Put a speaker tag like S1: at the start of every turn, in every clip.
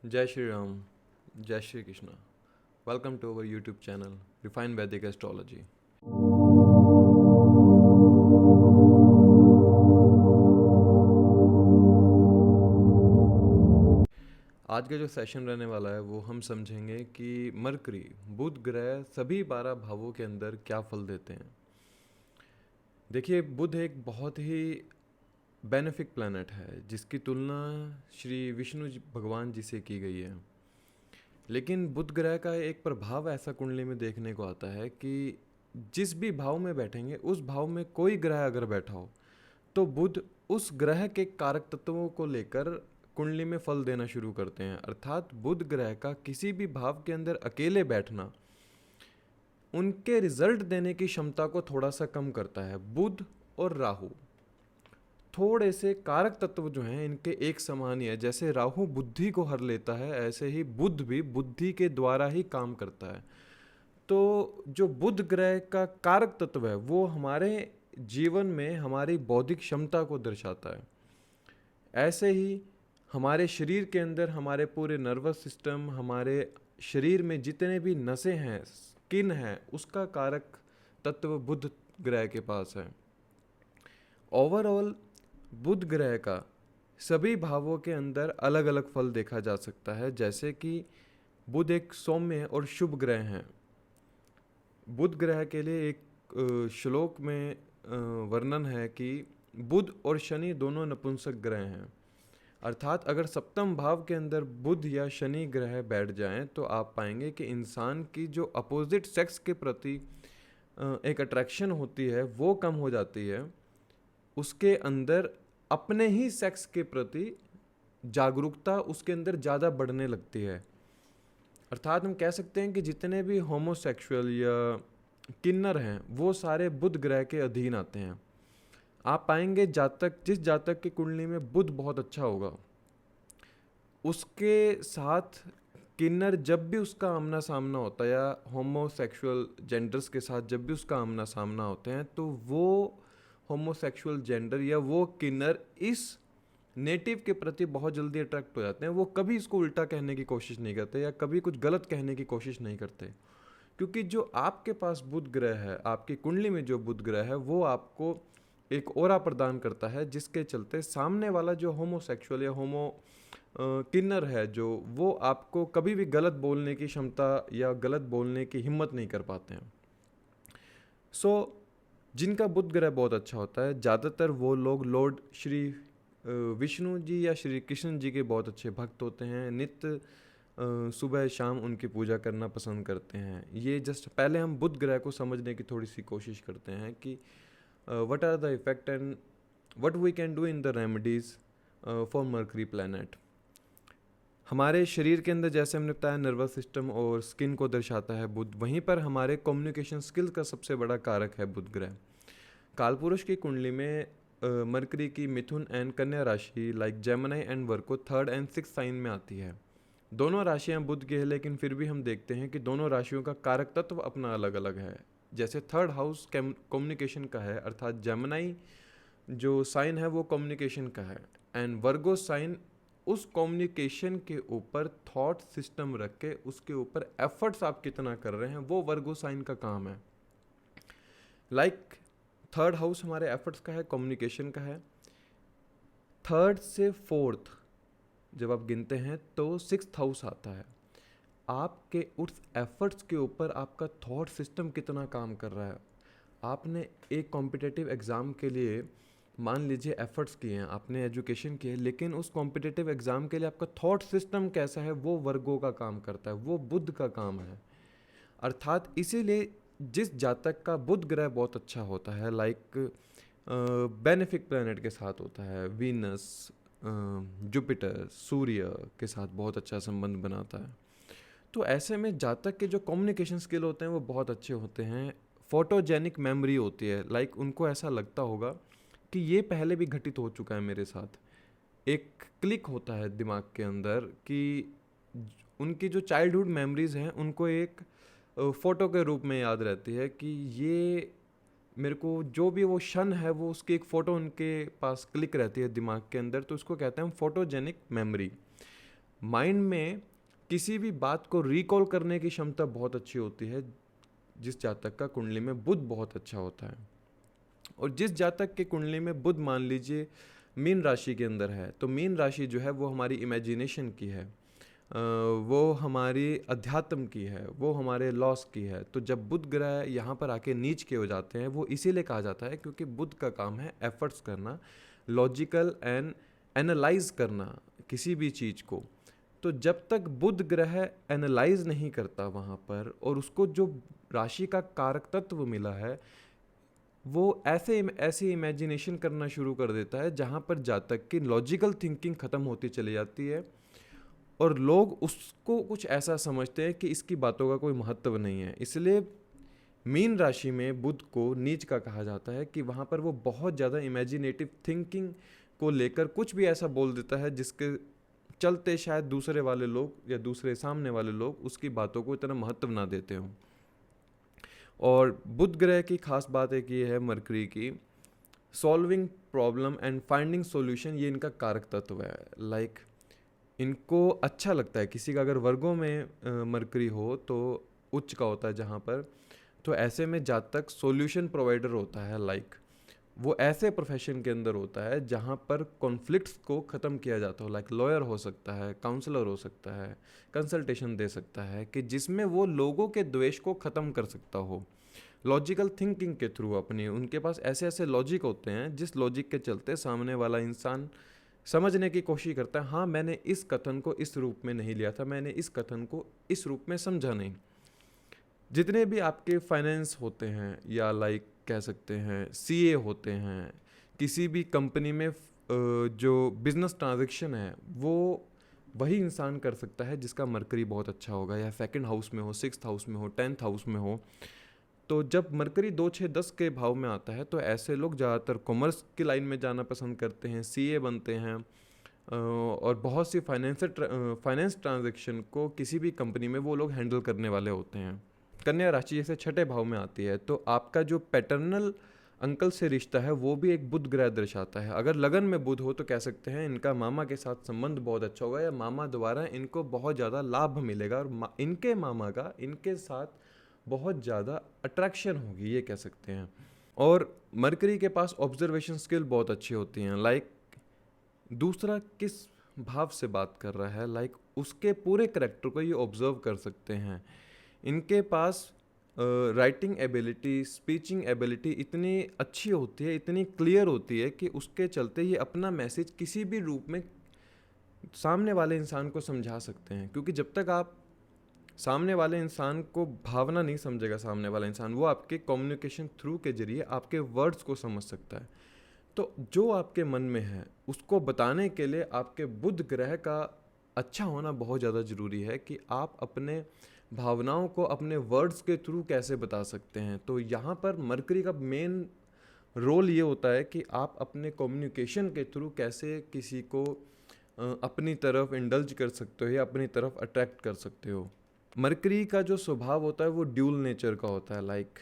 S1: Jai Shri Ram, Jai Shri Krishna. Welcome to our YouTube channel, Refined Vedic Astrology. आज का जो session रहने वाला है वो हम समझेंगे कि मरकरी बुध ग्रह सभी 12 भावों के अंदर क्या फल देते हैं। देखिए, बुध एक बहुत ही बेनिफिक प्लैनेट है जिसकी तुलना श्री विष्णु भगवान जी से की गई है। लेकिन बुध ग्रह का एक प्रभाव ऐसा कुंडली में देखने को आता है कि जिस भी भाव में बैठेंगे उस भाव में कोई ग्रह अगर बैठा हो तो बुध उस ग्रह के कारक तत्वों को लेकर कुंडली में फल देना शुरू करते हैं। अर्थात बुध ग्रह का किसी भी भाव के अंदर अकेले बैठना उनके रिजल्ट देने की क्षमता को थोड़ा सा कम करता है। बुध और राहु थोड़े से कारक तत्व जो हैं इनके एक समान ही है। जैसे राहु बुद्धि को हर लेता है, ऐसे ही बुध भी बुद्धि के द्वारा ही काम करता है। तो जो बुध ग्रह का कारक तत्व है वो हमारे जीवन में हमारी बौद्धिक क्षमता को दर्शाता है। ऐसे ही हमारे शरीर के अंदर हमारे पूरे नर्वस सिस्टम, हमारे शरीर में जितने भी नसें हैं, स्किन है, उसका कारक तत्व बुध ग्रह के पास है। ओवरऑल बुध ग्रह का सभी भावों के अंदर अलग अलग फल देखा जा सकता है। जैसे कि बुध एक सौम्य और शुभ ग्रह हैं। बुध ग्रह के लिए एक श्लोक में वर्णन है कि बुध और शनि दोनों नपुंसक ग्रह हैं। अर्थात अगर सप्तम भाव के अंदर बुध या शनि ग्रह बैठ जाएं तो आप पाएंगे कि इंसान की जो अपोजिट सेक्स के प्रति एक अट्रैक्शन होती है वो कम हो जाती है। उसके अंदर अपने ही सेक्स के प्रति जागरूकता उसके अंदर ज़्यादा बढ़ने लगती है। अर्थात हम कह सकते हैं कि जितने भी होमोसेक्सुअल या किन्नर हैं वो सारे बुध ग्रह के अधीन आते हैं। आप पाएंगे जिस जातक की कुंडली में बुध बहुत अच्छा होगा उसके साथ किन्नर जब भी उसका आमना सामना होता है या होमोसेक्सुअल जेंडर्स के साथ जब भी उसका आमना सामना होते हैं तो वो होमोसेक्सुअल जेंडर या वो किन्नर इस नेटिव के प्रति बहुत जल्दी अट्रैक्ट हो जाते हैं। वो कभी इसको उल्टा कहने की कोशिश नहीं करते या कभी कुछ गलत कहने की कोशिश नहीं करते, क्योंकि जो आपके पास बुध ग्रह है, आपकी कुंडली में जो बुध ग्रह है वो आपको एक ऑरा प्रदान करता है जिसके चलते सामने वाला जो होमोसेक्सुअल या किन्नर है जो वो आपको कभी भी गलत बोलने की क्षमता या गलत बोलने की हिम्मत नहीं कर पाते हैं। सो जिनका बुध ग्रह बहुत अच्छा होता है ज़्यादातर वो लोग लॉर्ड श्री विष्णु जी या श्री कृष्ण जी के बहुत अच्छे भक्त होते हैं। नित्य सुबह शाम उनकी पूजा करना पसंद करते हैं। ये जस्ट पहले हम बुध ग्रह को समझने की थोड़ी सी कोशिश करते हैं कि what are the effect and what we can do in the remedies for mercury planet. हमारे शरीर के अंदर जैसे हमने बताया नर्वस सिस्टम और स्किन को दर्शाता है बुध, वहीं पर हमारे कम्युनिकेशन स्किल्स का सबसे बड़ा कारक है बुध ग्रह। कालपुरुष की कुंडली में मरकरी की मिथुन एंड कन्या राशि like Gemini and Virgo third and six sign में आती है। दोनों राशियां बुध की है लेकिन फिर भी हम देखते हैं कि दोनों राशियों का कारक तत्व अपना अलग अलग है। जैसे थर्ड हाउस कम्युनिकेशन का है, अर्थात जेमिनी जो साइन है वो कम्युनिकेशन का है, एंड वर्गो साइन उस कम्युनिकेशन के ऊपर थॉट सिस्टम रख के उसके ऊपर एफर्ट्स आप कितना कर रहे हैं वो वर्गो साइन का काम है। लाइक थर्ड हाउस हमारे एफर्ट्स का है, कम्युनिकेशन का है। थर्ड से फोर्थ जब आप गिनते हैं तो सिक्स्थ हाउस आता है। आपके उस एफर्ट्स के ऊपर आपका थॉट सिस्टम कितना काम कर रहा है। आपने एक कॉम्पिटिटिव एग्ज़ाम के लिए मान लीजिए एफर्ट्स किए हैं, आपने एजुकेशन की है, लेकिन उस कॉम्पिटिटिव एग्ज़ाम के लिए आपका थॉट सिस्टम कैसा है वो वर्गों का काम करता है, वो बुध का काम है। अर्थात इसीलिए जिस जातक का बुध ग्रह बहुत अच्छा होता है, लाइक बेनिफिक प्लैनेट के साथ होता है, वीनस, जुपिटर, सूर्य के साथ बहुत अच्छा संबंध बनाता है, तो ऐसे में जातक के जो कम्युनिकेशन स्किल होते हैं वो बहुत अच्छे होते हैं। फोटोजेनिक मेमोरी होती है, लाइक उनको ऐसा लगता होगा कि ये पहले भी घटित हो चुका है मेरे साथ। एक क्लिक होता है दिमाग के अंदर कि उनकी जो चाइल्डहुड मेमोरीज हैं उनको एक फ़ोटो के रूप में याद रहती है कि ये मेरे को जो भी वो क्षण है वो उसकी एक फ़ोटो उनके पास क्लिक रहती है दिमाग के अंदर, तो उसको कहते हैं हम फोटोजेनिक मेमोरी। माइंड में किसी भी बात को रिकॉल करने की क्षमता बहुत अच्छी होती है जिस जातक का कुंडली में बुध बहुत अच्छा होता है। और जिस जातक के कुंडली में बुध मान लीजिए मीन राशि के अंदर है, तो मीन राशि जो है वो हमारी इमेजिनेशन की है, वो हमारी अध्यात्म की है, वो हमारे लॉस की है। तो जब बुध ग्रह यहाँ पर आके नीच के हो जाते हैं, वो इसीलिए कहा जाता है क्योंकि बुध का काम है एफर्ट्स करना, लॉजिकल एंड एनालाइज करना किसी भी चीज़ को। तो जब तक बुध ग्रह एनालाइज नहीं करता वहाँ पर, और उसको जो राशि का कारक तत्व मिला है वो ऐसे इमेजिनेशन करना शुरू कर देता है जहाँ पर जातक की लॉजिकल थिंकिंग ख़त्म होती चली जाती है, और लोग उसको कुछ ऐसा समझते हैं कि इसकी बातों का कोई महत्व नहीं है। इसलिए मीन राशि में बुध को नीच का कहा जाता है कि वहाँ पर वो बहुत ज़्यादा इमेजिनेटिव थिंकिंग को लेकर कुछ भी ऐसा बोल देता है जिसके चलते शायद दूसरे वाले लोग या दूसरे सामने वाले लोग उसकी बातों को इतना महत्व ना देते हों। और बुध ग्रह की खास बात एक ये है मरकरी की, solving problem and finding solution, ये इनका कारक तत्व है। लाइक इनको अच्छा लगता है, किसी का अगर वर्गों में मरकरी हो तो उच्च का होता है जहाँ पर, तो ऐसे में जातक सॉल्यूशन प्रोवाइडर होता है। लाइक वो ऐसे प्रोफेशन के अंदर होता है जहाँ पर कॉन्फ्लिक्ट्स को ख़त्म किया जाता हो। लाइक लॉयर हो सकता है, काउंसलर हो सकता है, कंसल्टेशन दे सकता है, कि जिसमें वो लोगों के द्वेष को ख़त्म कर सकता हो लॉजिकल थिंकिंग के थ्रू अपनी। उनके पास ऐसे ऐसे लॉजिक होते हैं जिस लॉजिक के चलते सामने वाला इंसान समझने की कोशिश करता है, हाँ मैंने इस कथन को इस रूप में नहीं लिया था, मैंने इस कथन को इस रूप में समझा नहीं। जितने भी आपके फाइनेंस होते हैं या लाइक कह सकते हैं सीए होते हैं, किसी भी कंपनी में जो बिजनेस ट्रांजैक्शन है वो वही इंसान कर सकता है जिसका मरकरी बहुत अच्छा होगा, या सेकंड हाउस में हो, सिक्स्थ हाउस में हो, 10th हाउस में हो। तो जब मरकरी 2, 6, 10 के भाव में आता है तो ऐसे लोग ज़्यादातर कॉमर्स की लाइन में जाना पसंद करते हैं, सीए बनते हैं, और बहुत सी फाइनेंस ट्रांजैक्शन को किसी भी कंपनी में वो लोग हैंडल करने वाले होते हैं। कन्या राशि जैसे छठे भाव में आती है तो आपका जो पैटर्नल अंकल से रिश्ता है वो भी एक बुध ग्रह दर्शाता है। अगर लगन में बुध हो तो कह सकते हैं इनका मामा के साथ संबंध बहुत अच्छा होगा, या मामा द्वारा इनको बहुत ज़्यादा लाभ मिलेगा, और इनके मामा का इनके साथ बहुत ज़्यादा अट्रैक्शन होगी, ये कह सकते हैं। और मरकरी के पास ऑब्जर्वेशन स्किल बहुत अच्छी होती हैं। लाइक दूसरा किस भाव से बात कर रहा है, लाइक उसके पूरे करेक्टर को ये ऑब्जर्व कर सकते हैं। इनके पास राइटिंग एबिलिटी, स्पीचिंग एबिलिटी इतनी अच्छी होती है, इतनी क्लियर होती है कि उसके चलते ये अपना मैसेज किसी भी रूप में सामने वाले इंसान को समझा सकते हैं। क्योंकि जब तक आप सामने वाले इंसान को भावना नहीं समझेगा, सामने वाला इंसान वो आपके कम्युनिकेशन थ्रू के जरिए आपके वर्ड्स को समझ सकता है। तो जो आपके मन में है उसको बताने के लिए आपके बुध ग्रह का अच्छा होना बहुत ज़्यादा ज़रूरी है कि आप अपने भावनाओं को अपने वर्ड्स के थ्रू कैसे बता सकते हैं। तो यहाँ पर मरकरी का मेन रोल ये होता है कि आप अपने कम्युनिकेशन के थ्रू कैसे किसी को अपनी तरफ इंडल्ज कर सकते हो या अपनी तरफ अट्रैक्ट कर सकते हो। मरकरी का जो स्वभाव होता है वो ड्यूल नेचर का होता है। लाइक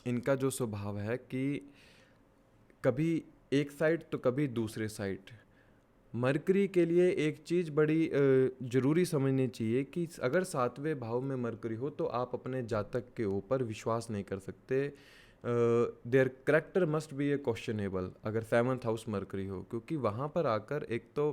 S1: इनका जो स्वभाव है कि कभी एक साइड तो कभी दूसरे साइड। मरकरी के लिए एक चीज़ बड़ी ज़रूरी समझनी चाहिए कि अगर 7वें भाव में मरकरी हो तो आप अपने जातक के ऊपर विश्वास नहीं कर सकते। Their character must be a questionable अगर 7th हाउस मरकरी हो, क्योंकि वहाँ पर आकर एक तो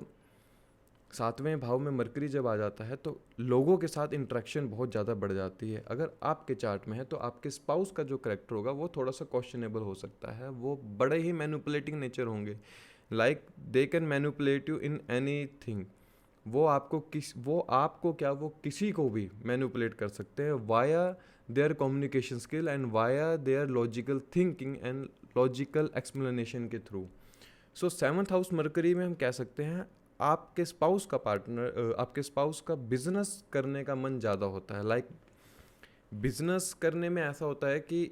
S1: 7वें भाव में मरकरी जब आ जाता है तो लोगों के साथ इंटरेक्शन बहुत ज़्यादा बढ़ जाती है। अगर आपके चार्ट में है तो आपके स्पाउस का जो करेक्टर होगा वो थोड़ा सा क्वेश्चनेबल हो सकता है, वो बड़े ही मैनिपुलेटिंग नेचर होंगे। Like they can manipulate you in anything. वो आपको किसी को भी मैनिपुलेट कर सकते हैं via their communication skill and via their logical thinking and logical explanation के through. So 7th house mercury में हम कह सकते हैं आपके स्पाउस का पार्टनर, आपके स्पाउस का बिजनेस करने का मन ज़्यादा होता है। लाइक बिजनेस करने में ऐसा होता है कि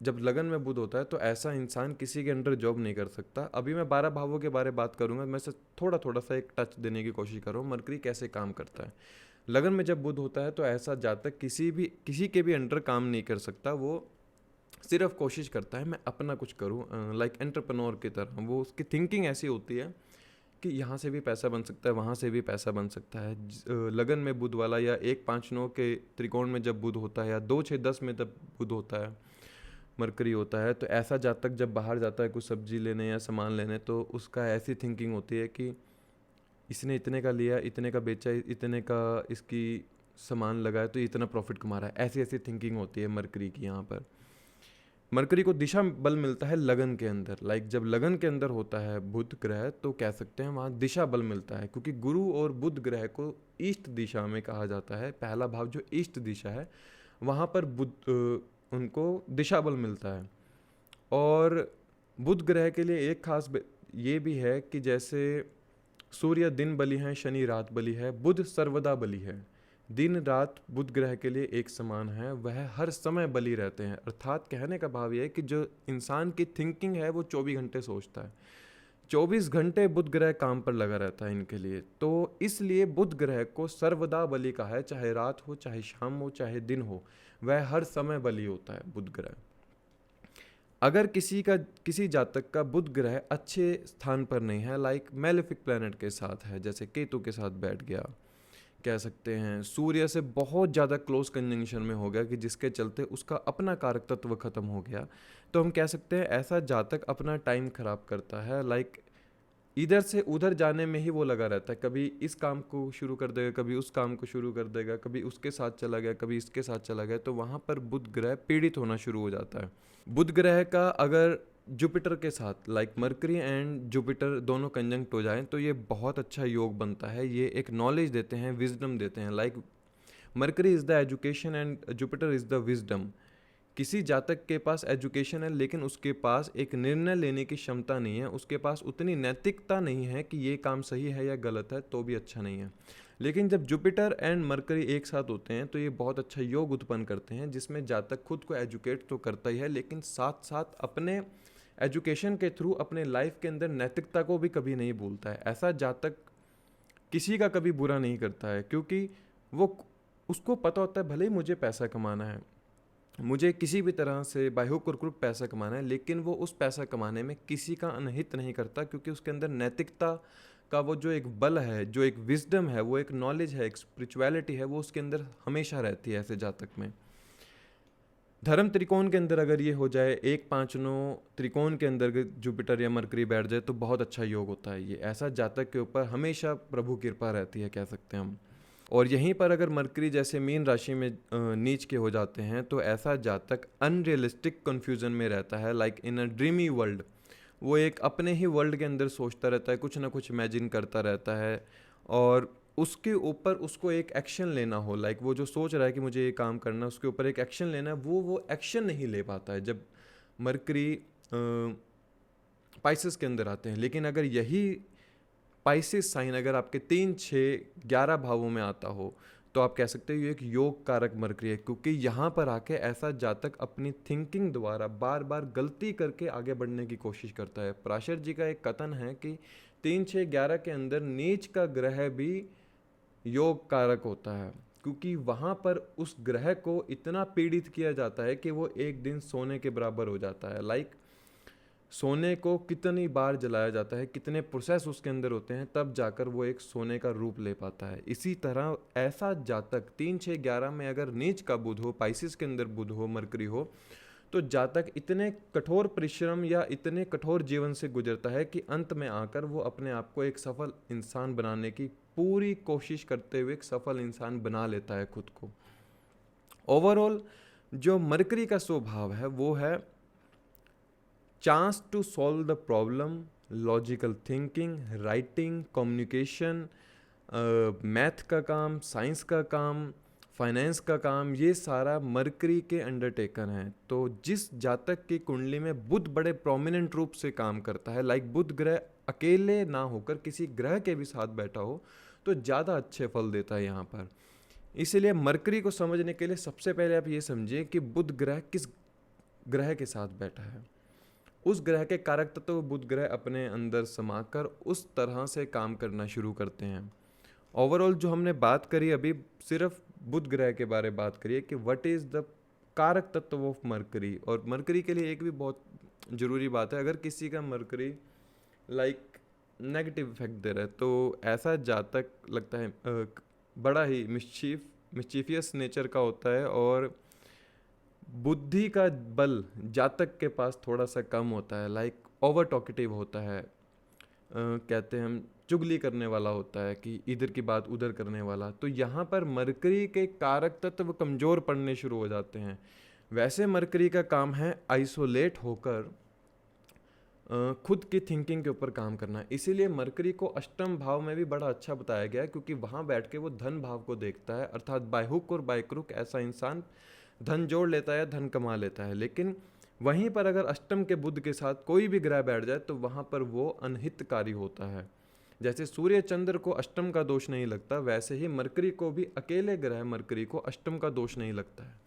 S1: जब लगन में बुध होता है तो ऐसा इंसान किसी के अंडर जॉब नहीं कर सकता। अभी मैं 12 भावों के बारे में बात करूंगा, मैं से थोड़ा थोड़ा सा एक टच देने की कोशिश कर रहा हूँ मरकरी कैसे काम करता है। लगन में जब बुध होता है तो ऐसा जातक किसी के भी अंडर काम नहीं कर सकता। वो सिर्फ कोशिश करता है मैं अपना कुछ करूँ, लाइक एंटरप्रेन्योर की तरह। वो उसकी थिंकिंग ऐसी होती है कि यहाँ से भी पैसा बन सकता है, वहाँ से भी पैसा बन सकता है। लगन में बुध वाला या 1-5-9 के त्रिकोण में जब बुध होता है या 2-6-10 में जब बुध होता है, मरकरी होता है, तो ऐसा जातक जब बाहर जाता है कुछ सब्जी लेने या सामान लेने, तो उसका ऐसी थिंकिंग होती है कि इसने इतने का लिया, इतने का बेचा, इतने का इसकी सामान लगाया तो इतना प्रॉफिट कमा रहा है। ऐसी ऐसी थिंकिंग होती है मरकरी की। यहाँ पर मरकरी को दिशा बल मिलता है लगन के अंदर। लाइक जब लगन के अंदर होता है बुध ग्रह, तो कह सकते हैं वहाँ दिशा बल मिलता है, क्योंकि गुरु और बुध ग्रह को ईस्ट दिशा में कहा जाता है। पहला भाव जो ईस्ट दिशा है, वहाँ पर बुध उनको दिशा बल मिलता है। और बुध ग्रह के लिए एक खास ये भी है कि जैसे सूर्य दिन बली है, शनि रात बली है, बुध सर्वदा बली है। दिन रात बुध ग्रह के लिए एक समान है, वह हर समय बली रहते हैं। अर्थात कहने का भाव यह है कि जो इंसान की थिंकिंग है वो 24 घंटे सोचता है, 24 घंटे बुध ग्रह काम पर लगा रहता है इनके लिए। तो इसलिए बुध ग्रह को सर्वदा बली कहा है, चाहे रात हो, चाहे शाम हो, चाहे दिन हो, वह हर समय बली होता है बुध ग्रह। अगर किसी जातक का बुध ग्रह अच्छे स्थान पर नहीं है, लाइक मेलेफिक प्लैनेट के साथ है, जैसे केतु के साथ बैठ गया, कह सकते हैं सूर्य से बहुत ज़्यादा क्लोज कंजंक्शन में हो गया कि जिसके चलते उसका अपना कारक तत्व खत्म हो गया, तो हम कह सकते हैं ऐसा जातक अपना टाइम खराब करता है। लाइक इधर से उधर जाने में ही वो लगा रहता है, कभी इस काम को शुरू कर देगा, कभी उस काम को शुरू कर देगा, कभी उसके साथ चला गया, कभी इसके साथ चला गया, तो वहाँ पर बुध ग्रह पीड़ित होना शुरू हो जाता है। बुध ग्रह का अगर जुपिटर के साथ, लाइक मरकरी एंड जुपिटर दोनों कंजंक्ट हो जाएं, तो ये बहुत अच्छा योग बनता है। ये एक नॉलेज देते हैं, विजडम देते हैं। Like mercury is the education and Jupiter is the wisdom. किसी जातक के पास एजुकेशन है, लेकिन उसके पास एक निर्णय लेने की क्षमता नहीं है, उसके पास उतनी नैतिकता नहीं है कि ये काम सही है या गलत है, तो भी अच्छा नहीं है। लेकिन जब जुपिटर एंड मरकरी एक साथ होते हैं, तो ये बहुत अच्छा योग उत्पन्न करते हैं, जिसमें जातक खुद को एजुकेट तो करता ही है, लेकिन साथ साथ अपने एजुकेशन के थ्रू अपने लाइफ के अंदर नैतिकता को भी कभी नहीं भूलता है। ऐसा जातक किसी का कभी बुरा नहीं करता है, क्योंकि वो उसको पता होता है भले ही मुझे पैसा कमाना है, मुझे किसी भी तरह से बाह्योक और क्रूप पैसा कमाना है, लेकिन वो उस पैसा कमाने में किसी का अनहित नहीं करता, क्योंकि उसके अंदर नैतिकता का वो जो एक बल है, जो एक विजडम है, वो एक नॉलेज है, एक स्पिरिचुअलिटी है, वो उसके अंदर हमेशा रहती है ऐसे जातक में। धर्म त्रिकोण के अंदर अगर ये हो जाए, 1-5-9 त्रिकोण के अंदर जुपिटर या मरकरी बैठ जाए, तो बहुत अच्छा योग होता है। ये ऐसा जातक के ऊपर हमेशा प्रभु कृपा रहती है, कह सकते हैं हम। और यहीं पर अगर मरकरी जैसे मीन राशि में नीच के हो जाते हैं, तो ऐसा जातक अनरियलिस्टिक कन्फ्यूजन में रहता है, लाइक इन अ ड्रीमी वर्ल्ड। वो एक अपने ही वर्ल्ड के अंदर सोचता रहता है, कुछ ना कुछ इमेजिन करता रहता है, और उसके ऊपर उसको एक एक्शन लेना हो, लाइक वो जो सोच रहा है कि मुझे ये काम करना है, उसके ऊपर एक एक्शन लेना है, वो एक्शन नहीं ले पाता है जब मरकरी पाइसेस के अंदर आते हैं। लेकिन अगर यही पाइसेस साइन अगर आपके 3-6-11 भावों में आता हो, तो आप कह सकते हो ये एक योग कारक मरकरी है, क्योंकि यहाँ पर आके ऐसा जातक अपनी थिंकिंग द्वारा बार बार गलती करके आगे बढ़ने की कोशिश करता है। पराशर जी का एक कथन है कि 3-6-11 के अंदर नीच का ग्रह भी योग कारक होता है, क्योंकि वहाँ पर उस ग्रह को इतना पीड़ित किया जाता है कि वो एक दिन सोने के बराबर हो जाता है। लाइक सोने को कितनी बार जलाया जाता है, कितने प्रोसेस उसके अंदर होते हैं, तब जाकर वो एक सोने का रूप ले पाता है। इसी तरह ऐसा जातक 3-6-11 में अगर नीच का बुध हो, पाइसिस के अंदर बुध हो, मरकरी हो, तो जातक इतने कठोर परिश्रम या इतने कठोर जीवन से गुजरता है कि अंत में आकर वो अपने आप को एक सफल इंसान बनाने की पूरी कोशिश करते हुए एक सफल इंसान बना लेता है खुद को। ओवरऑल जो मरकरी का स्वभाव है वो है chance to solve the problem, logical thinking, writing, communication, math का काम, साइंस का काम, फाइनेंस का काम, ये सारा मरकरी के अंडरटेकन है। तो जिस जातक की कुंडली में बुध बड़े प्रोमिनेंट रूप से काम करता है, लाइक बुध ग्रह अकेले ना होकर किसी ग्रह के भी साथ बैठा हो, तो ज़्यादा अच्छे फल देता है यहाँ पर। इसीलिए मरकरी को समझने के लिए सबसे पहले आप ये समझिए कि बुध ग्रह किस ग्रह के साथ बैठा है। उस ग्रह के कारक तत्व बुध ग्रह अपने अंदर समाकर उस तरह से काम करना शुरू करते हैं। ओवरऑल जो हमने बात करी अभी, सिर्फ बुध ग्रह के बारे में बात करिए कि व्हाट इज़ द कारक तत्व ऑफ मरकरी। और मरकरी के लिए एक भी बहुत ज़रूरी बात है, अगर किसी का मरकरी लाइक नेगेटिव इफेक्ट दे रहा है। तो ऐसा जातक लगता है बड़ा ही मिस्चीफियस नेचर का होता है, और बुद्धि का बल जातक के पास थोड़ा सा कम होता है, लाइक ओवर टॉकेटिव होता है। कहते हैं हम चुगली करने वाला होता है, कि इधर की बात उधर करने वाला। तो यहाँ पर मरकरी के कारक तत्व कमज़ोर पड़ने शुरू हो जाते हैं। वैसे मरकरी का काम है आइसोलेट होकर खुद की थिंकिंग के ऊपर काम करना। इसीलिए मरकरी को अष्टम भाव में भी बड़ा अच्छा बताया गया है, क्योंकि वहाँ बैठ के वो धन भाव को देखता है, अर्थात बाय हुक और बाय क्रुक ऐसा इंसान धन जोड़ लेता है, धन कमा लेता है। लेकिन वहीं पर अगर अष्टम के बुध के साथ कोई भी ग्रह बैठ जाए तो वहाँ पर वो अनहितकारी होता है। जैसे सूर्य चंद्र को अष्टम का दोष नहीं लगता, वैसे ही मरकरी को भी अकेले ग्रह मरकरी को अष्टम का दोष नहीं लगता है।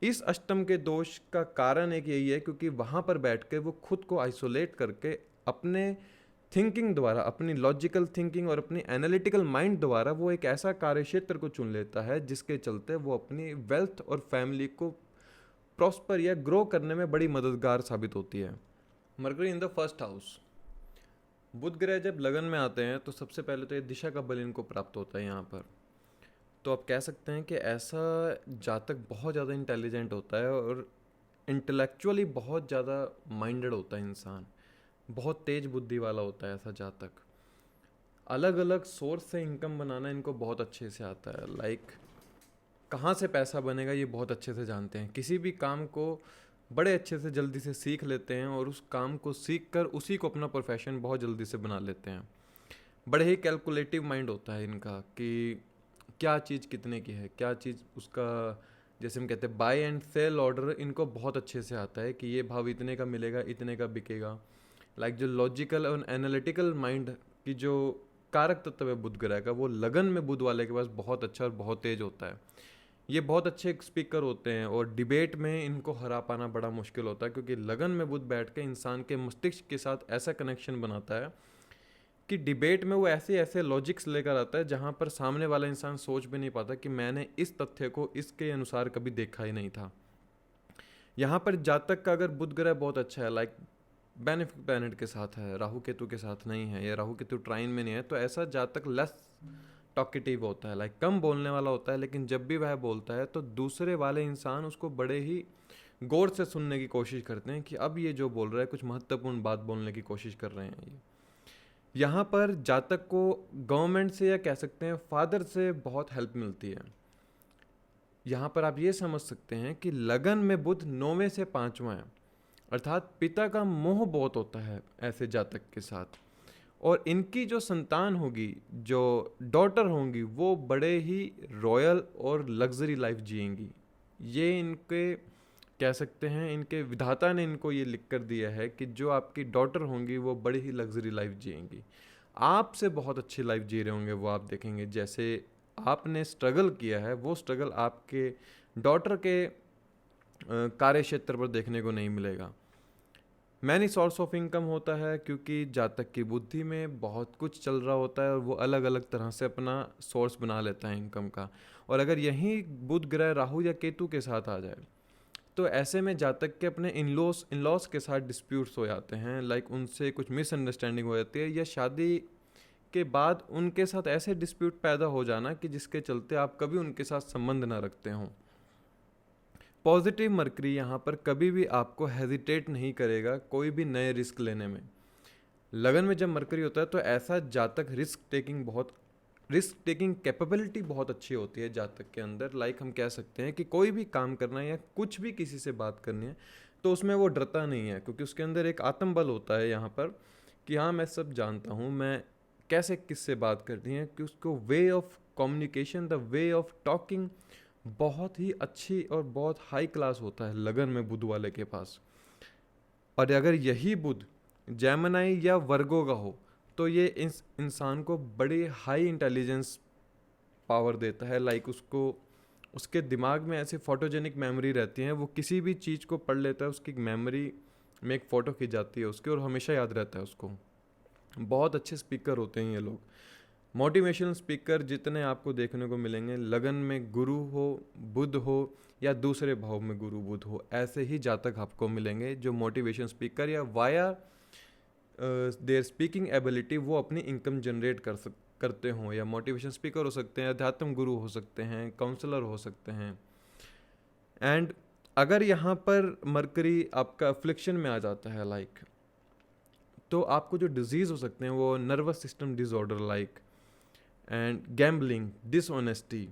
S1: इस अष्टम के दोष का कारण एक यही है, क्योंकि वहाँ पर बैठ के वो खुद को आइसोलेट करके अपने थिंकिंग द्वारा, अपनी लॉजिकल थिंकिंग और अपनी एनालिटिकल माइंड द्वारा वो एक ऐसा कार्य क्षेत्र को चुन लेता है जिसके चलते वो अपनी वेल्थ और फैमिली को प्रॉस्पर या ग्रो करने में बड़ी मददगार साबित होती है। Mercury in the first house, Budh ग्रह जब लगन में आते हैं तो सबसे पहले तो ये दिशा का बल इनको प्राप्त होता है यहाँ पर। तो आप कह सकते हैं कि ऐसा जातक बहुत ज़्यादा इंटेलिजेंट होता है और इंटेलेक्चुअली बहुत ज़्यादा माइंडेड होता है इंसान, बहुत तेज बुद्धि वाला होता है ऐसा जातक। अलग अलग सोर्स से इनकम बनाना इनको बहुत अच्छे से आता है, लाइक कहाँ से पैसा बनेगा ये बहुत अच्छे से जानते हैं। किसी भी काम को बड़े अच्छे से जल्दी से सीख लेते हैं और उस काम को सीख कर उसी को अपना प्रोफेशन बहुत जल्दी से बना लेते हैं। बड़े ही कैलकुलेटिव माइंड होता है इनका, कि क्या चीज़ कितने की है, क्या चीज़ उसका, जैसे हम कहते हैं बाय एंड सेल ऑर्डर इनको बहुत अच्छे से आता है, कि ये भाव इतने का मिलेगा, इतने का बिकेगा। लाइक जो लॉजिकल और एनालिटिकल माइंड की जो कारक तत्व है बुध ग्रह का, वो लगन में बुध वाले के पास बहुत अच्छा और बहुत तेज होता है। ये बहुत अच्छे स्पीकर होते हैं और डिबेट में इनको हरा पाना बड़ा मुश्किल होता है, क्योंकि लगन में बुध बैठ के इंसान के मस्तिष्क के साथ ऐसा कनेक्शन बनाता है कि डिबेट में वो ऐसे ऐसे लॉजिक्स लेकर आता है जहाँ पर सामने वाला इंसान सोच भी नहीं पाता कि मैंने इस तथ्य को इसके अनुसार कभी देखा ही नहीं था। यहाँ पर जातक का अगर बुध ग्रह बहुत अच्छा है, लाइक बेनिफिक प्लैनेट के साथ है, राहु केतु के साथ नहीं है, या राहु केतु ट्राइन में नहीं है, तो ऐसा जातक लेस टॉकेटिव होता है, लाइक कम बोलने वाला होता है। लेकिन जब भी वह बोलता है तो दूसरे वाले इंसान उसको बड़े ही गौर से सुनने की कोशिश करते हैं, कि अब ये जो बोल रहा है कुछ महत्वपूर्ण बात बोलने की कोशिश कर रहे हैं ये। यहाँ पर जातक को गवर्नमेंट से, या कह सकते हैं फादर से, बहुत हेल्प मिलती है। यहाँ पर आप ये समझ सकते हैं कि लगन में बुध 9वें से 5वां है, अर्थात पिता का मोह बहुत होता है ऐसे जातक के साथ। और इनकी जो संतान होगी, जो डॉटर होंगी, वो बड़े ही रॉयल और लग्जरी लाइफ जिएंगी। ये इनके, कह सकते हैं इनके विधाता ने इनको ये लिख कर दिया है कि जो आपकी डॉटर होंगी वो बड़ी ही लग्जरी लाइफ जिएंगी, आपसे बहुत अच्छी लाइफ जी रहे होंगे वो। आप देखेंगे जैसे आपने स्ट्रगल किया है, वो स्ट्रगल आपके डॉटर के कार्य क्षेत्र पर देखने को नहीं मिलेगा। मैनी सोर्स ऑफ इनकम होता है, क्योंकि जातक की बुद्धि में बहुत कुछ चल रहा होता है और वो अलग अलग तरह से अपना सोर्स बना लेता है इनकम का। और अगर यही बुध ग्रह राहु या केतु के साथ आ जाए तो ऐसे में जातक के अपने इन लॉस के साथ डिस्प्यूट्स हो जाते हैं, लाइक उनसे कुछ मिसअंडरस्टैंडिंग हो जाती है, या शादी के बाद उनके साथ ऐसे डिस्प्यूट पैदा हो जाना कि जिसके चलते आप कभी उनके साथ संबंध ना रखते हों। पॉजिटिव मरकरी यहाँ पर कभी भी आपको हेजिटेट नहीं करेगा कोई भी नए रिस्क लेने में। लगन में जब मरकरी होता है तो ऐसा जातक रिस्क टेकिंग कैपेबिलिटी बहुत अच्छी होती है जातक के अंदर। लाइक हम कह सकते हैं कि कोई भी काम करना है या कुछ भी किसी से बात करनी है तो उसमें वो डरता नहीं है, क्योंकि उसके अंदर एक आत्मबल होता है यहाँ पर, कि हाँ मैं सब जानता हूँ, मैं कैसे किससे बात करनी है, कि उसको way of communication, the way of talking बहुत ही अच्छी और बहुत हाई क्लास होता है लगन में बुध वाले के पास। और अगर यही बुध जेमिनी या वर्गो का हो तो ये इस इंसान को बड़ी हाई इंटेलिजेंस पावर देता है। लाइक उसको, उसके दिमाग में ऐसी फोटोजेनिक मेमोरी रहती है, वो किसी भी चीज़ को पढ़ लेता है, उसकी मेमोरी में एक फ़ोटो खींच जाती है उसकी और हमेशा याद रहता है उसको। बहुत अच्छे स्पीकर होते हैं ये लोग। मोटिवेशनल स्पीकर जितने आपको देखने को मिलेंगे, लगन में गुरु हो, बुध हो, या दूसरे भाव में गुरु बुध हो, ऐसे ही जातक आपको मिलेंगे जो मोटिवेशन स्पीकर या वाया देयर स्पीकिंग एबिलिटी वो अपनी इनकम जनरेट करते हों, या मोटिवेशन स्पीकर हो सकते हैं, अध्यात्म गुरु हो सकते हैं, काउंसलर हो सकते हैं। एंड अगर यहाँ पर मरकरी आपका अफ्लिक्शन में आ जाता है लाइक, तो आपको जो डिजीज़ हो सकते हैं वो nervous system disorder like, and gambling, dishonesty,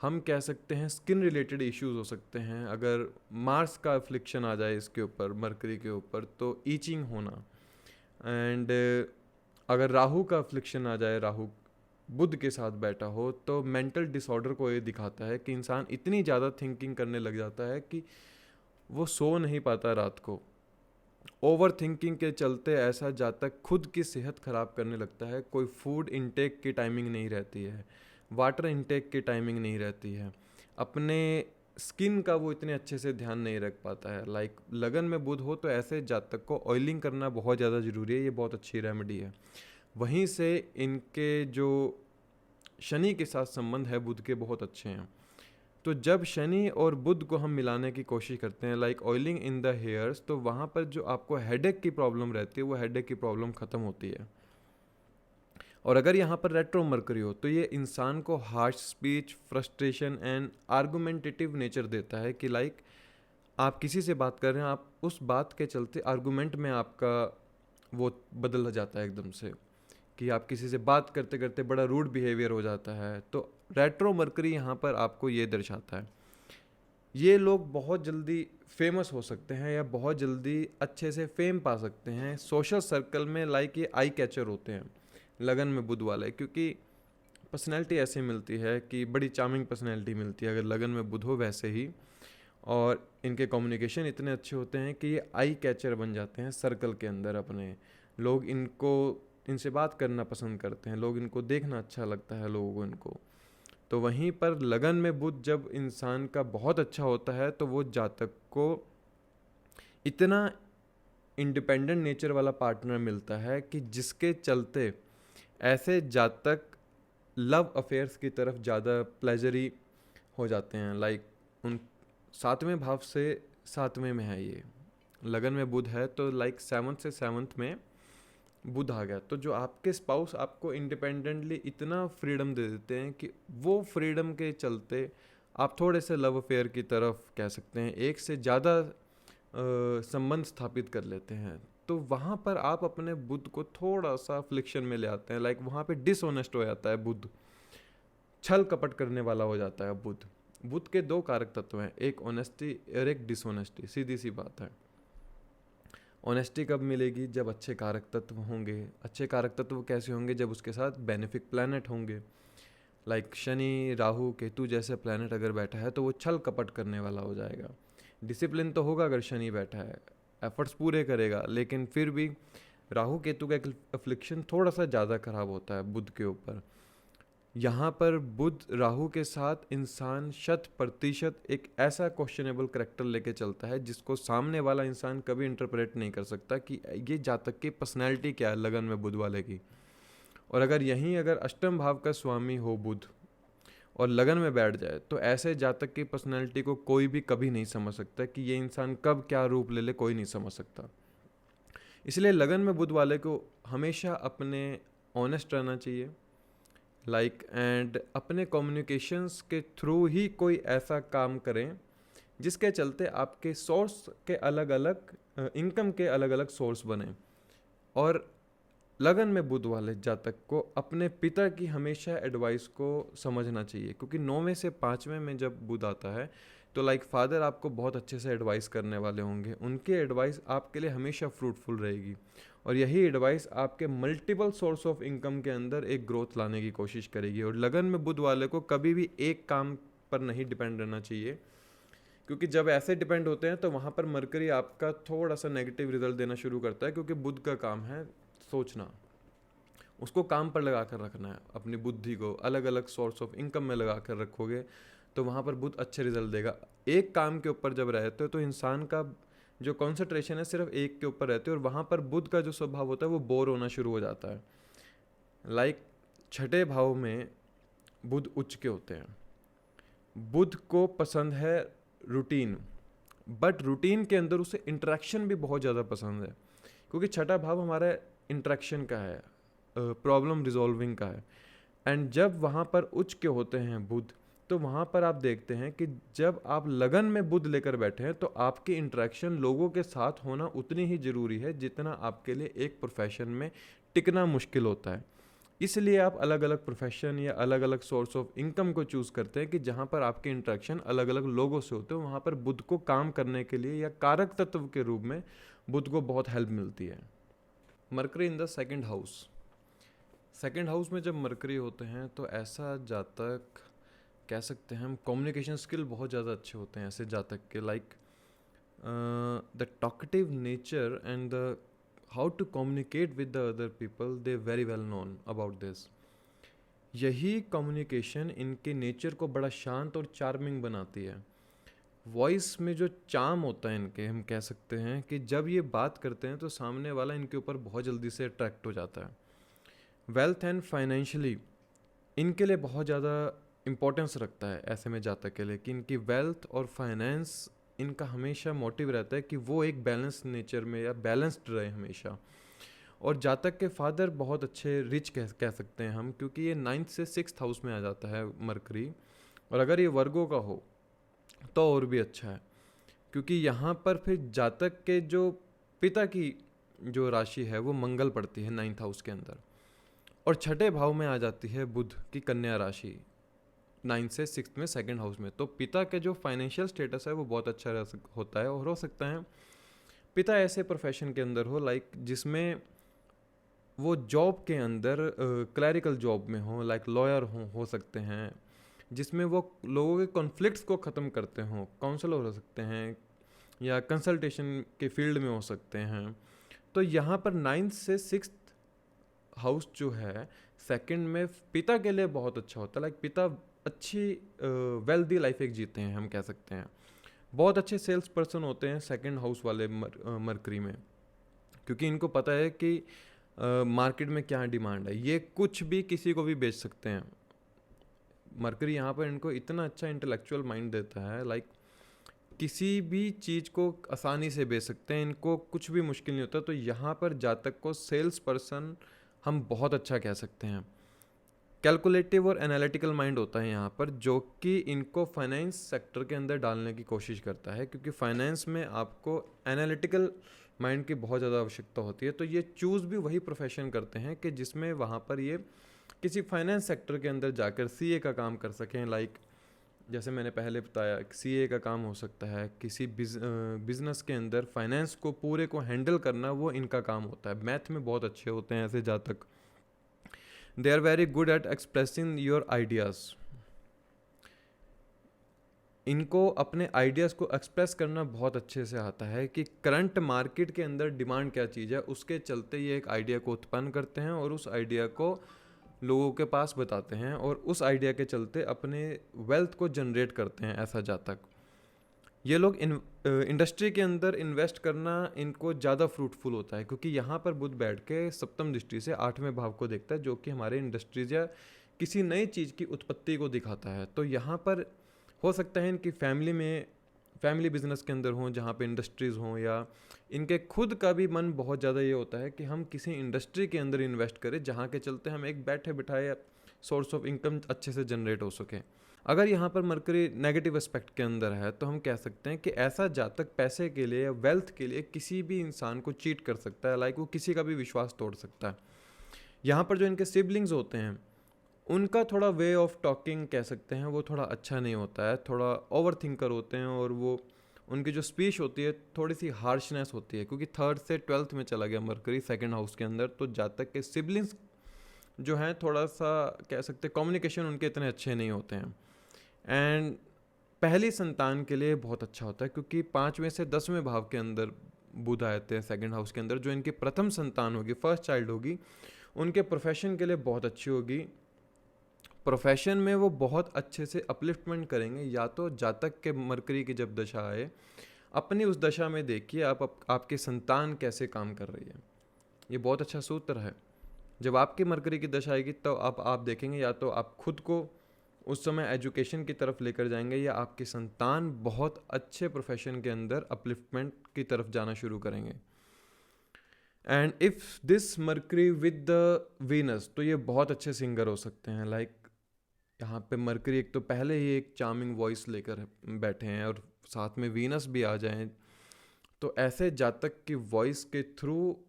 S1: हम कह सकते हैं स्किन रिलेटेड इश्यूज हो सकते हैं। अगर मार्स का अफ्लिक्शन आ जाए इसके ऊपर, मरकरी के ऊपर, तो ईचिंग होना। एंड अगर राहु का अफ्लिक्शन आ जाए, राहु बुध के साथ बैठा हो, तो मेंटल डिसऑर्डर को ये दिखाता है कि इंसान इतनी ज़्यादा थिंकिंग करने लग जाता है कि वो सो नहीं पाता रात को। ओवर थिंकिंग के चलते ऐसा जातक खुद की सेहत ख़राब करने लगता है। कोई फूड इनटेक की टाइमिंग नहीं रहती है, वाटर इनटेक की टाइमिंग नहीं रहती है, अपने स्किन का वो इतने अच्छे से ध्यान नहीं रख पाता है। लाइक लगन में बुध हो तो ऐसे जातक को ऑयलिंग करना बहुत ज़्यादा ज़रूरी है, ये बहुत अच्छी रेमेडी है। वहीं से इनके जो शनि के साथ संबंध है बुध के बहुत अच्छे हैं। तो जब शनि और बुध को हम मिलाने की कोशिश करते हैं like oiling in the hairs, तो वहाँ पर जो आपको हेडेक की प्रॉब्लम रहती है वो हेडेक की प्रॉब्लम ख़त्म होती है। और अगर यहाँ पर रेट्रो मरकरी हो तो ये इंसान को harsh speech, frustration and argumentative nature देता है कि लाइक आप किसी से बात कर रहे हैं, आप उस बात के चलते आर्गुमेंट में आपका वो बदल जाता है एकदम से, कि आप किसी से बात करते करते बड़ा रूड बिहेवियर हो जाता है। तो रेट्रो मरकरी यहाँ पर आपको ये दर्शाता है। ये लोग बहुत जल्दी फेमस हो सकते हैं या बहुत जल्दी अच्छे से फेम पा सकते हैं सोशल सर्कल में, लाइक ये आई कैचर होते हैं लगन में बुध वाले, क्योंकि पर्सनैलिटी ऐसे मिलती है कि बड़ी चार्मिंग पर्सनैलिटी मिलती है अगर लगन में बुध हो वैसे ही। और इनके कम्युनिकेशन इतने अच्छे होते हैं कि ये आई कैचर बन जाते हैं सर्कल के अंदर अपने। लोग इनसे बात करना पसंद करते हैं, लोग इनको देखना अच्छा लगता है लोगों को इनको। तो वहीं पर लगन में बुध जब इंसान का बहुत अच्छा होता है तो वो जातक को इतना इंडिपेंडेंट नेचर वाला पार्टनर मिलता है कि जिसके चलते ऐसे जातक लव अफेयर्स की तरफ ज़्यादा प्लेजरी हो जाते हैं। लाइक उन 7वें भाव से 7वें में है ये, लगन में बुध है, तो लाइक 7th से 7th में बुध आ गया, तो जो आपके स्पाउस आपको इंडिपेंडेंटली इतना फ्रीडम दे देते हैं कि वो फ्रीडम के चलते आप थोड़े से लव अफेयर की तरफ कह सकते हैं एक से ज़्यादा संबंध स्थापित कर लेते हैं। तो वहाँ पर आप अपने बुध को थोड़ा सा फ्लिक्शन में ले आते हैं, लाइक वहाँ पे डिसऑनेस्ट हो जाता है बुध, छल कपट करने वाला हो जाता है बुध। बुध के 2 कारक तत्व हैं, एक ऑनेस्टी और एक डिसऑनेस्टी, सीधी सी बात है। ऑनेस्टी कब मिलेगी? जब अच्छे कारक तत्व होंगे। अच्छे कारक तत्व कैसे होंगे? जब उसके साथ बेनिफिक प्लैनेट होंगे, लाइक शनि, राहु, केतु जैसे प्लैनेट अगर बैठा है तो वो छल कपट करने वाला हो जाएगा। डिसिप्लिन तो होगा अगर शनि बैठा है, एफर्ट्स पूरे करेगा, लेकिन फिर भी राहु केतु का अफ्लिक्शन थोड़ा सा ज़्यादा खराब होता है बुध के ऊपर। यहाँ पर बुध राहु के साथ इंसान 100% एक ऐसा क्वेश्चनेबल करेक्टर लेके चलता है जिसको सामने वाला इंसान कभी इंटरप्रेट नहीं कर सकता कि ये जातक की पर्सनैलिटी क्या है लगन में बुध वाले की। और अगर अष्टम भाव का स्वामी हो बुध और लगन में बैठ जाए तो ऐसे जातक की पर्सनैलिटी को कोई भी कभी नहीं समझ सकता कि ये इंसान कब क्या रूप ले ले, कोई नहीं समझ सकता। इसलिए लगन में बुध वाले को हमेशा अपने ऑनेस्ट रहना चाहिए, लाइक एंड अपने कम्युनिकेशंस के थ्रू ही कोई ऐसा काम करें जिसके चलते आपके सोर्स के अलग अलग इनकम के अलग अलग सोर्स बने। और लगन में बुध वाले जातक को अपने पिता की हमेशा एडवाइस को समझना चाहिए, क्योंकि 9वें से 5वें में जब बुध आता है तो लाइक फादर आपको बहुत अच्छे से एडवाइस करने वाले होंगे, उनके एडवाइस आपके लिए हमेशा फ्रूटफुल रहेगी। और यही एडवाइस आपके मल्टीपल सोर्स ऑफ इनकम के अंदर एक ग्रोथ लाने की कोशिश करेगी। और लगन में बुध वाले को कभी भी एक काम पर नहीं डिपेंड रहना चाहिए, क्योंकि जब ऐसे डिपेंड होते हैं तो वहाँ पर मरकरी आपका थोड़ा सा नेगेटिव रिजल्ट देना शुरू करता है, क्योंकि बुध का काम है सोचना, उसको काम पर लगा कर रखना है। अपनी बुद्धि को अलग अलग सोर्स ऑफ इनकम में लगा कर रखोगे तो वहाँ पर बुध अच्छे रिजल्ट देगा। एक काम के ऊपर जब रहते हो तो इंसान का जो कॉन्सेंट्रेशन है सिर्फ एक के ऊपर रहती है, और वहाँ पर बुध का जो स्वभाव होता है वो बोर होना शुरू हो जाता है। लाइक 6ठे भाव में बुध उच्च के होते हैं। बुध को पसंद है रूटीन, बट रूटीन के अंदर उसे इंटरेक्शन भी बहुत ज़्यादा पसंद है, क्योंकि छठा भाव हमारा इंटरेक्शन का है, प्रॉब्लम रिजॉल्विंग का है। एंड जब वहाँ पर उच्च के होते हैं बुध, तो वहाँ पर आप देखते हैं कि जब आप लगन में बुध लेकर बैठे हैं तो आपकी इंटरेक्शन लोगों के साथ होना उतनी ही ज़रूरी है जितना आपके लिए एक प्रोफेशन में टिकना मुश्किल होता है। इसलिए आप अलग अलग प्रोफेशन या अलग अलग सोर्स ऑफ इनकम को चूज़ करते हैं कि जहाँ पर आपके इंटरेक्शन अलग अलग लोगों से होते हैं, वहाँ पर बुध को काम करने के लिए या कारक तत्व के रूप में बुध को बहुत हेल्प मिलती है। Mercury in the second house, second house में जब मरकरी होते हैं तो ऐसा जातक कह सकते हैं हम कम्युनिकेशन स्किल बहुत ज़्यादा अच्छे होते हैं ऐसे जातक के, like the talkative nature and the how to communicate with the other people, they very well known about this. यही कम्युनिकेशन इनके नेचर को बड़ा शांत और चार्मिंग बनाती है। वॉइस में जो चार्म होता है इनके, हम कह सकते हैं कि जब ये बात करते हैं तो सामने वाला इनके ऊपर बहुत जल्दी से अट्रैक्ट हो जाता है। वेल्थ एंड फाइनेंशियली इनके लिए बहुत ज़्यादा इम्पोर्टेंस रखता है ऐसे में जातक के लिए कि इनकी वेल्थ और फाइनेंस, इनका हमेशा मोटिव रहता है कि वो एक बैलेंस नेचर में या बैलेंस्ड रहे हमेशा। और जातक के फादर बहुत अच्छे रिच कह सकते हैं हम, क्योंकि ये 9th से 6th हाउस में आ जाता है मरकरी। और अगर ये वर्गों का हो तो और भी अच्छा है, क्योंकि यहाँ पर फिर जातक के जो पिता की जो राशि है वो मंगल पड़ती है 9th हाउस के अंदर, और छठे भाव में आ जाती है बुध की कन्या राशि 9th से 6th में सेकंड हाउस में। तो पिता के जो फाइनेंशियल स्टेटस है वो बहुत अच्छा होता है। और हो सकता है पिता ऐसे प्रोफेशन के अंदर हो लाइक जिसमें वो जॉब के अंदर क्लैरिकल जॉब में हो, लाइक लॉयर हो सकते हैं, जिसमें वो लोगों के कॉन्फ्लिक्ट्स को ख़त्म करते हों, काउंसलर हो सकते हैं या कंसल्टेशन के फील्ड में हो सकते हैं। तो यहाँ पर 9th से 6th हाउस जो है सेकंड में पिता के लिए बहुत अच्छा होता है। लाइक पिता अच्छी वेल्दी लाइफ एक जीते हैं, हम कह सकते हैं। बहुत अच्छे सेल्स पर्सन होते हैं सेकंड हाउस वाले मरकरी में, क्योंकि इनको पता है कि मार्केट में क्या डिमांड है, ये कुछ भी किसी को भी बेच सकते हैं। मरकरी यहाँ पर इनको इतना अच्छा इंटेलेक्चुअल माइंड देता है, लाइक किसी भी चीज़ को आसानी से बेच सकते हैं, इनको कुछ भी मुश्किल नहीं होता। तो यहाँ पर जातक को सेल्स पर्सन हम बहुत अच्छा कह सकते हैं। कैलकुलेटिव और एनालिटिकल माइंड होता है यहाँ पर, जो कि इनको फाइनेंस सेक्टर के अंदर डालने की कोशिश करता है, क्योंकि फाइनेंस में आपको एनालिटिकल माइंड की बहुत ज़्यादा आवश्यकता होती है। तो ये चूज़ भी वही प्रोफेशन करते हैं कि जिसमें वहाँ पर ये किसी फाइनेंस सेक्टर के अंदर जाकर सीए का काम कर सकें। लाइक जैसे मैंने पहले बताया, सीए का काम हो सकता है, किसी बिजनेस के अंदर फाइनेंस को पूरे को हैंडल करना वो इनका काम होता है। मैथ में बहुत अच्छे होते हैं ऐसे जातक। They are very good at expressing your ideas. इनको अपने आइडियाज़ को एक्सप्रेस करना बहुत अच्छे से आता है कि करंट मार्केट के अंदर डिमांड क्या चीज़ है, उसके चलते ये एक आइडिया को उत्पन्न करते हैं और उस आइडिया को लोगों के पास बताते हैं और उस आइडिया के चलते अपने वेल्थ को जनरेट करते हैं ऐसा जातक। ये लोग इंडस्ट्री के अंदर इन्वेस्ट करना इनको ज़्यादा फ्रूटफुल होता है, क्योंकि यहाँ पर बुध बैठ के सप्तम दृष्टि से 8वें भाव को देखता है, जो कि हमारे इंडस्ट्रीज या किसी नई चीज़ की उत्पत्ति को दिखाता है। तो यहाँ पर हो सकता है इनकी फैमिली बिजनेस के अंदर हों जहाँ पे इंडस्ट्रीज़ हों, या इनके खुद का भी मन बहुत ज़्यादा ये होता है कि हम किसी इंडस्ट्री के अंदर इन्वेस्ट करें जहाँ के चलते हम एक बैठे बिठाए सोर्स ऑफ इनकम अच्छे से जनरेट हो सके। अगर यहाँ पर मरकरी नेगेटिव एस्पेक्ट के अंदर है तो हम कह सकते हैं कि ऐसा जातक पैसे के लिए या वेल्थ के लिए किसी भी इंसान को चीट कर सकता है, लाइक वो किसी का भी विश्वास तोड़ सकता है। यहाँ पर जो इनके सिबलिंग्स होते हैं उनका थोड़ा वे ऑफ टॉकिंग कह सकते हैं वो थोड़ा अच्छा नहीं होता है, थोड़ा ओवर थिंकर होते हैं, और वो उनकी जो स्पीच होती है थोड़ी सी हार्शनेस होती है, क्योंकि 3rd से 12th में चला गया मरकरी सेकंड हाउस के अंदर। तो जातक के सिबलिंग्स जो हैं थोड़ा सा कह सकते हैं कम्युनिकेशन उनके इतने अच्छे नहीं होते हैं। एंड पहली संतान के लिए बहुत अच्छा होता है, क्योंकि 5वें से 10वें भाव के अंदर बुध आते हैं सेकंड हाउस के अंदर। जो इनकी प्रथम संतान होगी, फर्स्ट चाइल्ड होगी, उनके प्रोफेशन के लिए बहुत अच्छी होगी। प्रोफेशन में वो बहुत अच्छे से अपलिफ्टमेंट करेंगे। या तो जातक के मरकरी की जब दशा आए, अपनी उस दशा में देखिए आपकी संतान कैसे काम कर रही है। ये बहुत अच्छा सूत्र है। जब आपकी मरकरी की दशा आएगी तो आप देखेंगे या तो आप खुद को उस समय एजुकेशन की तरफ लेकर जाएंगे, या आपकी संतान बहुत अच्छे प्रोफेशन के अंदर अपलिफ्टमेंट की तरफ जाना शुरू करेंगे। And if this mercury with the Venus, तो ये बहुत अच्छे सिंगर हो सकते हैं। लाइक यहाँ पे मर्करी एक तो पहले ही एक चार्मिंग वॉइस लेकर बैठे हैं, और साथ में वीनस भी आ जाएं, तो ऐसे जातक की वॉइस के थ्रू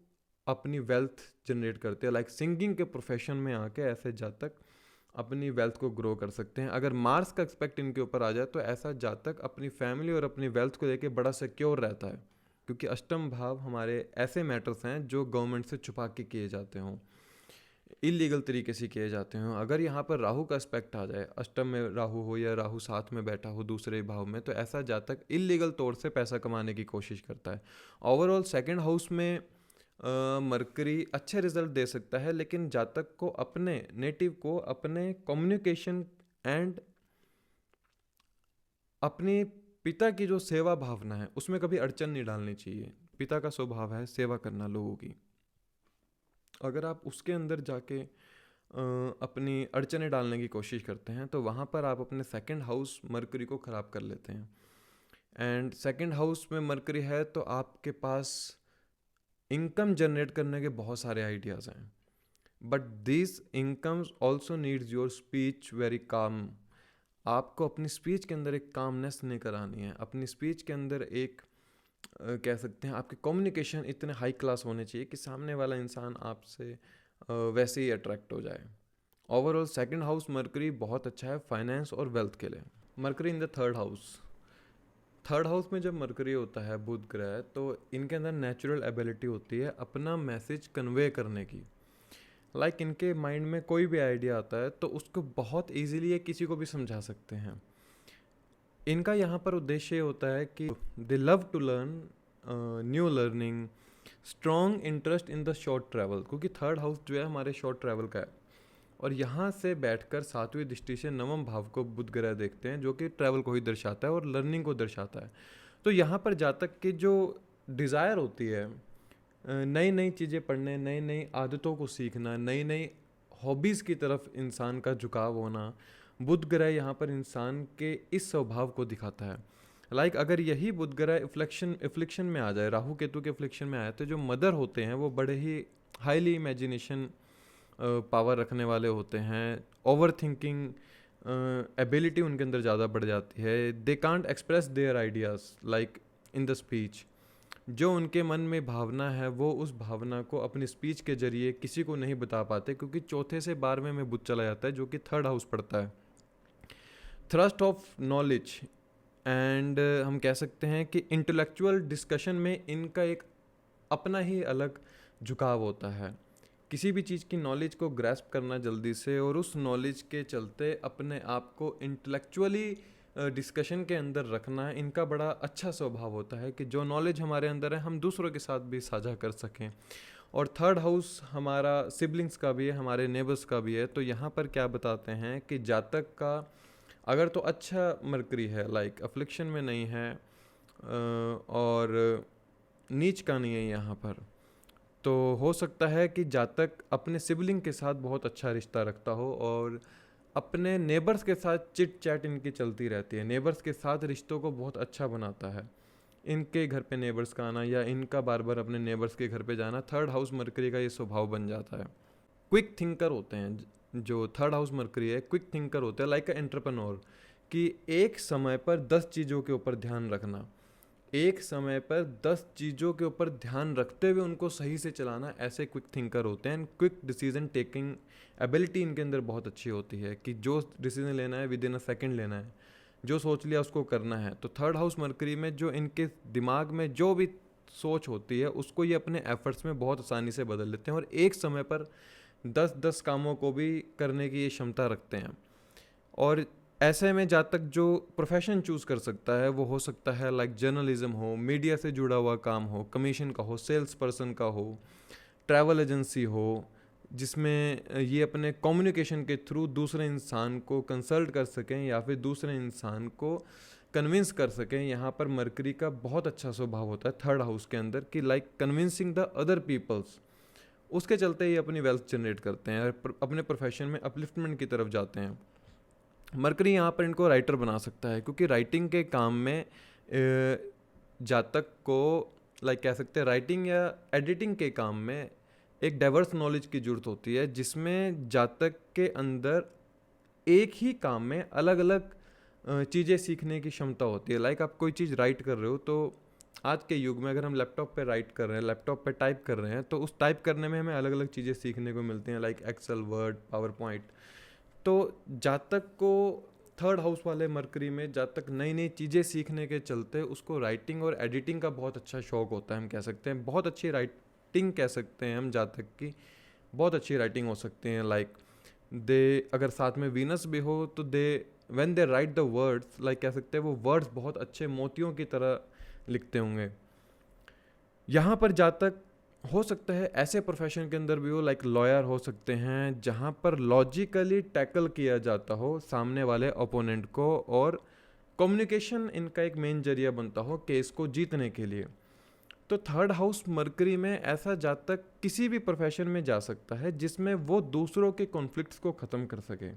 S1: अपनी वेल्थ जनरेट करते हैं। लाइक सिंगिंग के प्रोफेशन में आके ऐसे जातक अपनी वेल्थ को ग्रो कर सकते हैं। अगर मार्स का एक्सपेक्ट इनके ऊपर आ जाए तो ऐसा जातक अपनी फैमिली और अपनी वेल्थ को लेके बड़ा सिक्योर रहता है, क्योंकि अष्टम भाव हमारे ऐसे मैटर्स हैं जो गवर्नमेंट से छुपा के किए जाते हों, इलीगल तरीके से किए जाते हों। अगर यहाँ पर राहु का एस्पेक्ट आ जाए, अष्टम में राहु हो या राहु साथ में बैठा हो दूसरे भाव में, तो ऐसा जातक इलीगल तौर से पैसा कमाने की कोशिश करता है। ओवरऑल सेकंड हाउस में मरकरी अच्छे रिजल्ट दे सकता है, लेकिन जातक को अपने नेटिव को अपने कम्युनिकेशन एंड अपने पिता की जो सेवा भावना है उसमें कभी अड़चन नहीं डालनी चाहिए। पिता का स्वभाव है सेवा करना लोगों की। अगर आप उसके अंदर जाके अपनी अड़चनें डालने की कोशिश करते हैं तो वहाँ पर आप अपने सेकंड हाउस मरकरी को ख़राब कर लेते हैं। एंड सेकंड हाउस में मरकरी है तो आपके पास इनकम जनरेट करने के बहुत सारे आइडियाज़ हैं, but this incomes also needs your speech very calm. आपको अपनी स्पीच के अंदर एक कामनेस लेकर आनी है। अपनी स्पीच के अंदर एक कह सकते हैं आपके कम्युनिकेशन इतने हाई क्लास होने चाहिए कि सामने वाला इंसान आपसे वैसे ही अट्रैक्ट हो जाए। ओवरऑल सेकंड हाउस मरकरी बहुत अच्छा है फाइनेंस और वेल्थ के लिए। Mercury in the third house, third house में जब मरकरी होता है बुध ग्रह, तो इनके अंदर नेचुरल एबिलिटी होती है अपना मैसेज कन्वे करने की। लाइक इनके माइंड में कोई भी आइडिया आता है तो उसको बहुत इजीली ये किसी को भी समझा सकते हैं। इनका यहाँ पर उद्देश्य होता है कि they love to learn new learning, strong interest in the short travel, क्योंकि थर्ड हाउस जो है हमारे शॉर्ट ट्रैवल का है। और यहाँ से बैठकर सातवीं दृष्टि से नवम भाव को बुध ग्रह देखते हैं, जो कि ट्रैवल को ही दर्शाता है और लर्निंग को दर्शाता है। तो यहाँ पर जातक की जो डिज़ायर होती है नई नई चीज़ें पढ़ने, नई नई आदतों को सीखना, नई नई हॉबीज़ की तरफ इंसान का झुकाव होना, बुध ग्रह यहाँ पर इंसान के इस स्वभाव को दिखाता है। लाइक अगर यही बुध ग्रह इफ्लिक्शन में आ जाए, राहु केतु के इफ्लिक्शन में आए, तो जो मदर होते हैं वो बड़े ही हाईली इमेजिनेशन पावर रखने वाले होते हैं। ओवर थिंकिंग एबिलिटी उनके अंदर ज़्यादा बढ़ जाती है। They can't express their ideas like in the speech. जो उनके मन में भावना है वो उस भावना को अपनी स्पीच के जरिए किसी को नहीं बता पाते, क्योंकि चौथे से 12वें में बुध चला जाता है जो कि थर्ड हाउस पड़ता है। थ्रस्ट ऑफ नॉलेज एंड हम कह सकते हैं कि इंटेलेक्चुअल डिस्कशन में इनका एक अपना ही अलग झुकाव होता है। किसी भी चीज़ की नॉलेज को ग्रैस्प करना जल्दी से, और उस नॉलेज के चलते अपने आप को इंटेलेक्चुअली डिस्कशन के अंदर रखना, इनका बड़ा अच्छा स्वभाव होता है कि जो नॉलेज हमारे अंदर है हम दूसरों के साथ भी साझा कर सकें। और थर्ड हाउस हमारा सिबलिंग्स का भी है, हमारे नेबर्स का भी है। तो यहाँ पर क्या बताते हैं कि जातक का अगर तो अच्छा मरकरी है, लाइक अफ्लिक्शन में नहीं है और नीच का नहीं है यहाँ पर, तो हो सकता है कि जातक अपने सिबलिंग के साथ बहुत अच्छा रिश्ता रखता हो और अपने नेबर्स के साथ चिट चैट इनकी चलती रहती है। नेबर्स के साथ रिश्तों को बहुत अच्छा बनाता है। इनके घर पे नेबर्स का आना या इनका बार बार अपने नेबर्स के घर पे जाना, थर्ड हाउस मरकरी का ये स्वभाव बन जाता है। क्विक थिंकर होते हैं जो थर्ड हाउस मरकरी है, क्विक थिंकर होते हैं लाइक अ एंटरप्रेन्योर, कि एक समय पर 10 चीज़ों के ऊपर ध्यान रखना, एक समय पर 10 चीज़ों के ऊपर ध्यान रखते हुए उनको सही से चलाना, ऐसे क्विक थिंकर होते हैं। क्विक डिसीजन टेकिंग एबिलिटी इनके अंदर बहुत अच्छी होती है कि जो डिसीजन लेना है विद इन अ सेकेंड लेना है, जो सोच लिया उसको करना है। तो थर्ड हाउस मरकरी में जो इनके दिमाग में जो भी सोच होती है उसको ये अपने एफर्ट्स में बहुत आसानी से बदल लेते हैं और एक समय पर 10-10 कामों को भी करने की ये क्षमता रखते हैं। और ऐसे में जातक जो प्रोफेशन चूज़ कर सकता है वो हो सकता है लाइक जर्नलिज्म हो, मीडिया से जुड़ा हुआ काम हो, कमीशन का हो, सेल्स पर्सन का हो, ट्रैवल एजेंसी हो, जिसमें ये अपने कम्युनिकेशन के थ्रू दूसरे इंसान को कंसल्ट कर सकें या फिर दूसरे इंसान को कन्विंस कर सकें। यहाँ पर मरकरी का बहुत अच्छा स्वभाव होता है थर्ड हाउस के अंदर कि like convincing the other peoples. उसके चलते ये अपनी वेल्थ जनरेट करते हैं और अपने प्रोफेशन में अपलिफ्टमेंट की तरफ जाते हैं। मरकरी यहाँ पर इनको राइटर बना सकता है, क्योंकि राइटिंग के काम में जातक को लाइक कह सकते हैं राइटिंग या एडिटिंग के काम में एक डाइवर्स नॉलेज की ज़रूरत होती है, जिसमें जातक के अंदर एक ही काम में अलग अलग चीज़ें सीखने की क्षमता होती है। लाइक आप कोई चीज़ राइट कर रहे हो, तो आज के युग में अगर हम लैपटॉप पे राइट कर रहे हैं, लैपटॉप पे टाइप कर रहे हैं, तो उस टाइप करने में हमें अलग अलग चीज़ें सीखने को मिलती हैं, like Excel, Word, PowerPoint. तो जातक को थर्ड हाउस वाले मरकरी में जातक नई नई चीज़ें सीखने के चलते उसको राइटिंग और एडिटिंग का बहुत अच्छा शौक होता है। हम कह सकते हैं बहुत अच्छी राइटिंग कह सकते हैं हम जातक की, बहुत अच्छी राइटिंग हो सकती है। लाइक दे अगर साथ में वीनस भी हो तो they when they write the words, like कह सकते हैं वो वर्ड्स बहुत अच्छे मोतियों की तरह लिखते होंगे। यहाँ पर जातक हो सकता है ऐसे प्रोफेशन के अंदर भी हो, लाइक लॉयर हो सकते हैं, जहाँ पर लॉजिकली टैकल किया जाता हो सामने वाले ओपोनेंट को, और कम्युनिकेशन इनका एक मेन जरिया बनता हो केस को जीतने के लिए। तो थर्ड हाउस मरकरी में ऐसा जातक किसी भी प्रोफेशन में जा सकता है जिसमें वो दूसरों के कॉन्फ्लिक्ट्स को ख़त्म कर सके।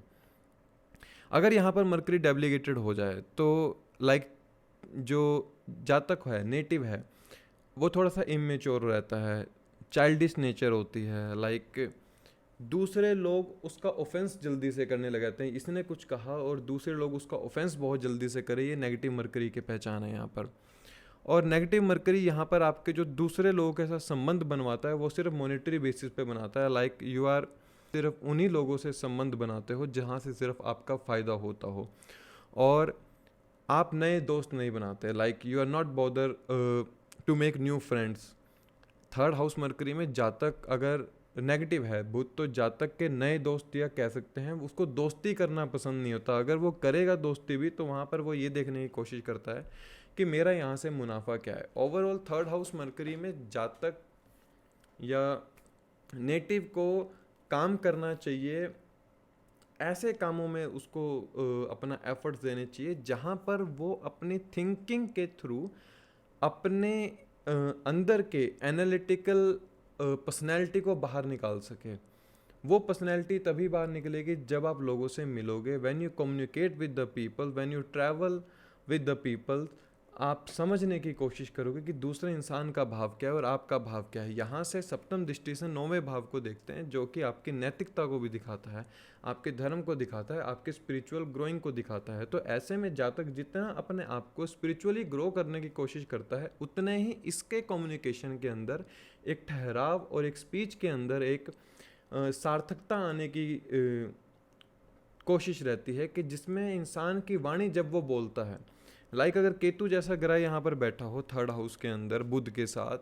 S1: अगर यहाँ पर मरकरी डेब्लिगेटेड हो जाए तो लाइक जो जातक है, नेटिव है, वो थोड़ा सा इमेच्योर रहता है, चाइल्डिश नेचर होती है। लाइक दूसरे लोग उसका ऑफेंस जल्दी से करने लग जाते हैं, इसने कुछ कहा और दूसरे लोग उसका ऑफेंस बहुत जल्दी से करे, ये नेगेटिव मरकरी की पहचान है यहाँ पर। और नेगेटिव मरकरी यहाँ पर आपके जो दूसरे लोगों के साथ संबंध बनवाता है वो सिर्फ मॉनेटरी बेसिस पे बनाता है। लाइक यू आर सिर्फ उन्हीं लोगों से संबंध बनाते हो जहाँ से सिर्फ आपका फ़ायदा होता हो, और आप नए दोस्त नहीं बनाते। Like you are not bother to make new friends. Third house mercury में जातक अगर नेगेटिव है बुध, तो जातक के नए दोस्त या कह सकते हैं उसको दोस्ती करना पसंद नहीं होता। अगर वो करेगा दोस्ती भी तो वहाँ पर वो ये देखने की कोशिश करता है कि मेरा यहाँ से मुनाफा क्या है। ओवरऑल थर्ड हाउस मरकरी में जातक या नेटिव को काम करना चाहिए, ऐसे कामों में उसको अपना एफर्ट्स देने चाहिए जहाँ पर वो अपनी थिंकिंग के थ्रू अपने अंदर के एनालिटिकल पर्सनैलिटी को बाहर निकाल सके। वो पर्सनैलिटी तभी बाहर निकलेगी जब आप लोगों से मिलोगे, when you communicate with the people, when you travel with the people. आप समझने की कोशिश करोगे कि दूसरे इंसान का भाव क्या है और आपका भाव क्या है। यहाँ से सप्तम दृष्टि से नौवें भाव को देखते हैं, जो कि आपकी नैतिकता को भी दिखाता है, आपके धर्म को दिखाता है, आपके स्पिरिचुअल ग्रोइंग को दिखाता है। तो ऐसे में जातक जितना अपने आप को स्पिरिचुअली ग्रो करने की कोशिश करता है, उतने ही इसके कम्युनिकेशन के अंदर एक ठहराव और एक स्पीच के अंदर एक सार्थकता आने की कोशिश रहती है, कि जिसमें इंसान की वाणी जब वो बोलता है, लाइक अगर केतु जैसा ग्रह यहाँ पर बैठा हो थर्ड हाउस के अंदर बुध के साथ,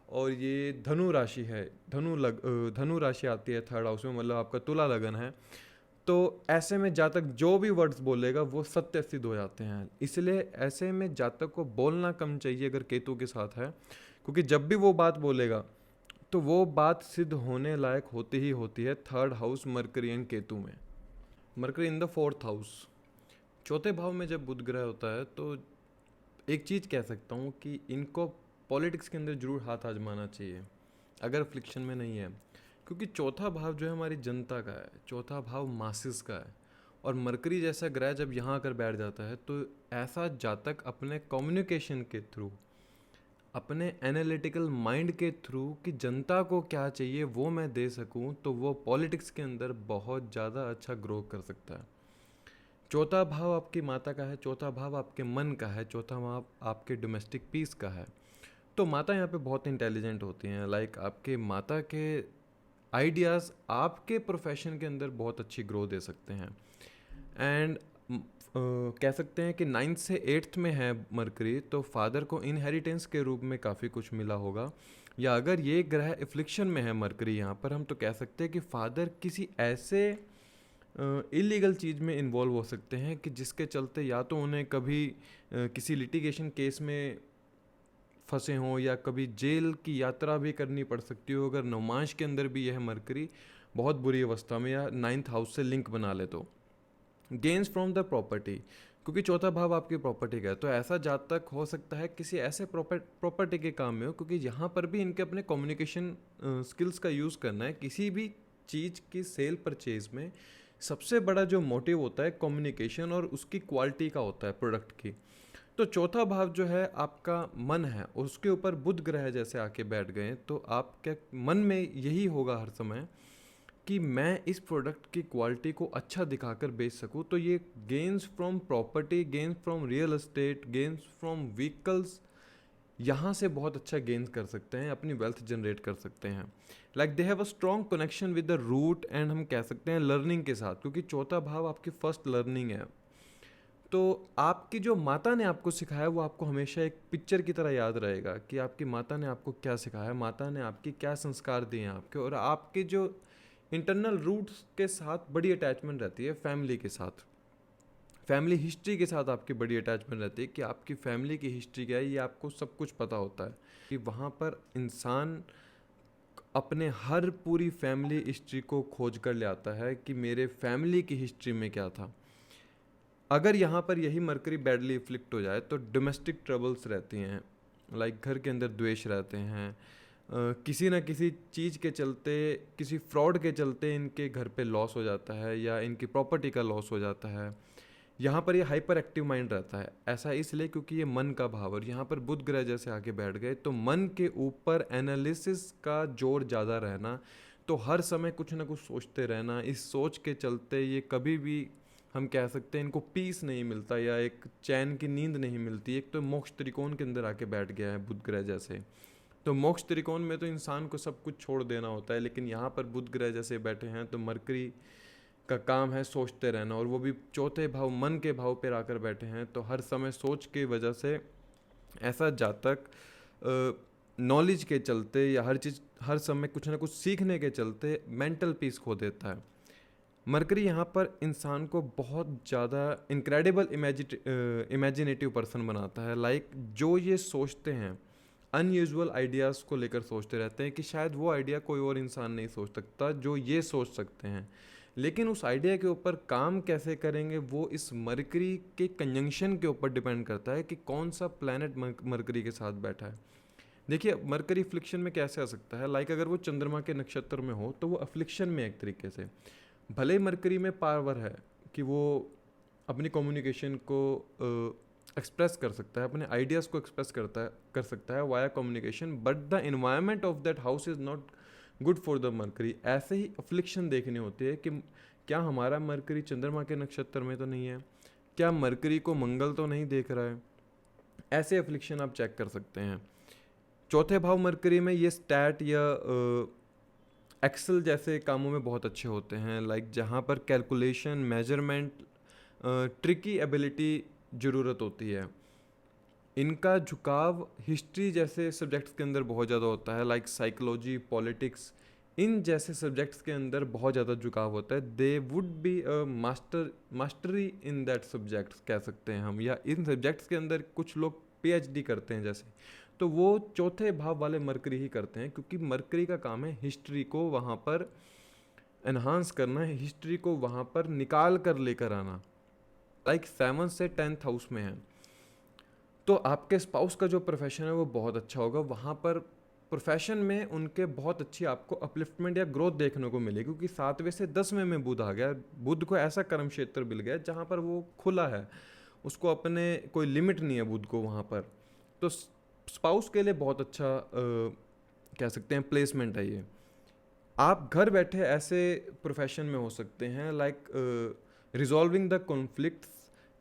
S1: और ये धनु राशि है, धनु राशि आती है थर्ड हाउस में, मतलब आपका तुला लगन है, तो ऐसे में जातक जो भी वर्ड्स बोलेगा वो सत्य सिद्ध हो जाते हैं। इसलिए ऐसे में जातक को बोलना कम चाहिए अगर केतु के साथ है, क्योंकि जब भी वो बात बोलेगा तो वो बात सिद्ध होने लायक होती ही होती है third house Mercury and Ketu में। Mercury in the fourth house, चौथे भाव में जब बुध ग्रह होता है, तो एक चीज़ कह सकता हूँ कि इनको पॉलिटिक्स के अंदर जरूर हाथ आजमाना चाहिए अगर फ्लिक्शन में नहीं है, क्योंकि चौथा भाव जो है हमारी जनता का है, चौथा भाव मासिस का है। और मरकरी जैसा ग्रह जब यहाँ आकर बैठ जाता है तो ऐसा जातक अपने कम्युनिकेशन के थ्रू, अपने एनालिटिकल माइंड के थ्रू कि जनता को क्या चाहिए वो मैं दे सकूं, तो वो पॉलिटिक्स के अंदर बहुत ज़्यादा अच्छा ग्रो कर सकता है। चौथा भाव आपकी माता का है, चौथा भाव आपके मन का है, चौथा भाव आपके डोमेस्टिक पीस का है। तो माता यहाँ पे बहुत इंटेलिजेंट होती हैं। लाइक आपके माता के आइडियाज़ आपके प्रोफेशन के अंदर बहुत अच्छी ग्रो दे सकते हैं। एंड कह सकते हैं कि 9th से 8th में है मरकरी, तो फादर को इनहेरिटेंस के रूप में काफ़ी कुछ मिला होगा। या अगर ये ग्रह एफ्लिक्शन में है मरकरी यहाँ पर, हम तो कह सकते हैं कि फादर किसी ऐसे इलीगल चीज़ में इन्वॉल्व हो सकते हैं कि जिसके चलते या तो उन्हें कभी किसी लिटिगेशन केस में फंसे हों, या कभी जेल की यात्रा भी करनी पड़ सकती हो अगर नवमांश के अंदर भी यह मरकरी बहुत बुरी अवस्था में या 9th हाउस से लिंक बना ले तो। गेन्स फ्रॉम द प्रॉपर्टी, क्योंकि चौथा भाव आपकी प्रॉपर्टी का है, तो ऐसा जातक हो सकता है किसी ऐसे प्रॉपर्टी के काम में हो, क्योंकि यहाँ पर भी इनके अपने कम्युनिकेशन स्किल्स का यूज़ करना है। किसी भी चीज़ की सेल परचेज में सबसे बड़ा जो मोटिव होता है कम्युनिकेशन और उसकी क्वालिटी का होता है प्रोडक्ट की। तो चौथा भाव जो है आपका मन है, उसके ऊपर बुध ग्रह जैसे आके बैठ गए, तो आपके मन में यही होगा हर समय कि मैं इस प्रोडक्ट की क्वालिटी को अच्छा दिखाकर बेच सकूं। तो ये gains from property, gains from real estate, gains from vehicles, यहाँ से बहुत अच्छा गेन्स कर सकते हैं, अपनी वेल्थ जनरेट कर सकते हैं। Like they have a strong connection with the root and हम कह सकते हैं लर्निंग के साथ, क्योंकि चौथा भाव आपकी फर्स्ट लर्निंग है। तो आपकी जो माता ने आपको सिखाया वो आपको हमेशा एक पिक्चर की तरह याद रहेगा कि आपकी माता ने आपको क्या सिखाया, माता ने आपकी क्या संस्कार दिए हैं आपके, और आपके जो इंटरनल रूट्स के साथ बड़ी अटैचमेंट रहती है, फैमिली के साथ, फैमिली हिस्ट्री के साथ आपकी बड़ी अटैचमेंट रहती है कि आपकी फैमिली की हिस्ट्री क्या है, ये आपको सब कुछ पता होता है कि वहाँ पर इंसान अपने हर पूरी फैमिली हिस्ट्री को खोज कर ले आता है कि मेरे फैमिली की हिस्ट्री में क्या था। अगर यहाँ पर यही मरकरी बैडली इफ्लिक्ट हो जाए तो डोमेस्टिक ट्रबल्स रहती हैं, लाइक घर के अंदर द्वेष रहते हैं, किसी ना किसी चीज़ के चलते, किसी फ्रॉड के चलते इनके घर पे लॉस हो जाता है या इनकी प्रॉपर्टी का लॉस हो जाता है। यहाँ पर ये हाइपर एक्टिव माइंड रहता है, ऐसा इसलिए क्योंकि ये मन का भाव, और यहाँ पर बुध ग्रह जैसे आके बैठ गए तो मन के ऊपर एनालिसिस का जोर ज़्यादा रहना, तो हर समय कुछ ना कुछ सोचते रहना, इस सोच के चलते ये कभी भी हम कह सकते हैं इनको पीस नहीं मिलता या एक चैन की नींद नहीं मिलती। एक तो मोक्ष त्रिकोण के अंदर आके बैठ गया है बुध ग्रह जैसे, तो मोक्ष त्रिकोण में तो इंसान को सब कुछ छोड़ देना होता है, लेकिन यहाँ पर बुध ग्रह जैसे बैठे हैं तो मरकरी का काम है सोचते रहना, और वो भी चौथे भाव मन के भाव पर आकर बैठे हैं, तो हर समय सोच की वजह से ऐसा जातक नॉलेज के चलते या हर चीज़ हर समय कुछ ना कुछ सीखने के चलते मेंटल पीस खो देता है। मरकरी यहाँ पर इंसान को बहुत ज़्यादा इनक्रेडिबल इमेजिनेटिव पर्सन बनाता है। लाइक जो ये सोचते हैं अनयूजुअल आइडियाज़ को लेकर सोचते रहते हैं कि शायद वो आइडिया कोई और इंसान नहीं सोच सकता जो ये सोच सकते हैं, लेकिन उस आइडिया के ऊपर काम कैसे करेंगे वो इस मरकरी के कंजंक्शन के ऊपर डिपेंड करता है कि कौन सा प्लैनेट मरकरी के साथ बैठा है। देखिए मरकरी अफ्लिक्शन में कैसे आ सकता है, लाइक अगर वो चंद्रमा के नक्षत्र में हो तो वो अफ्लिक्शन में एक तरीके से, भले ही मरकरी में पावर है कि वो अपनी कम्युनिकेशन को एक्सप्रेस कर सकता है, अपने आइडियाज़ को एक्सप्रेस कर सकता है via communication, but the environment of that house is not good for the mercury. ऐसे ही अफ्लिक्शन देखनी होती है कि क्या हमारा मरकरी चंद्रमा के नक्षत्र में तो नहीं है, क्या मरकरी को मंगल तो नहीं देख रहा है, ऐसे अफ्लिक्शन आप चेक कर सकते हैं। चौथे भाव मरकरी में ये स्टैट या एक्सेल जैसे कामों में बहुत अच्छे होते हैं, लाइक जहाँ पर कैलकुलेशन, मेजरमेंट, ट्रिकी एबिलिटी ज़रूरत होती है। इनका झुकाव हिस्ट्री जैसे सब्जेक्ट्स के अंदर बहुत ज़्यादा होता है, लाइक साइकोलॉजी, पॉलिटिक्स, इन जैसे सब्जेक्ट्स के अंदर बहुत ज़्यादा झुकाव होता है। They would be a mastery in that subjects कह सकते हैं हम, या इन सब्जेक्ट्स के अंदर कुछ लोग पीएचडी करते हैं जैसे, तो वो चौथे भाव वाले मरकरी ही करते हैं, क्योंकि मरकरी का काम है हिस्ट्री को वहाँ पर एनहांस करना है, हिस्ट्री को वहाँ पर निकाल कर लेकर आना। लाइक 7 से 10th हाउस में है तो आपके स्पाउस का जो प्रोफेशन है वो बहुत अच्छा होगा, वहाँ पर प्रोफेशन में उनके बहुत अच्छी आपको अपलिफ्टमेंट या ग्रोथ देखने को मिलेगी, क्योंकि 7वें से 10वें में बुध आ गया, बुध को ऐसा कर्म क्षेत्र मिल गया जहाँ पर वो खुला है, उसको अपने कोई लिमिट नहीं है बुध को वहाँ पर। तो स्पाउस के लिए बहुत अच्छा कह सकते हैं प्लेसमेंट है ये। आप घर बैठे ऐसे प्रोफेशन में हो सकते हैं, लाइक रिजॉल्विंग द कॉन्फ्लिक्ट्स,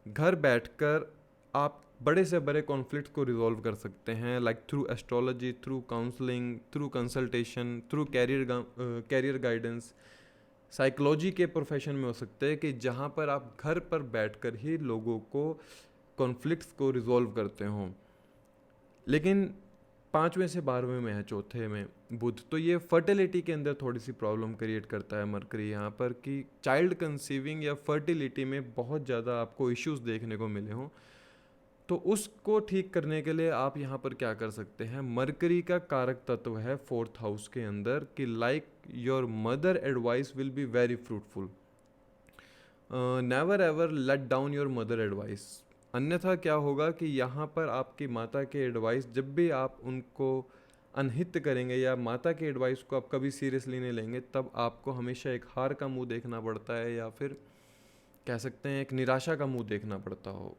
S1: घर बैठकर आप बड़े से बड़े कॉन्फ्लिक्ट को रिजॉल्व कर सकते हैं, like through astrology, through counselling, through consultation, through career guidance. Psychology के प्रोफेशन में हो सकते हैं कि जहाँ पर आप घर पर बैठकर ही लोगों को कॉन्फ्लिक्ट्स को रिजॉल्व करते हों। लेकिन 5वें से 12वें में है चौथे में बुध, तो ये फर्टिलिटी के अंदर थोड़ी सी प्रॉब्लम क्रिएट करता है मरकरी यहाँ पर, कि चाइल्ड कंसीविंग या फर्टिलिटी में बहुत ज़्यादा आपको इश्यूज देखने को मिले हों। तो उसको ठीक करने के लिए आप यहाँ पर क्या कर सकते हैं, मरकरी का कारक तत्व है 4th हाउस के अंदर कि like your mother advice will be very fruitful, never ever let down your mother advice. अन्यथा क्या होगा कि यहाँ पर आपकी माता के एडवाइस जब भी आप उनको अनहित करेंगे या माता के एडवाइस को आप कभी सीरियसली नहीं लेंगे, तब आपको हमेशा एक हार का मुंह देखना पड़ता है, या फिर कह सकते हैं एक निराशा का मुंह देखना पड़ता हो।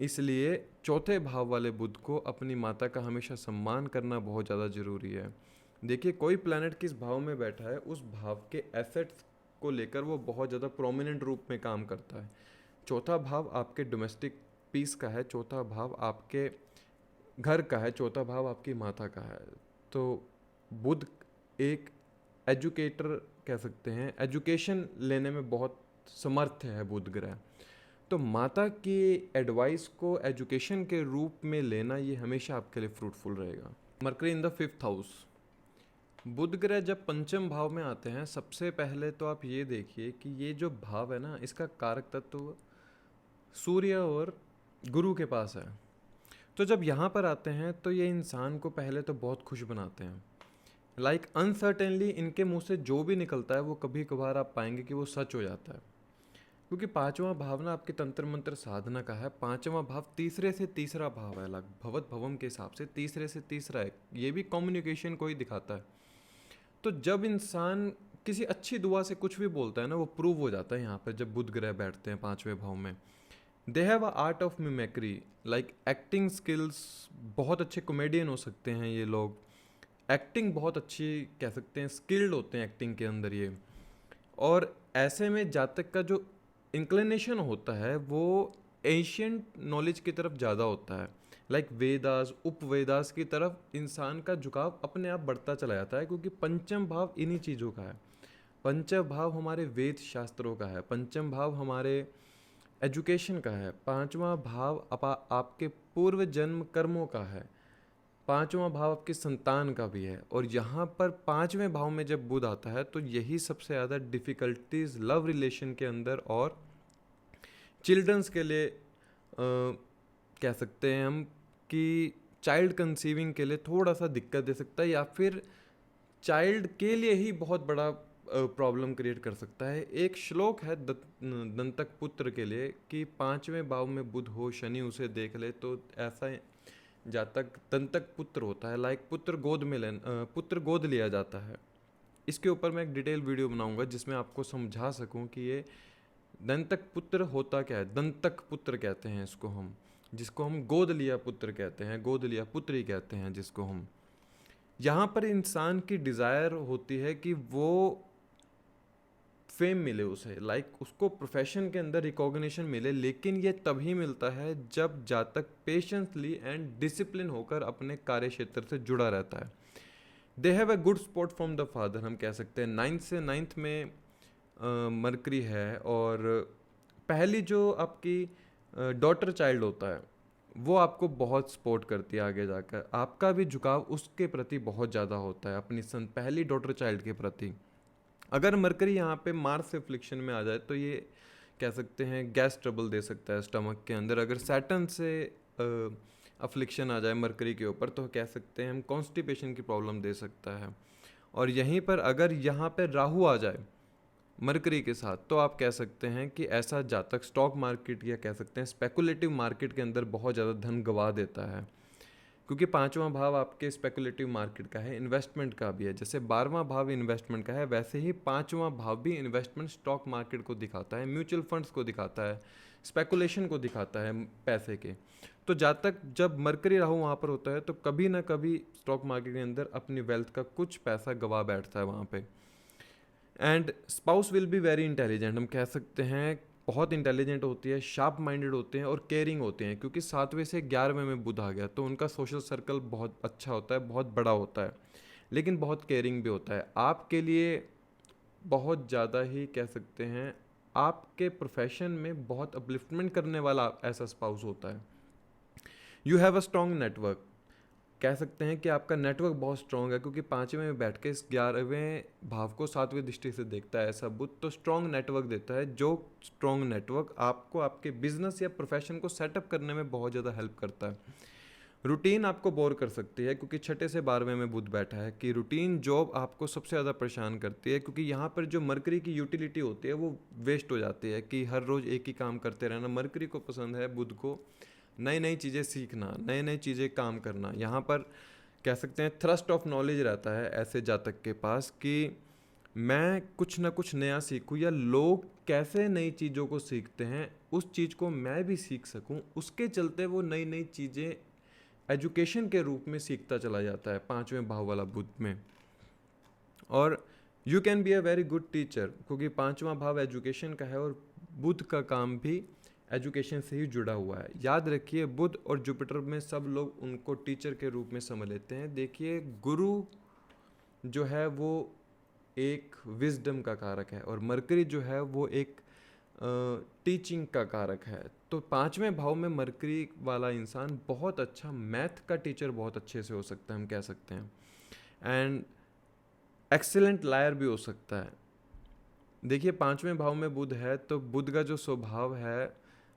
S1: इसलिए चौथे भाव वाले बुध को अपनी माता का हमेशा सम्मान करना बहुत ज़्यादा ज़रूरी है। देखिए, कोई प्लैनेट किस भाव में बैठा है, उस भाव के एसेट्स को लेकर वो बहुत ज़्यादा प्रोमिनेंट रूप में काम करता है। चौथा भाव आपके डोमेस्टिक पीस का है, चौथा भाव आपके घर का है, चौथा भाव आपकी माता का है। तो बुध एक एजुकेटर कह सकते हैं, एजुकेशन लेने में बहुत समर्थ है बुध ग्रह। तो माता की एडवाइस को एजुकेशन के रूप में लेना ये हमेशा आपके लिए फ्रूटफुल रहेगा। Mercury in the 5th house. Budh ग्रह जब पंचम भाव में आते हैं, सबसे पहले तो आप ये देखिए कि ये जो भाव है ना, इसका कारक तत्व सूर्य और गुरु के पास है। तो जब यहाँ पर आते हैं तो ये इंसान को पहले तो बहुत खुश बनाते हैं। लाइक अनसर्टेनली इनके मुंह से जो भी निकलता है वो कभी कभार आप पाएंगे कि वो सच हो जाता है, क्योंकि पांचवा भाव ना आपके तंत्र मंत्र साधना का है। पांचवा भाव तीसरे से तीसरा भाव है, अलग भवत भवम के हिसाब से तीसरे से तीसरा है। ये भी कम्युनिकेशन को ही दिखाता है। तो जब इंसान किसी अच्छी दुआ से कुछ भी बोलता है ना, वो प्रूव हो जाता है यहाँ पर जब बुध ग्रह बैठते हैं पांचवें भाव में। They have a art of mimicry, like acting skills, बहुत अच्छे कॉमेडियन हो सकते हैं ये लोग। एक्टिंग बहुत अच्छी कह सकते हैं, स्किल्ड होते हैं एक्टिंग के अंदर ये। और ऐसे में जातक का जो इंक्लिनेशन होता है वो एशियंट नॉलेज की तरफ ज़्यादा होता है। लाइक वेदास, उपवेदास की तरफ इंसान का झुकाव अपने आप बढ़ता चला जाता है, क्योंकि पंचम भाव इन्हीं चीज़ों का है। पंचम भाव हमारे वेद शास्त्रों का है, पंचम भाव हमारे एजुकेशन का है, पांचवा भाव आपके पूर्व जन्म कर्मों का है, पांचवा भाव आपकी संतान का भी है। और यहाँ पर पांचवें भाव में जब बुध आता है तो यही सबसे ज़्यादा डिफ़िकल्टीज लव रिलेशन के अंदर और चिल्ड्रंस के लिए कह सकते हैं हम कि चाइल्ड कंसीविंग के लिए थोड़ा सा दिक्कत दे सकता है, या फिर चाइल्ड के लिए ही बहुत बड़ा प्रॉब्लम क्रिएट कर सकता है। एक श्लोक है दंतक पुत्र के लिए कि पांचवें भाव में बुध हो, शनि उसे देख ले तो ऐसा जातक दंतक पुत्र होता है। लाइक पुत्र गोद लिया जाता है। इसके ऊपर मैं एक डिटेल वीडियो बनाऊंगा जिसमें आपको समझा सकूं कि ये दंतक पुत्र होता क्या है। दंतक पुत्र कहते हैं इसको हम, जिसको हम गोद लिया पुत्र कहते हैं, गोद लिया पुत्री कहते हैं जिसको हम। यहाँ पर इंसान की डिज़ायर होती है कि वो फेम मिले उसे, लाइक उसको प्रोफेशन के अंदर रिकॉग्निशन मिले, लेकिन ये तभी मिलता है जब जातक पेशेंसली एंड डिसिप्लिन होकर अपने कार्य क्षेत्र से जुड़ा रहता है। दे have a good support from the father, हम कह सकते हैं। 9th से 9th में मरकरी है, और पहली जो आपकी डॉटर चाइल्ड होता है वो आपको बहुत सपोर्ट करती है आगे जाकर। आपका भी झुकाव उसके प्रति बहुत ज़्यादा होता है, अपनी पहली डॉटर चाइल्ड के प्रति। अगर मरकरी यहाँ पे मार्स से फ्लिक्शन में आ जाए तो ये कह सकते हैं गैस ट्रबल दे सकता है स्टमक के अंदर। अगर सैटर्न से अफ्लिक्शन आ जाए मरकरी के ऊपर तो कह सकते हैं हम कॉन्स्टिपेशन की प्रॉब्लम दे सकता है। और यहीं पर अगर यहाँ पर राहु आ जाए मरकरी के साथ तो आप कह सकते हैं कि ऐसा जातक स्टॉक मार्केट या कह सकते हैं स्पेकुलेटिव मार्केट के अंदर बहुत ज़्यादा धन गंवा देता है, क्योंकि पांचवा भाव आपके स्पेकुलेटिव मार्केट का है, इन्वेस्टमेंट का भी है। जैसे 12वां भाव इन्वेस्टमेंट का है, वैसे ही पांचवा भाव भी इन्वेस्टमेंट स्टॉक मार्केट को दिखाता है, म्यूचुअल फंड्स को दिखाता है, स्पेकुलेशन को दिखाता है पैसे के। तो जातक जब मरकरी राहु वहाँ पर होता है तो कभी ना कभी स्टॉक मार्केट के अंदर अपनी वेल्थ का कुछ पैसा गवा बैठता है वहाँ पे। And spouse will be very intelligent, हम कह सकते हैं बहुत इंटेलिजेंट होती है, शार्प माइंडेड होते हैं और केयरिंग होते हैं, क्योंकि 7वें से 11वें में बुध आ गया तो उनका सोशल सर्कल बहुत अच्छा होता है, बहुत बड़ा होता है, लेकिन बहुत केयरिंग भी होता है। आपके लिए बहुत ज़्यादा ही कह सकते हैं आपके प्रोफेशन में बहुत अपलिफ्टमेंट करने वाला ऐसा स्पाउस होता है। You have a strong network, कह सकते हैं कि आपका नेटवर्क बहुत स्ट्रॉन्ग है, क्योंकि 5वें में बैठ के इस 11वें भाव को 7वीं दृष्टि से देखता है ऐसा बुध, तो स्ट्रॉन्ग नेटवर्क देता है। जो स्ट्रॉन्ग नेटवर्क आपको आपके बिजनेस या प्रोफेशन को सेटअप करने में बहुत ज़्यादा हेल्प करता है। रूटीन आपको बोर कर सकती है, क्योंकि 6 से 12वें में बुध बैठा है कि रूटीन जॉब आपको सबसे ज़्यादा परेशान करती है, क्योंकि यहाँ पर जो मरकरी की यूटिलिटी होती है वो वेस्ट हो जाती है कि हर रोज़ एक ही काम करते रहना। मरकरी को पसंद है बुध को नई नई चीज़ें सीखना, नई नई चीज़ें काम करना। यहाँ पर कह सकते हैं थ्रस्ट ऑफ नॉलेज रहता है ऐसे जातक के पास कि मैं कुछ ना कुछ नया सीखूँ, या लोग कैसे नई चीज़ों को सीखते हैं उस चीज़ को मैं भी सीख सकूँ, उसके चलते वो नई नई चीज़ें एजुकेशन के रूप में सीखता चला जाता है पांचवें भाव वाला बुद्ध में। और you can be a very good teacher, क्योंकि पांचवा भाव एजुकेशन का है और बुद्ध का काम भी एजुकेशन से ही जुड़ा हुआ है। याद रखिए, बुद्ध और जुपिटर में सब लोग उनको टीचर के रूप में समझ लेते हैं। देखिए, गुरु जो है वो एक विजडम का कारक है, और मरकरी जो है वो एक टीचिंग का कारक है। तो पांचवें भाव में मरकरी वाला इंसान बहुत अच्छा मैथ का टीचर बहुत अच्छे से हो सकता है, हम कह सकते हैं, एंड एक्सीलेंट लायर भी हो सकता है। देखिए, पांचवें भाव में बुध है, तो बुध का जो स्वभाव है,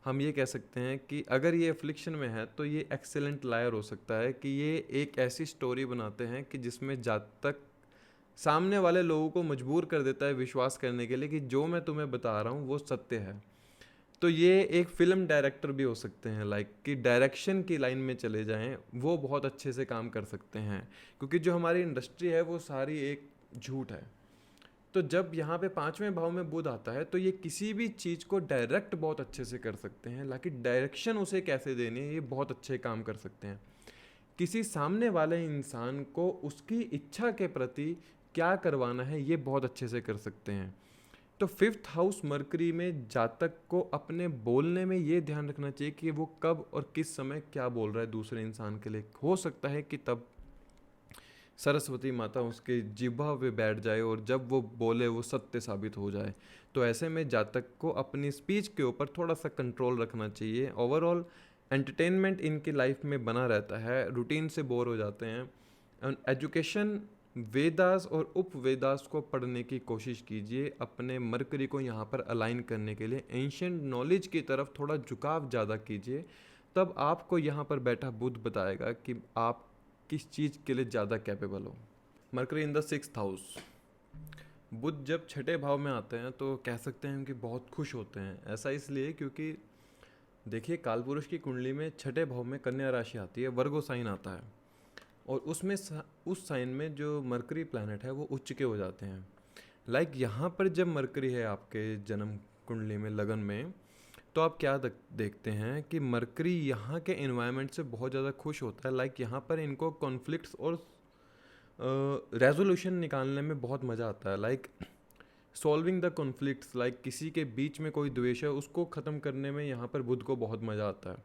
S1: हम ये कह सकते हैं कि अगर ये एफ्लिक्शन में है तो ये एक्सीलेंट लायर हो सकता है, कि ये एक ऐसी स्टोरी बनाते हैं कि जिसमें जातक सामने वाले लोगों को मजबूर कर देता है विश्वास करने के लिए कि जो मैं तुम्हें बता रहा हूँ वो सत्य है। तो ये एक फिल्म डायरेक्टर भी हो सकते हैं, लाइक कि डायरेक्शन की लाइन में चले जाएं, वो बहुत अच्छे से काम कर सकते हैं, क्योंकि जो हमारी इंडस्ट्री है वो सारी एक झूठ है। तो जब यहाँ पे पांचवें भाव में बुध आता है तो ये किसी भी चीज़ को डायरेक्ट बहुत अच्छे से कर सकते हैं, लेकिन डायरेक्शन उसे कैसे देनी है ये बहुत अच्छे काम कर सकते हैं। किसी सामने वाले इंसान को उसकी इच्छा के प्रति क्या करवाना है ये बहुत अच्छे से कर सकते हैं। तो फिफ्थ हाउस मरकरी में जातक को अपने बोलने में ये ध्यान रखना चाहिए कि वो कब और किस समय क्या बोल रहा है दूसरे इंसान के लिए। हो सकता है कि तब सरस्वती माता उसके जिह्वा पे बैठ जाए और जब वो बोले वो सत्य साबित हो जाए। तो ऐसे में जातक को अपनी स्पीच के ऊपर थोड़ा सा कंट्रोल रखना चाहिए। ओवरऑल एंटरटेनमेंट इनकी लाइफ में बना रहता है, रूटीन से बोर हो जाते हैं। एजुकेशन, वेदास और उपवेदास को पढ़ने की कोशिश कीजिए, अपने मरकरी को यहाँ पर अलाइन करने के लिए एंशियंट नॉलेज की तरफ थोड़ा झुकाव ज़्यादा कीजिए। तब आपको यहाँ पर बैठा बुद्ध बताएगा कि आप किस चीज़ के लिए ज़्यादा कैपेबल हो। Mercury in the sixth house, Budh जब छठे भाव में आते हैं तो कह सकते हैं कि बहुत खुश होते हैं। ऐसा इसलिए क्योंकि देखिए, कालपुरुष की कुंडली में छठे भाव में कन्या राशि आती है, वर्गो साइन आता है, और उसमें उस साइन में जो मरकरी प्लैनेट है वो उच्च के हो जाते हैं। लाइक यहाँ पर जब मरकरी है आपके जन्म कुंडली में लगन में, तो आप क्या देखते हैं कि मरकरी यहाँ के इन्वायरमेंट से बहुत ज़्यादा खुश होता है। लाइक यहाँ पर इनको कॉन्फ्लिक्ट्स और रेजोल्यूशन निकालने में बहुत मज़ा आता है। Like solving the conflicts, like किसी के बीच में कोई द्वेष है उसको ख़त्म करने में यहाँ पर बुध को बहुत मज़ा आता है।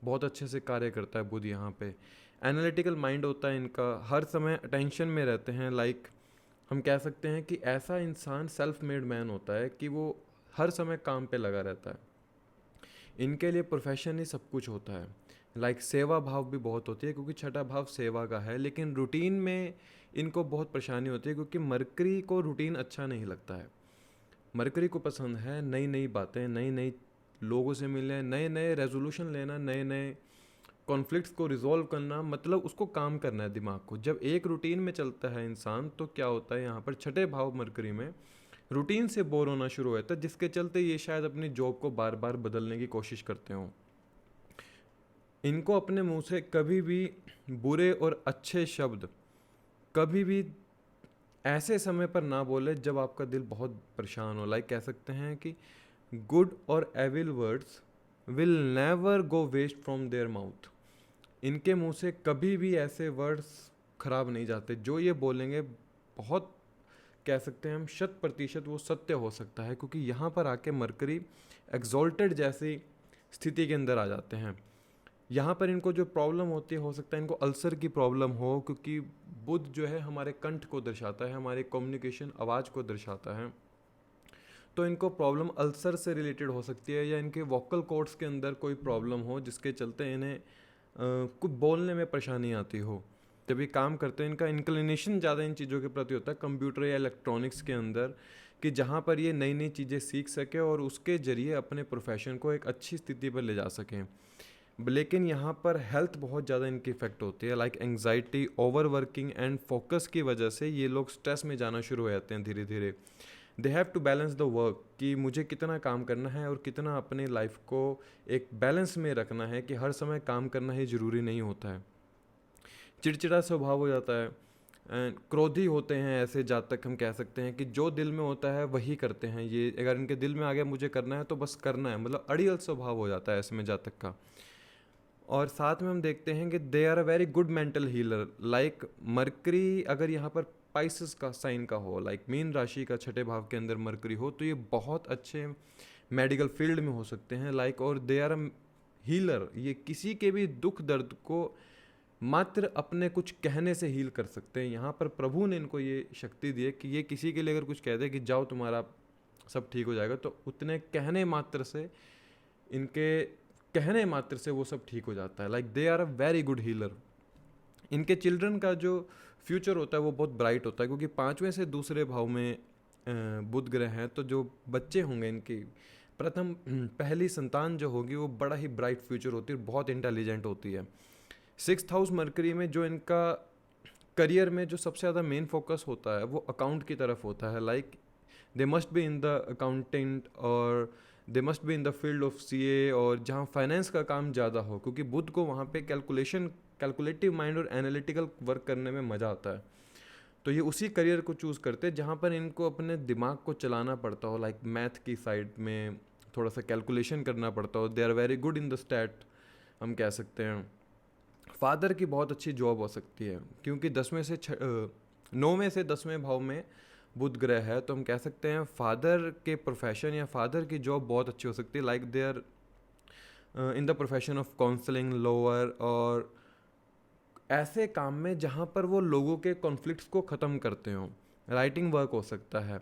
S1: बहुत अच्छे से कार्य करता है बुध यहाँ पे। एनालिटिकल माइंड होता है इनका, हर समय अटेंशन में रहते हैं। लाइक हम कह सकते हैं कि ऐसा इंसान सेल्फ मेड मैन होता है कि वो हर समय काम पे लगा रहता है। इनके लिए प्रोफेशन ही सब कुछ होता है। लाइक सेवा भाव भी बहुत होती है, क्योंकि छठा भाव सेवा का है, लेकिन रूटीन में इनको बहुत परेशानी होती है, क्योंकि मरकरी को रूटीन अच्छा नहीं लगता है। मरकरी को पसंद है नई नई बातें, नई नई लोगों से मिलना, नए नए रेजोल्यूशन लेना, नए नए कॉन्फ्लिक्ट्स को रिजॉल्व करना, मतलब उसको काम करना है दिमाग को। जब एक रूटीन में चलता है इंसान तो क्या होता है, यहाँ पर छठे भाव मरकरी में रूटीन से बोर होना शुरू हो जाता है, जिसके चलते ये शायद अपनी जॉब को बार बार बदलने की कोशिश करते हों। इनको अपने मुंह से कभी भी बुरे और अच्छे शब्द कभी भी ऐसे समय पर ना बोले जब आपका दिल बहुत परेशान हो। लाइक कह सकते हैं कि गुड और evil words will never go waste from their mouth. इनके मुंह से कभी भी ऐसे वर्ड्स खराब नहीं जाते। जो ये बोलेंगे बहुत, कह सकते हैं हम, 100% वो सत्य हो सकता है, क्योंकि यहाँ पर आके मरकरी एग्जॉल्टेड जैसी स्थिति के अंदर आ जाते हैं। यहाँ पर इनको जो प्रॉब्लम होती है, हो सकता है इनको अल्सर की प्रॉब्लम हो, क्योंकि बुध जो है हमारे कंठ को दर्शाता है, हमारे कम्युनिकेशन आवाज़ को दर्शाता है। तो इनको प्रॉब्लम अल्सर से रिलेटेड हो सकती है, या इनके वोकल कॉर्ड्स के अंदर कोई प्रॉब्लम हो जिसके चलते इन्हें कुछ बोलने में परेशानी आती हो। जब ये काम करते हैं इनका इंक्लिनेशन ज़्यादा इन चीज़ों के प्रति होता है, कंप्यूटर या इलेक्ट्रॉनिक्स के अंदर, कि जहाँ पर ये नई नई चीज़ें सीख सके और उसके ज़रिए अपने प्रोफेशन को एक अच्छी स्थिति पर ले जा सकें। लेकिन यहाँ पर हेल्थ बहुत ज़्यादा इनकी इफेक्ट होती है। Like anxiety, over working and focus की वजह से ये लोग स्ट्रेस में जाना शुरू हो जाते हैं धीरे धीरे। They have to balance the work, कि मुझे कितना काम करना है और कितना अपनी लाइफ को एक बैलेंस में रखना है, कि हर समय काम करना ही ज़रूरी नहीं होता है। चिड़चिड़ा स्वभाव हो जाता है। एंड क्रोधी होते हैं ऐसे जातक, हम कह सकते हैं कि जो दिल में होता है वही करते हैं। ये अगर इनके दिल में आ गया मुझे करना है तो बस करना है, मतलब अड़ियल स्वभाव हो जाता है ऐसे में जातक का। और साथ में हम देखते हैं कि they are a very good mental healer. Like mercury अगर यहाँ पर पाइसेस का साइन का हो, लाइक मीन राशि का छठे भाव के अंदर मरकरी हो, तो ये बहुत अच्छे मेडिकल फील्ड में हो सकते हैं। लाइक और दे आर अ हीलर, ये किसी के भी दुख दर्द को मात्र अपने कुछ कहने से हील कर सकते हैं। यहाँ पर प्रभु ने इनको ये शक्ति दी है कि ये किसी के लिए अगर कुछ कह दे कि जाओ तुम्हारा सब ठीक हो जाएगा, तो उतने कहने मात्र से, इनके कहने मात्र से वो सब ठीक हो जाता है। Like they are a very good healer. इनके चिल्ड्रन का जो फ्यूचर होता है वो बहुत ब्राइट होता है, क्योंकि पाँचवें से दूसरे भाव में बुध ग्रह हैं। तो जो बच्चे होंगे इनकी प्रथम पहली संतान जो होगी वो बड़ा ही ब्राइट फ्यूचर होती है, बहुत इंटेलिजेंट होती है। 6th हाउस मरकरी में जो इनका करियर में जो सबसे ज़्यादा मेन फोकस होता है वो अकाउंट की तरफ होता है। Like they must be in the accountant or they must be in the field of CA, और जहाँ फाइनेंस का काम ज़्यादा हो, क्योंकि बुध को वहाँ पे कैलकुलेटिव माइंड और एनालिटिकल वर्क करने में मज़ा आता है। तो ये उसी करियर को चूज़ करते हैं जहाँ पर इनको अपने दिमाग को चलाना पड़ता हो, लाइक मैथ की साइड में थोड़ा सा कैलकुलेशन करना पड़ता हो। They are very good in the stat, हम कह सकते हैं। फादर की बहुत अच्छी जॉब हो सकती है, क्योंकि 9वें से 10वें भाव में बुध ग्रह है, तो हम कह सकते हैं फादर के प्रोफेशन या फादर की जॉब बहुत अच्छी हो सकती है। Like they are in the profession of counselling, lawyer, और ऐसे काम में जहाँ पर वो लोगों के कॉन्फ्लिक्ट्स को ख़त्म करते हों। राइटिंग वर्क हो सकता है।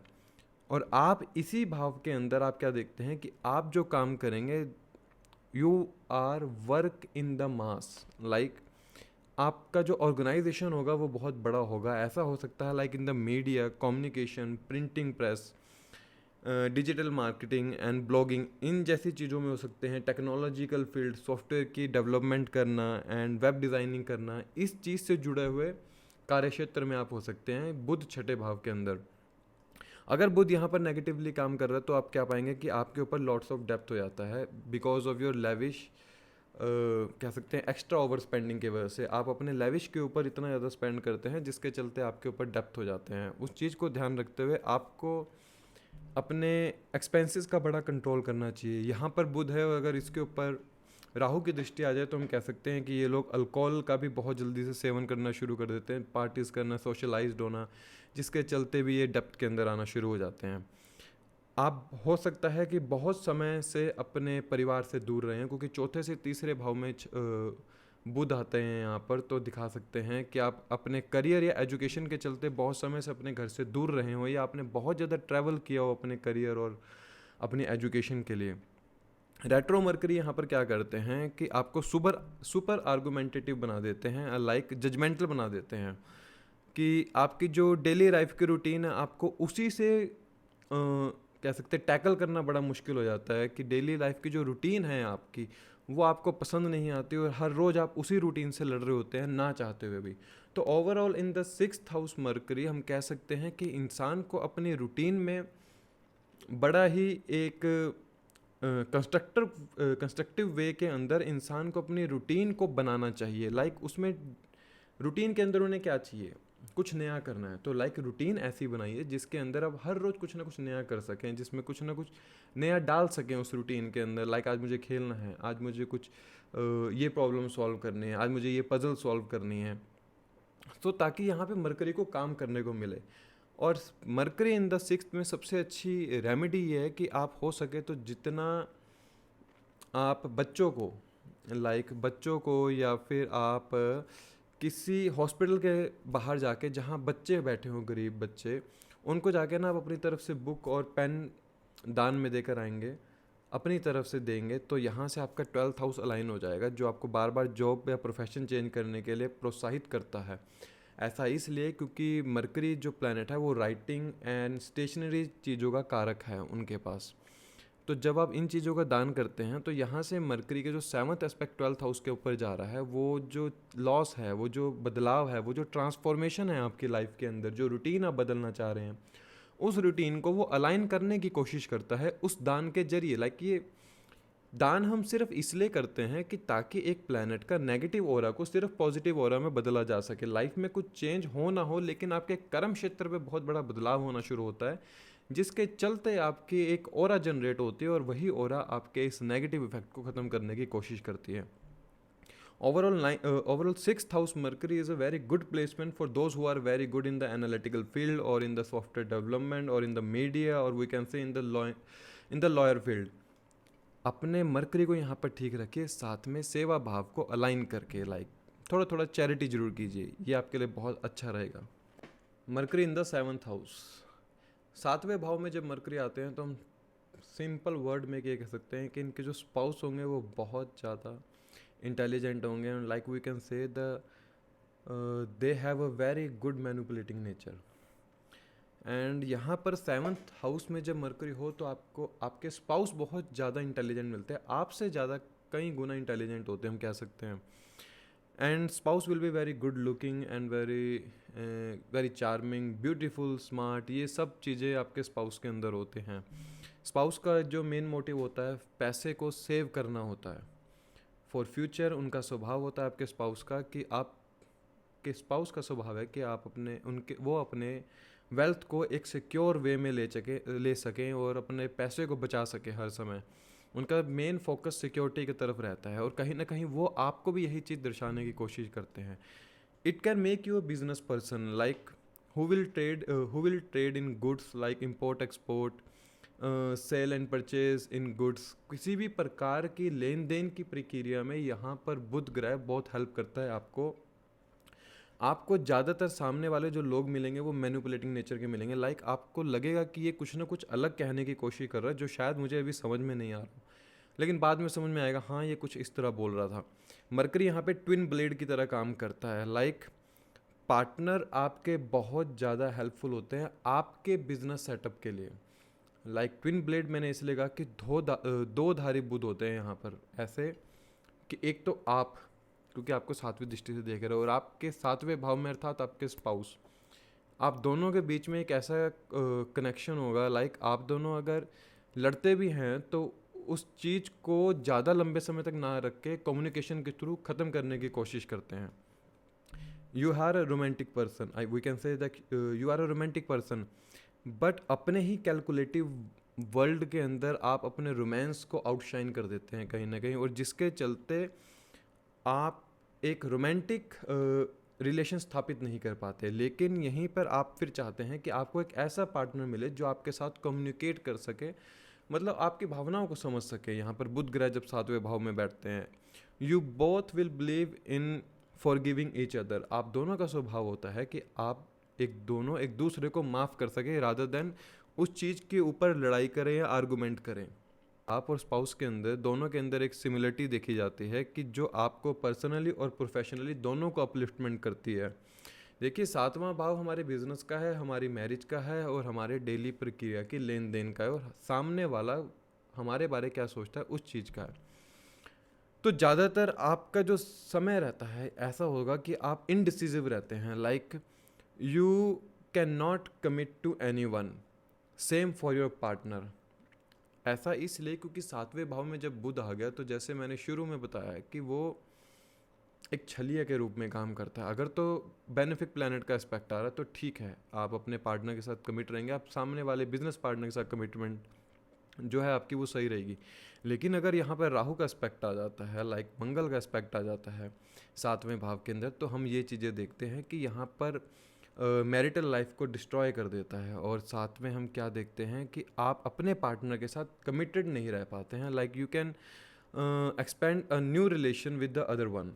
S1: और आप इसी भाव के अंदर आप क्या देखते हैं कि आप जो काम करेंगे, you are work in the mass. Like आपका जो ऑर्गेनाइजेशन होगा वो बहुत बड़ा होगा। ऐसा हो सकता है like in the media, communication, printing press, digital marketing and blogging, इन जैसी चीज़ों में हो सकते हैं। टेक्नोलॉजिकल फील्ड, सॉफ्टवेयर की डेवलपमेंट करना एंड वेब डिज़ाइनिंग करना, इस चीज़ से जुड़े हुए कार्यक्षेत्र में आप हो सकते हैं बुध छठे भाव के अंदर। अगर बुध यहाँ पर नेगेटिवली काम कर रहा है तो आप क्या पाएंगे कि आपके ऊपर लॉट्स ऑफ डेप्थ हो जाता है बिकॉज ऑफ योर लेविश, कह सकते हैं एक्स्ट्रा ओवर स्पेंडिंग की वजह से आप अपने लेविश के ऊपर इतना ज़्यादा स्पेंड करते हैं जिसके चलते आपके ऊपर डेप्थ हो जाते हैं। उस चीज़ को ध्यान रखते हुए आपको अपने एक्सपेंसेस का बड़ा कंट्रोल करना चाहिए। यहाँ पर बुध है और अगर इसके ऊपर राहु की दृष्टि आ जाए तो हम कह सकते हैं कि ये लोग अल्कोहल का भी बहुत जल्दी से सेवन करना शुरू कर देते हैं, पार्टीज़ करना, सोशलाइज्ड होना, जिसके चलते भी ये डेप्थ के अंदर आना शुरू हो जाते हैं। आप हो सकता है कि बहुत समय से अपने परिवार से दूर रहे हैं, क्योंकि चौथे से तीसरे भाव में बुध आते हैं यहाँ पर, तो दिखा सकते हैं कि आप अपने करियर या एजुकेशन के चलते बहुत समय से अपने घर से दूर रहे हो, या आपने बहुत ज़्यादा ट्रैवल किया हो अपने करियर और अपनी एजुकेशन के लिए। रेट्रो मरकरी यहाँ पर क्या करते हैं कि आपको सुपर आर्गुमेंटेटिव बना देते हैं, लाइक जजमेंटल बना देते हैं, कि आपकी जो डेली लाइफ की रूटीन है आपको उसी से कह सकते हैं टैकल करना बड़ा मुश्किल हो जाता है। कि डेली लाइफ की जो रूटीन है आपकी वो आपको पसंद नहीं आती और हर रोज़ आप उसी रूटीन से लड़ रहे होते हैं ना चाहते हुए भी। तो overall in the 6th house mercury हम कह सकते हैं कि इंसान को अपनी रूटीन में बड़ा ही एक कंस्ट्रक्टिव वे के अंदर इंसान को अपनी रूटीन को बनाना चाहिए। लाइक उसमें रूटीन के अंदर उन्हें क्या चाहिए, कुछ नया करना है, तो लाइक रूटीन ऐसी बनाइए जिसके अंदर आप हर रोज़ कुछ ना कुछ नया कर सकें, जिसमें कुछ ना कुछ नया डाल सकें उस रूटीन के अंदर। लाइक आज मुझे खेलना है, आज मुझे कुछ ये प्रॉब्लम सॉल्व करनी है, आज मुझे ये पजल सॉल्व करनी है, तो ताकि यहाँ पे मरकरी को काम करने को मिले। और मरकरी इन द 6th में सबसे अच्छी रेमेडी ये है कि आप हो सके तो जितना आप बच्चों को, लाइक बच्चों को, या फिर आप किसी हॉस्पिटल के बाहर जाके जहाँ बच्चे बैठे हों, गरीब बच्चे, उनको जाके ना आप अपनी तरफ से बुक और पेन दान में देकर आएंगे, अपनी तरफ से देंगे, तो यहाँ से आपका 12th हाउस अलाइन हो जाएगा, जो आपको बार बार जॉब या प्रोफेशन चेंज करने के लिए प्रोत्साहित करता है। ऐसा इसलिए क्योंकि मरकरी जो प्लैनेट है वो राइटिंग एंड स्टेशनरी चीज़ों का कारक है उनके पास। तो जब आप इन चीज़ों का दान करते हैं तो यहाँ से मरकरी के जो 7th एस्पेक्ट 12th हाउस के ऊपर जा रहा है, वो जो लॉस है, वो जो बदलाव है, वो जो ट्रांसफॉर्मेशन है आपकी लाइफ के अंदर, जो रूटीन आप बदलना चाह रहे हैं, उस रूटीन को वो अलाइन करने की कोशिश करता है उस दान के जरिए। लाइक ये दान हम सिर्फ इसलिए करते हैं कि ताकि एक प्लैनेट का नेगेटिव ऑरा को सिर्फ पॉजिटिव ऑरा में बदला जा सके। लाइफ में कुछ चेंज हो ना हो, लेकिन आपके कर्म क्षेत्र पे बहुत बड़ा बदलाव होना शुरू होता है, जिसके चलते आपकी एक ऑरा जनरेट होती है, और वही ऑरा आपके इस नेगेटिव इफेक्ट को ख़त्म करने की कोशिश करती है। Overall, sixth house Mercury is a very good placement for those who are very good in the analytical field, or in the software development, or in the media, or we can say in the lawyer field. अपने mercury को यहाँ पर ठीक रखिए, साथ में सेवा भाव को अलाइन करके लाइक थोड़ा थोड़ा चैरिटी जरूर कीजिए, ये आपके लिए बहुत अच्छा रहेगा। Mercury in the 7th house, 7वें भाव में जब मरकरी आते हैं तो हम सिंपल वर्ड में ये कह सकते हैं कि इनके जो स्पाउस होंगे वो बहुत ज़्यादा इंटेलिजेंट होंगे, like we can say they have a very good manipulating nature. And यहाँ पर 7th हाउस में जब मरकरी हो तो आपको आपके स्पाउस बहुत ज़्यादा इंटेलिजेंट मिलते हैं, आपसे ज़्यादा कई गुना इंटेलिजेंट होते हैं हम कह सकते हैं। And spouse will be very good looking and very charming, beautiful, smart, ये सब चीज़ें आपके स्पाउस के अंदर होते हैं। स्पाउस का जो मेन मोटिव होता है पैसे को सेव करना होता है फॉर फ्यूचर। उनका स्वभाव होता है आपके स्पाउस का कि आपके स्पाउस का स्वभाव है कि आप अपने वेल्थ को एक सिक्योर वे में ले सकें और अपने पैसे को बचा सकें हर समय। उनका मेन फोकस सिक्योरिटी की तरफ रहता है, और कहीं ना कहीं वो आपको भी यही चीज़ दर्शाने की कोशिश करते हैं। It can make you a business person like who will trade in goods like import export, sale and purchase in goods. किसी भी प्रकार की लेन देन की प्रक्रिया में यहाँ पर बुध ग्रह बहुत हेल्प करता है आपको ज़्यादातर सामने वाले जो लोग मिलेंगे वो मैनिपुलेटिंग नेचर के मिलेंगे, लाइक आपको लगेगा कि ये कुछ ना कुछ अलग कहने की कोशिश कर रहा है जो शायद मुझे अभी समझ में नहीं आ रहा, लेकिन बाद में समझ में आएगा हाँ ये कुछ इस तरह बोल रहा था। मरकरी यहाँ पे ट्विन ब्लेड की तरह काम करता है, लाइक पार्टनर आपके बहुत ज़्यादा हेल्पफुल होते हैं आपके बिजनेस सेटअप के लिए। लाइक ट्विन ब्लेड मैंने इसलिए कहा कि दो धारी बुध होते हैं यहाँ पर, ऐसे कि एक तो आप, क्योंकि आपको 7वीं दृष्टि से देख रहे हो, और आपके 7वें भाव में अर्थात आपके स्पाउस, आप दोनों के बीच में एक ऐसा कनेक्शन होगा, लाइक आप दोनों अगर लड़ते भी हैं तो उस चीज़ को ज़्यादा लंबे समय तक ना रख के कम्युनिकेशन के थ्रू ख़त्म करने की कोशिश करते हैं। You are a romantic person, we can say that you are a romantic person, but अपने ही कैलकुलेटिव वर्ल्ड के अंदर आप अपने रोमांस को आउटशाइन कर देते हैं कहीं ना कहीं, और जिसके चलते आप एक रोमांटिक रिलेशन स्थापित नहीं कर पाते। लेकिन यहीं पर आप फिर चाहते हैं कि आपको एक ऐसा पार्टनर मिले जो आपके साथ कम्युनिकेट कर सके, मतलब आपकी भावनाओं को समझ सके। यहाँ पर बुध ग्रह जब 7वें भाव में बैठते हैं, you both will believe in forgiving each other. आप दोनों का स्वभाव होता है कि आप एक दूसरे को माफ़ कर सके रादर देन उस चीज़ के ऊपर लड़ाई करें या आर्गूमेंट करें। आप और स्पाउस के अंदर दोनों के अंदर एक सिमिलरिटी देखी जाती है कि जो आपको पर्सनली और प्रोफेशनली दोनों को अपलिफ्टमेंट करती है। देखिए 7वां भाव हमारे बिजनेस का है, हमारी मैरिज का है, और हमारे डेली प्रक्रिया की लेन देन का है, और सामने वाला हमारे बारे क्या सोचता है उस चीज़ का है। तो ज़्यादातर आपका जो समय रहता है ऐसा होगा कि आप इनडिसिसिव रहते हैं, like you can not commit to any one, same for your partner. ऐसा इसलिए क्योंकि 7वें भाव में जब बुध आ गया तो जैसे मैंने शुरू में बताया कि वो एक छलिया के रूप में काम करता है। अगर तो बेनिफिक प्लैनेट का एस्पेक्ट आ रहा है तो ठीक है, आप अपने पार्टनर के साथ कमिट रहेंगे, आप सामने वाले बिजनेस पार्टनर के साथ कमिटमेंट जो है आपकी वो सही रहेगी। लेकिन अगर यहाँ पर राहु का एस्पेक्ट आ जाता है, लाइक मंगल का एस्पेक्ट आ जाता है 7वें भाव के अंदर, तो हम ये चीज़ें देखते हैं कि यहाँ पर मैरिटल लाइफ को डिस्ट्रॉय कर देता है। और साथ में हम क्या देखते हैं कि आप अपने पार्टनर के साथ कमिटेड नहीं रह पाते हैं, like you can expand a new relation with the other one.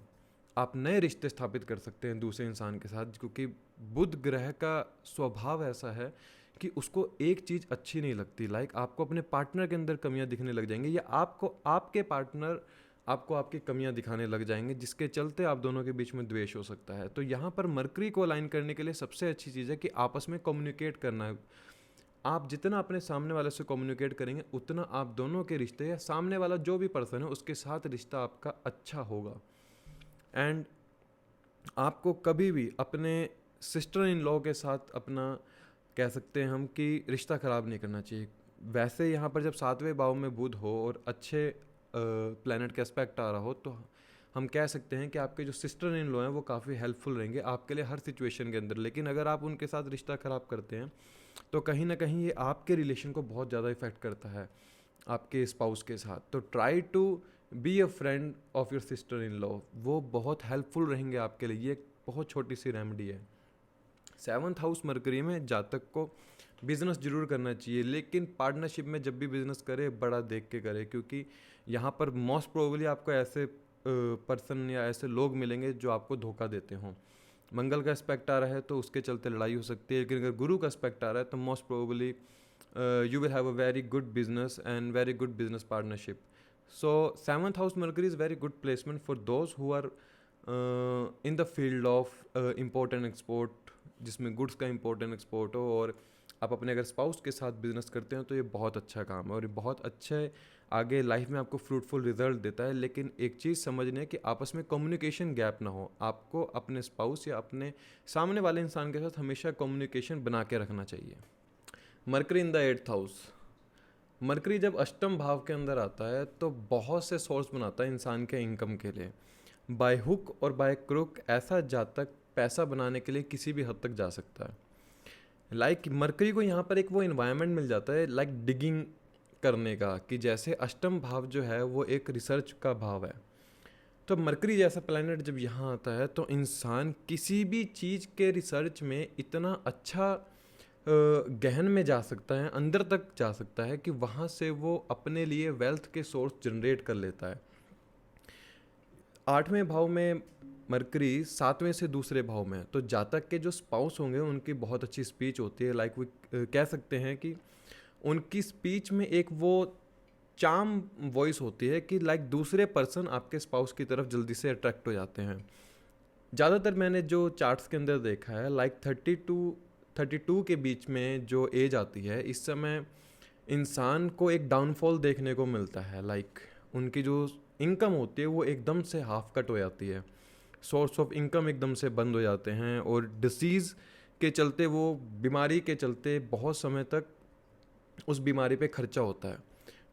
S1: आप नए रिश्ते स्थापित कर सकते हैं दूसरे इंसान के साथ, क्योंकि बुध ग्रह का स्वभाव ऐसा है कि उसको एक चीज़ अच्छी नहीं लगती, लाइक आपको अपने पार्टनर के अंदर कमियां दिखने लग जाएंगी, या आपको आपके पार्टनर आपको आपकी कमियां दिखाने लग जाएंगे, जिसके चलते आप दोनों के बीच में द्वेष हो सकता है। तो यहाँ पर मरकरी को अलाइन करने के लिए सबसे अच्छी चीज़ है कि आपस में कम्युनिकेट करना है। आप जितना अपने सामने वाले से कम्युनिकेट करेंगे उतना आप दोनों के रिश्ते या सामने वाला जो भी पर्सन है उसके साथ रिश्ता आपका अच्छा होगा। एंड आपको कभी भी अपने सिस्टर इन लॉ के साथ अपना कह सकते हैं हम कि रिश्ता ख़राब नहीं करना चाहिए। वैसे यहाँ पर जब 7वें भाव में बुध हो और अच्छे प्लैनेट का एस्पेक्ट आ रहा हो, तो हम कह सकते हैं कि आपके जो सिस्टर इन लॉ हैं वो काफ़ी हेल्पफुल रहेंगे आपके लिए हर सिचुएशन के अंदर। लेकिन अगर आप उनके साथ रिश्ता ख़राब करते हैं तो कहीं ना कहीं ये आपके रिलेशन को बहुत ज़्यादा इफेक्ट करता है आपके स्पाउस के साथ। तो try to be a friend of your sister in law, वो बहुत हेल्पफुल रहेंगे आपके लिए। ये एक बहुत छोटी सी रेमेडी है। 7th हाउस मरकरी में जातक को बिजनेस जरूर करना चाहिए, लेकिन पार्टनरशिप में जब भी बिजनेस करे बड़ा देख के करे, क्योंकि यहाँ पर मोस्ट प्रोबेबली आपको ऐसे पर्सन या ऐसे लोग मिलेंगे जो आपको धोखा देते हों। मंगल का एस्पेक्ट आ रहा है तो उसके चलते लड़ाई हो सकती है, लेकिन अगर गुरु का एस्पेक्ट आ रहा है तो most probably you will have a very good business and very good business partnership. So 7th house Mercury is very good placement for those who are in the field of import and export, जिसमें goods का import and export हो, और आप अपने अगर spouse के साथ business करते हैं तो ये बहुत अच्छा काम है और ये बहुत अच्छे आगे लाइफ में आपको फ्रूटफुल रिजल्ट देता है। लेकिन एक चीज़ समझने कि आपस में कम्युनिकेशन गैप ना हो। आपको अपने स्पाउस या अपने सामने वाले इंसान के साथ हमेशा कम्युनिकेशन बना के रखना चाहिए। Mercury in the 8th house, mercury जब अष्टम भाव के अंदर आता है तो बहुत से सोर्स बनाता है इंसान के इनकम के लिए। बाय हुक और बाय क्रुक ऐसा जातक पैसा बनाने के लिए किसी भी हद तक जा सकता है। लाइक मरकरी को यहाँ पर एक वो इन्वायरमेंट मिल जाता है लाइक डिगिंग करने का, कि जैसे अष्टम भाव जो है वो एक रिसर्च का भाव है। तो मरकरी जैसा प्लैनेट जब यहाँ आता है तो इंसान किसी भी चीज़ के रिसर्च में इतना अच्छा गहन में जा सकता है, अंदर तक जा सकता है कि वहाँ से वो अपने लिए वेल्थ के सोर्स जनरेट कर लेता है। 8वें भाव में मरकरी 7वें से दूसरे भाव में, तो जातक के जो स्पाउस होंगे उनकी बहुत अच्छी स्पीच होती है। लाइक वी कह सकते हैं कि उनकी स्पीच में एक वो चार्म वॉइस होती है कि लाइक दूसरे पर्सन आपके स्पाउस की तरफ जल्दी से अट्रैक्ट हो जाते हैं। ज़्यादातर मैंने जो चार्ट्स के अंदर देखा है लाइक 32 के बीच में जो एज आती है, इस समय इंसान को एक डाउनफॉल देखने को मिलता है। लाइक उनकी जो इनकम होती है वो एकदम से हाफ कट हो जाती है, सोर्स ऑफ इनकम एकदम से बंद हो जाते हैं, और डिसीज़ के चलते, वो बीमारी के चलते बहुत समय तक उस बीमारी पे खर्चा होता है।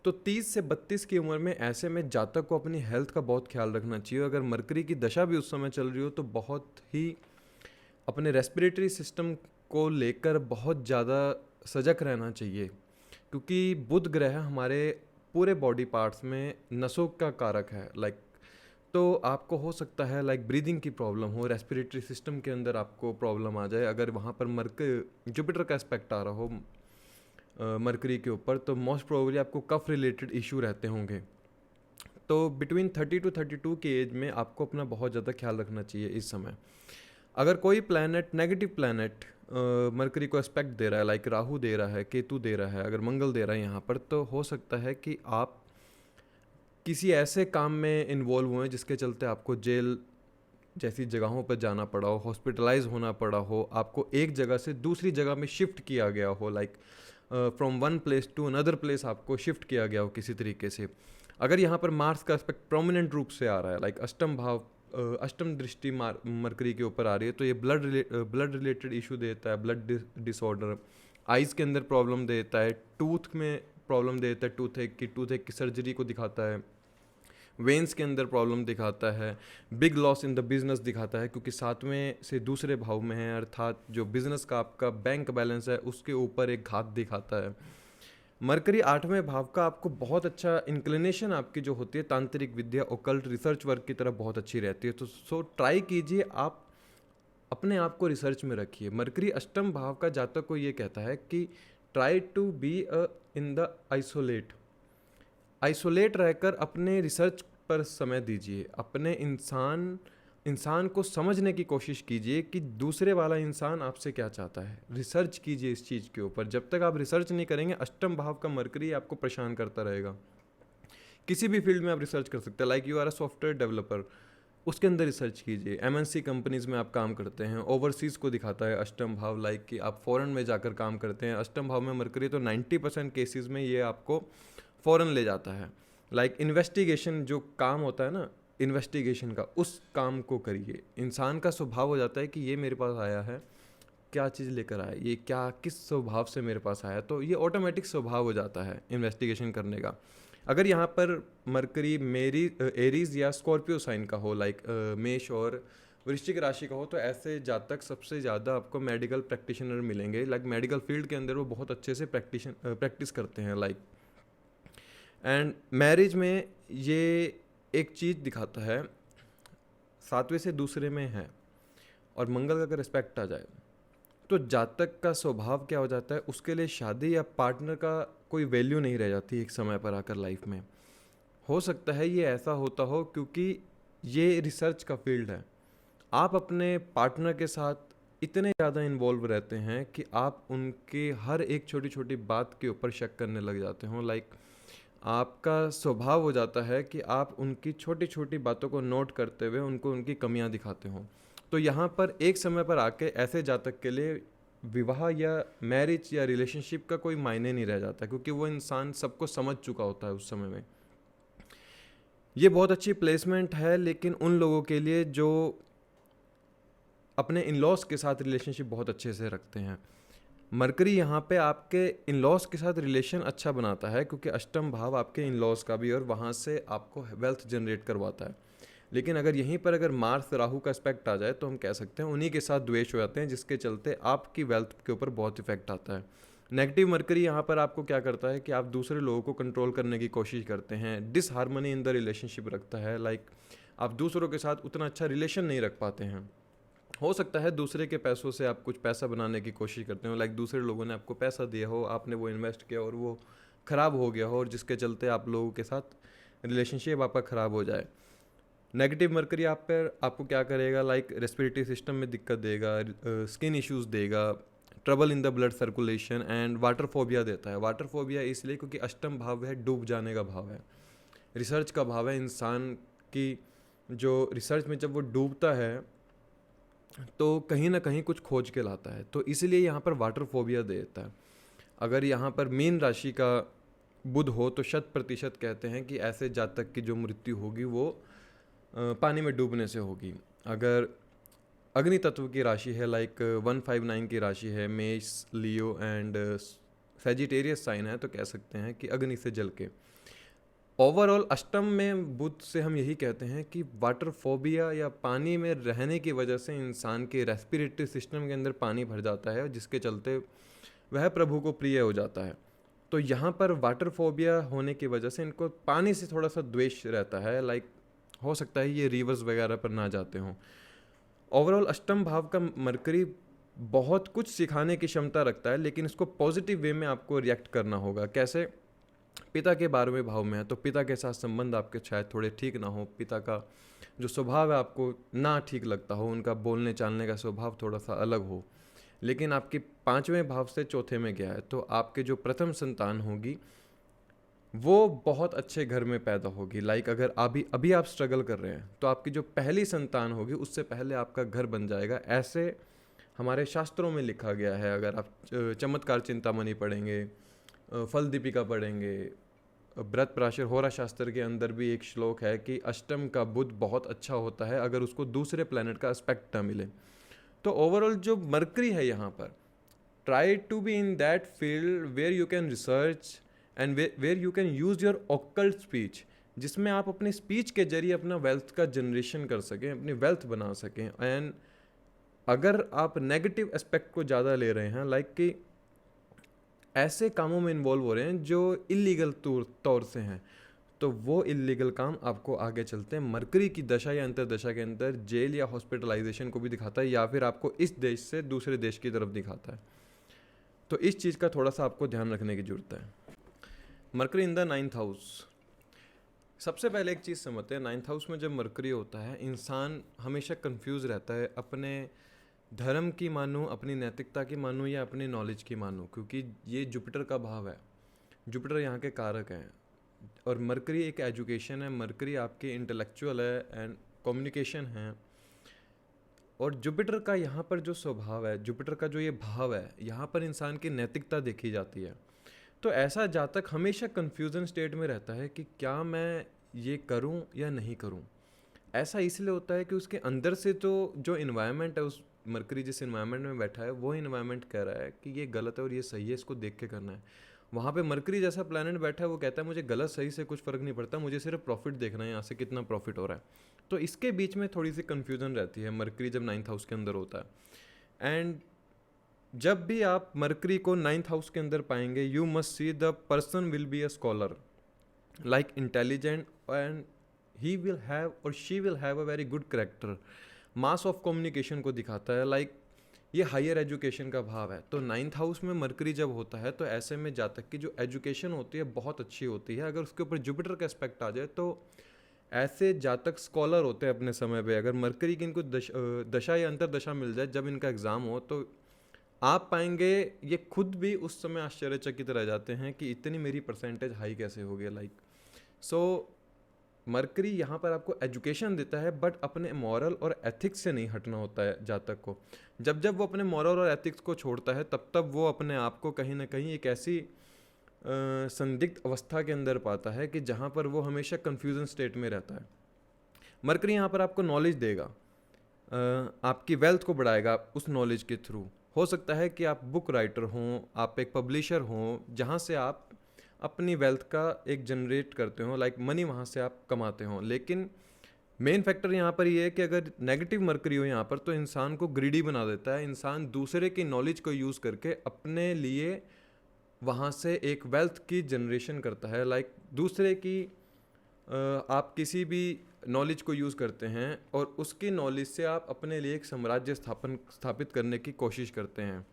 S1: तो 30 से 32 की उम्र में ऐसे में जातक को अपनी हेल्थ का बहुत ख्याल रखना चाहिए। अगर मरकरी की दशा भी उस समय चल रही हो तो बहुत ही अपने रेस्पिरेटरी सिस्टम को लेकर बहुत ज़्यादा सजग रहना चाहिए, क्योंकि बुध ग्रह हमारे पूरे बॉडी पार्ट्स में नसों का कारक है। लाइक तो आपको हो सकता है लाइक ब्रीदिंग की प्रॉब्लम हो, रेस्पिरेटरी सिस्टम के अंदर आपको प्रॉब्लम आ जाए अगर वहाँ पर जुपिटर का एस्पेक्ट आ रहा हो मरकरी के ऊपर, तो मोस्ट प्रोबेबली आपको कफ रिलेटेड इशू रहते होंगे। तो बिटवीन 30 to 32 की एज में आपको अपना बहुत ज़्यादा ख्याल रखना चाहिए इस समय। अगर कोई प्लैनेट नेगेटिव प्लैनेट मरकरी को एस्पेक्ट दे रहा है, लाइक राहु दे रहा है, केतु दे रहा है, अगर मंगल दे रहा है यहाँ पर, तो हो सकता है कि आप किसी ऐसे काम में इन्वॉल्व हुए जिसके चलते आपको जेल जैसी जगहों पर जाना पड़ा हो, हॉस्पिटलाइज होना पड़ा हो, आपको एक जगह से दूसरी जगह में शिफ्ट किया गया हो, like from one place to another place आपको शिफ्ट किया गया हो किसी तरीके से। अगर यहाँ पर मार्स का एस्पेक्ट प्रोमिनेंट रूप से आ रहा है, लाइक अष्टम भाव अष्टम दृष्टि मरकरी के ऊपर आ रही है, तो ये ब्लड रिलेटेड इशू देता है, ब्लड डिसऑर्डर, आइज़ के अंदर प्रॉब्लम देता है, टूथ में प्रॉब्लम देता है, टूथ एक की सर्जरी को दिखाता है, वेन्स के अंदर प्रॉब्लम दिखाता है, big loss in the business दिखाता है, क्योंकि 7वें से दूसरे भाव में है, अर्थात जो बिजनेस का आपका बैंक बैलेंस है उसके ऊपर एक घात दिखाता है। मरकरी 8वें भाव का आपको बहुत अच्छा इंक्लिनेशन आपकी जो होती है तांत्रिक विद्या, ओकल्ट रिसर्च वर्क की तरफ बहुत अच्छी रहती है। तो सो ट्राई कीजिए, आप अपने आप को रिसर्च में रखिए। मरकरी अष्टम भाव का जातक को ये कहता है कि try to be in the isolate रहकर अपने रिसर्च पर समय दीजिए। अपने इंसान को समझने की कोशिश कीजिए कि दूसरे वाला इंसान आपसे क्या चाहता है। रिसर्च कीजिए इस चीज़ के ऊपर। जब तक आप रिसर्च नहीं करेंगे, अष्टम भाव का मरकरी आपको परेशान करता रहेगा। किसी भी फील्ड में आप रिसर्च कर सकते हैं, like you are a software developer, उसके अंदर रिसर्च कीजिए। MNC कंपनीज़ में आप काम करते हैं, ओवरसीज़ को दिखाता है अष्टम भाव, लाइक कि आप फ़ॉरेन में जाकर काम करते हैं। अष्टम भाव में मरकरी तो 90% केसेस में ये आपको फ़ॉरेन ले जाता है। लाइक इन्वेस्टिगेशन जो काम होता है ना, इन्वेस्टिगेशन का, उस काम को करिए। इंसान का स्वभाव हो जाता है कि ये मेरे पास आया है, क्या चीज़ लेकर आया, ये क्या किस स्वभाव से मेरे पास आया, तो ये ऑटोमेटिक स्वभाव हो जाता है इन्वेस्टिगेशन करने का। अगर यहाँ पर मरकरी मेरी एरीज या स्कॉर्पियो साइन का हो, लाइक मेष और वृश्चिक राशि का हो, तो ऐसे जातक सबसे ज़्यादा आपको मेडिकल प्रैक्टिशनर मिलेंगे, लाइक मेडिकल फील्ड के अंदर वो बहुत अच्छे से प्रैक्टिस करते हैं, लाइक। एंड मैरिज में ये एक चीज़ दिखाता है, 7वें से दूसरे में है और मंगल का अगर एस्पेक्ट आ जाए तो जातक का स्वभाव क्या हो जाता है, उसके लिए शादी या पार्टनर का कोई वैल्यू नहीं रह जाती एक समय पर आकर लाइफ में। हो सकता है ये ऐसा होता हो क्योंकि ये रिसर्च का फील्ड है। आप अपने पार्टनर के साथ इतने ज़्यादा इन्वॉल्व रहते हैं कि आप उनके हर एक छोटी छोटी बात के ऊपर शक करने लग जाते हो, लाइक आपका स्वभाव हो जाता है कि आप उनकी छोटी छोटी बातों को नोट करते हुए उनको उनकी कमियां दिखाते हो। तो यहाँ पर एक समय पर आके ऐसे जातक के लिए विवाह या मैरिज या रिलेशनशिप का कोई मायने नहीं रह जाता, क्योंकि वो इंसान सबको समझ चुका होता है उस समय में। ये बहुत अच्छी प्लेसमेंट है लेकिन उन लोगों के लिए जो अपने इन लॉज के साथ रिलेशनशिप बहुत अच्छे से रखते हैं। मरकरी यहाँ पे आपके इन लॉज के साथ रिलेशन अच्छा बनाता है क्योंकि अष्टम भाव आपके इन लॉज का भी, और वहाँ से आपको वेल्थ जनरेट करवाता है। लेकिन अगर यहीं पर अगर मार्स राहु का एस्पेक्ट आ जाए तो हम कह सकते हैं उन्हीं के साथ द्वेष हो जाते हैं, जिसके चलते आपकी वेल्थ के ऊपर बहुत इफेक्ट आता है। नेगेटिव मरकरी यहाँ पर आपको क्या करता है कि आप दूसरे लोगों को कंट्रोल करने की कोशिश करते हैं, डिसहार्मनी इन द रिलेशनशिप रखता है, लाइक आप दूसरों के साथ उतना अच्छा रिलेशन नहीं रख पाते हैं। हो सकता है दूसरे के पैसों से आप कुछ पैसा बनाने की कोशिश करते हो, लाइक दूसरे लोगों ने आपको पैसा दिया हो, आपने वो इन्वेस्ट किया और वो ख़राब हो गया हो, और जिसके चलते आप लोगों के साथ रिलेशनशिप आपका ख़राब हो जाए। नेगेटिव मरकरी आप पर आपको क्या करेगा, लाइक रेस्पिरेटरी सिस्टम में दिक्कत देगा, स्किन इश्यूज़ देगा, trouble in the blood circulation and water phobia देता है। वाटर फोबिया इसलिए क्योंकि अष्टम भाव है, डूब जाने का भाव है, रिसर्च का भाव है। इंसान की जो रिसर्च में जब वो डूबता है तो कहीं ना कहीं कुछ खोज के लाता है, तो इसलिए यहाँ पर वाटर फोबिया देता है। अगर यहाँ पर मीन राशि का बुध हो तो 100% कहते हैं कि ऐसे जातक की जो मृत्यु होगी वो पानी में डूबने से होगी। अगर अग्नि तत्व की राशि है, लाइक 159 की राशि है, मेष, लियो एंड सेजिटेरियस साइन है, तो कह सकते हैं कि अग्नि से जल के। ओवरऑल अष्टम में बुध से हम यही कहते हैं कि वाटर फोबिया या पानी में रहने की वजह से इंसान के रेस्पिरेटरी सिस्टम के अंदर पानी भर जाता है, जिसके चलते वह प्रभु को प्रिय हो जाता है। तो यहाँ पर वाटर फोबिया होने की वजह से इनको पानी से थोड़ा सा द्वेष रहता है, लाइक हो सकता है ये रिवर्स वगैरह पर ना जाते हों। ओवरऑल अष्टम भाव का मरकरी बहुत कुछ सिखाने की क्षमता रखता है, लेकिन इसको पॉजिटिव वे में आपको रिएक्ट करना होगा। कैसे? पिता के 12वें भाव में है तो पिता के साथ संबंध आपके शायद थोड़े ठीक ना हो, पिता का जो स्वभाव है आपको ना ठीक लगता हो, उनका बोलने चालने का स्वभाव थोड़ा सा अलग हो। लेकिन आपके 5वें भाव से चौथे में गया है तो आपके जो प्रथम संतान होगी वो बहुत अच्छे घर में पैदा होगी। लाइक अगर अभी अभी आप स्ट्रगल कर रहे हैं तो आपकी जो पहली संतान होगी उससे पहले आपका घर बन जाएगा, ऐसे हमारे शास्त्रों में लिखा गया है। अगर आप चमत्कार चिंतामणि पढ़ेंगे, फल दीपिका पढ़ेंगे, व्रत प्राशर होरा शास्त्र के अंदर भी एक श्लोक है कि अष्टम का बुध बहुत अच्छा होता है अगर उसको दूसरे प्लेनेट का एस्पेक्ट ना मिले। तो ओवरऑल जो मरकरी है यहाँ पर, try to be in that field where you can research and where you can use your occult speech, जिसमें आप अपनी स्पीच के जरिए अपना वेल्थ का जनरेशन कर सकें, अपनी वेल्थ बना सकें। एंड अगर आप नेगेटिव एस्पेक्ट को ज़्यादा ले रहे हैं, लाइक कि ऐसे कामों में इन्वॉल्व हो रहे हैं जो इलीगल तौर से हैं, तो वो इलीगल काम आपको आगे चलते हैं मरकरी की दशा या अंतर्दशा के अंदर जेल या हॉस्पिटलाइजेशन को भी दिखाता है, या फिर आपको इस देश से दूसरे देश की तरफ दिखाता है। तो इस चीज़ का थोड़ा सा आपको ध्यान रखने की ज़रूरत है। Mercury in the 9th house, सबसे पहले एक चीज़ समझते हैं, 9th हाउस में जब मरकरी होता है इंसान हमेशा कंफ्यूज रहता है, अपने धर्म की मानूं, अपनी नैतिकता की मानूं या अपनी नॉलेज की मानूं, क्योंकि ये जुपिटर का भाव है, जुपिटर यहाँ के कारक हैं और मरकरी एक एजुकेशन है, मरकरी आपके इंटेलेक्चुअल है एंड कम्युनिकेशन है। और जुपिटर का यहाँ पर जो स्वभाव है, जुपिटर का जो ये भाव है, यहाँ पर इंसान की नैतिकता देखी जाती है। तो ऐसा जातक हमेशा कन्फ्यूज़न स्टेट में रहता है कि क्या मैं ये करूं या नहीं करूं। ऐसा इसलिए होता है कि उसके अंदर से तो जो इन्वायरमेंट है, उस मरकरी जिस इन्वायरमेंट में बैठा है वो इन्वायरमेंट कह रहा है कि ये गलत है और ये सही है, इसको देख के करना है। वहाँ पे मरकरी जैसा प्लैनेट बैठा है, वो कहता है मुझे गलत सही से कुछ फ़र्क नहीं पड़ता, मुझे सिर्फ प्रॉफिट देखना है, यहाँ से कितना प्रॉफिट हो रहा है। तो इसके बीच में थोड़ी सी कन्फ्यूज़न रहती है मरकरी जब 9th हाउस के अंदर होता है। एंड जब भी आप मरकरी को 9th हाउस के अंदर पाएंगे, you must see the person will be a scholar, like intelligent, and he will have or she will have a very good character. Mass of communication को दिखाता है, लाइक ये हायर एजुकेशन का भाव है। तो 9th हाउस में mercury जब होता है तो ऐसे में जातक की जो एजुकेशन होती है बहुत अच्छी होती है। अगर उसके ऊपर जुपिटर का एस्पेक्ट आ जाए तो ऐसे जातक स्कॉलर होते हैं अपने समय पे। अगर मरकरी की इनको दशा या अंतर दशा मिल जाए जब इनका एग्ज़ाम हो, तो आप पाएंगे ये खुद भी उस समय आश्चर्यचकित रह जाते हैं कि इतनी मेरी परसेंटेज हाई कैसे हो गया, लाइक सो मरकरी यहाँ पर आपको एजुकेशन देता है, बट अपने मॉरल और एथिक्स से नहीं हटना होता है जातक को। जब जब वो अपने मॉरल और एथिक्स को छोड़ता है तब तब वो अपने आप को कहीं ना कहीं एक ऐसी संदिग्ध अवस्था के अंदर पाता है कि जहाँ पर वो हमेशा कन्फ्यूजन स्टेट में रहता है। मरकरी यहाँ पर आपको नॉलेज देगा, आपकी वेल्थ को बढ़ाएगा उस नॉलेज के थ्रू। हो सकता है कि आप बुक राइटर हों, आप एक पब्लिशर हों, जहाँ से आप अपनी वेल्थ का एक जनरेट करते हो, लाइक मनी वहाँ से आप कमाते हो। लेकिन मेन फैक्टर यहाँ पर ये है कि अगर नेगेटिव मरकरी हो यहाँ पर तो इंसान को ग्रीडी बना देता है। इंसान दूसरे की नॉलेज को यूज़ करके अपने लिए वहाँ से एक वेल्थ की जनरेशन करता है। लाइक दूसरे की आप किसी भी नॉलेज को यूज़ करते हैं और उसकी नॉलेज से आप अपने लिए एक साम्राज्य स्थापित करने की कोशिश करते हैं।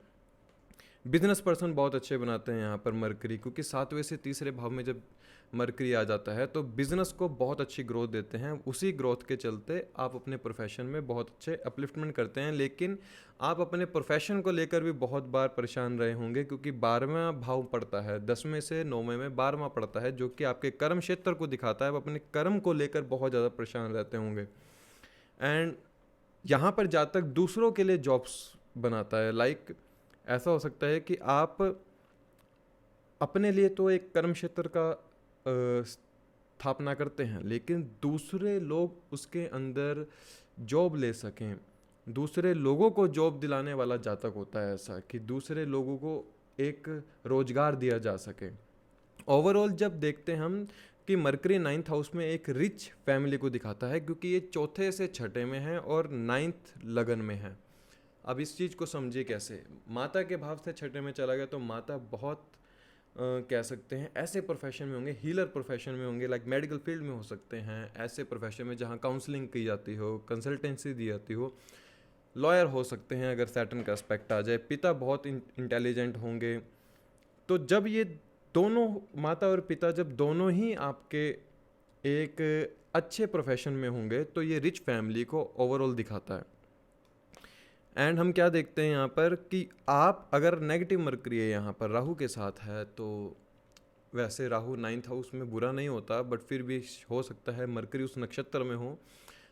S1: बिजनेस पर्सन बहुत अच्छे बनाते हैं यहाँ पर मरकरी, क्योंकि 7वें से तीसरे भाव में जब मरकरी आ जाता है तो बिजनेस को बहुत अच्छी ग्रोथ देते हैं। उसी ग्रोथ के चलते आप अपने प्रोफेशन में बहुत अच्छे अपलिफ्टमेंट करते हैं। लेकिन आप अपने प्रोफेशन को लेकर भी बहुत बार परेशान रहे होंगे, क्योंकि 12वां भाव पड़ता है, 10वें से 9वें में 12वां पड़ता है, जो कि आपके कर्म क्षेत्र को दिखाता है। आप अपने कर्म को लेकर बहुत ज़्यादा परेशान रहते होंगे। एंड यहाँ पर जहाँ तक दूसरों के लिए जॉब्स बनाता है, लाइक ऐसा हो सकता है कि आप अपने लिए तो एक कर्म क्षेत्र का स्थापना करते हैं, लेकिन दूसरे लोग उसके अंदर जॉब ले सकें, दूसरे लोगों को जॉब दिलाने वाला जातक होता है ऐसा कि दूसरे लोगों को एक रोजगार दिया जा सके। ओवरऑल जब देखते हैं हम कि मरकरी 9th हाउस में एक रिच फैमिली को दिखाता है, क्योंकि ये चौथे से छठे में है और 9th लगन में है। अब इस चीज़ को समझिए कैसे। माता के भाव से छठे में चला गया तो माता बहुत कह सकते हैं ऐसे प्रोफेशन में होंगे, हीलर प्रोफेशन में होंगे, लाइक मेडिकल फील्ड में हो सकते हैं, ऐसे प्रोफेशन में जहाँ काउंसलिंग की जाती हो, कंसल्टेंसी दी जाती हो, लॉयर हो सकते हैं अगर सैटर्न का एस्पेक्ट आ जाए। पिता बहुत इंटेलिजेंट होंगे। तो जब ये दोनों माता और पिता जब दोनों ही आपके एक अच्छे प्रोफेशन में होंगे तो ये रिच फैमिली को ओवरऑल दिखाता है। एंड हम क्या देखते हैं यहाँ पर कि आप अगर नेगेटिव मरकरी है यहाँ पर राहु के साथ है, तो वैसे राहु 9th हाउस में बुरा नहीं होता, बट फिर भी हो सकता है मरकरी उस नक्षत्र में हो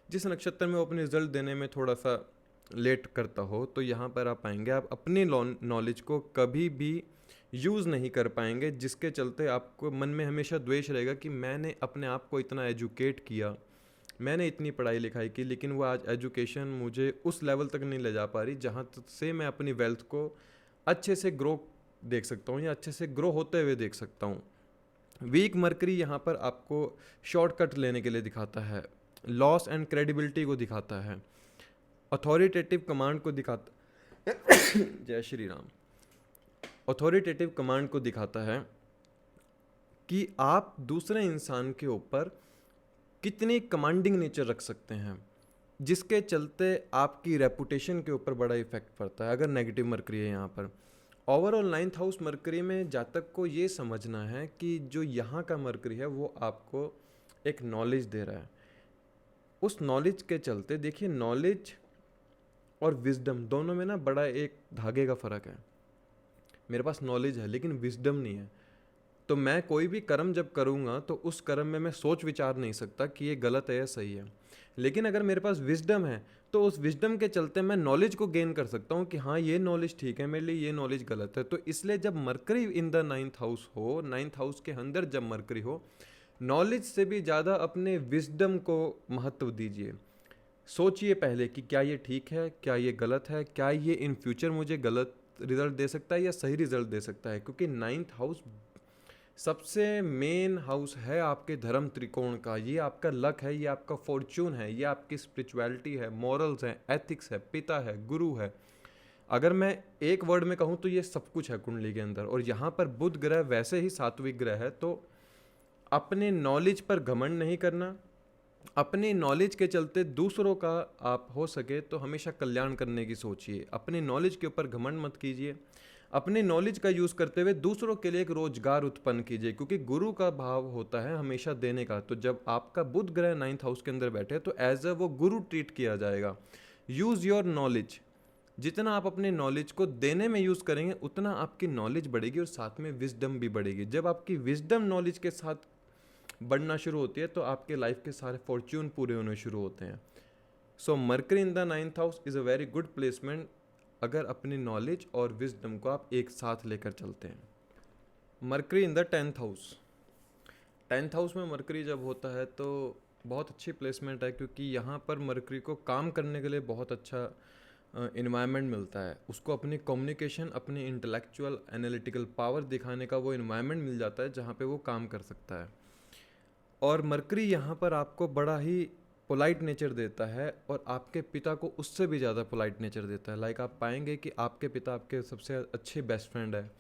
S1: जिस नक्षत्र में वो अपने रिजल्ट देने में थोड़ा सा लेट करता हो। तो यहाँ पर आप पाएंगे आप अपनी नॉलेज को कभी भी यूज़ नहीं कर पाएंगे, जिसके चलते आपको मन में हमेशा द्वेष रहेगा कि मैंने अपने आप को इतना एजुकेट किया, मैंने इतनी पढ़ाई लिखाई की, लेकिन वो आज एजुकेशन मुझे उस लेवल तक नहीं ले जा पा रही जहाँ से मैं अपनी वेल्थ को अच्छे से ग्रो देख सकता हूँ या अच्छे से ग्रो होते हुए देख सकता हूँ। वीक मरकरी यहाँ पर आपको शॉर्टकट लेने के लिए दिखाता है, लॉस एंड क्रेडिबिलिटी को दिखाता है, अथॉरिटेटिव कमांड को दिखाता जय श्री राम, अथॉरिटेटिव कमांड को दिखाता है कि आप दूसरे इंसान के ऊपर कितनी कमांडिंग नेचर रख सकते हैं, जिसके चलते आपकी रेपुटेशन के ऊपर बड़ा इफेक्ट पड़ता है अगर नेगेटिव मरकरी है यहाँ पर। ओवरऑल 9th हाउस मरकरी में जातक को ये समझना है कि जो यहाँ का मरकरी है वो आपको एक नॉलेज दे रहा है। उस नॉलेज के चलते देखिए, नॉलेज और विजडम दोनों में ना बड़ा एक धागे का फ़र्क है। मेरे पास नॉलेज है लेकिन विजडम नहीं है, तो मैं कोई भी कर्म जब करूँगा तो उस कर्म में मैं सोच विचार नहीं सकता कि ये गलत है या सही है। लेकिन अगर मेरे पास विजडम है तो उस विजडम के चलते मैं नॉलेज को गेन कर सकता हूँ कि हाँ ये नॉलेज ठीक है मेरे लिए, ये नॉलेज गलत है। तो इसलिए जब mercury in the 9th house हो, 9th हाउस के अंदर जब मरकरी हो, नॉलेज से भी ज़्यादा अपने विजडम को महत्व दीजिए। सोचिए पहले कि क्या ये ठीक है, क्या ये गलत है, क्या ये इन फ्यूचर मुझे गलत रिजल्ट दे सकता है या सही रिजल्ट दे सकता है, क्योंकि 9th हाउस सबसे मेन हाउस है आपके धर्म त्रिकोण का, ये आपका लक है, ये आपका फॉर्च्यून है, ये आपकी स्पिरिचुअलिटी है, मॉरल्स है, एथिक्स है, पिता है, गुरु है। अगर मैं एक वर्ड में कहूँ तो ये सब कुछ है कुंडली के अंदर। और यहाँ पर बुध ग्रह वैसे ही सात्विक ग्रह है, तो अपने नॉलेज पर घमंड नहीं करना, अपने नॉलेज के चलते दूसरों का आप हो सके तो हमेशा कल्याण करने की सोचिए। अपने नॉलेज के ऊपर घमंड मत कीजिए, अपने नॉलेज का यूज़ करते हुए दूसरों के लिए एक रोजगार उत्पन्न कीजिए, क्योंकि गुरु का भाव होता है हमेशा देने का। तो जब आपका बुध ग्रह 9th हाउस के अंदर बैठे तो एज अ वो गुरु ट्रीट किया जाएगा। यूज़ योर नॉलेज, जितना आप अपने नॉलेज को देने में यूज़ करेंगे उतना आपकी नॉलेज बढ़ेगी और साथ में विजडम भी बढ़ेगी। जब आपकी विजडम नॉलेज के साथ बढ़ना शुरू होती है तो आपके लाइफ के सारे फॉर्च्यून पूरे होने शुरू होते हैं। So Mercury in the 9th house is a very good placement अगर अपनी नॉलेज और विजडम को आप एक साथ लेकर चलते हैं। Mercury in the 10th house, 10th house में मरकरी जब होता है तो बहुत अच्छी प्लेसमेंट है, क्योंकि यहाँ पर मरकरी को काम करने के लिए बहुत अच्छा इन्वायरमेंट मिलता है। उसको अपनी कम्युनिकेशन, अपनी इंटेलेक्चुअल एनालिटिकल पावर दिखाने का वो इन्वायरमेंट मिल जाता है जहाँ पे वो काम कर सकता है। और मरकरी यहाँ पर आपको बड़ा ही पोलाइट नेचर देता है और आपके पिता को उससे भी ज़्यादा पोलाइट नेचर देता है। लाइक आप पाएंगे कि आपके पिता आपके सबसे अच्छे बेस्ट फ्रेंड है।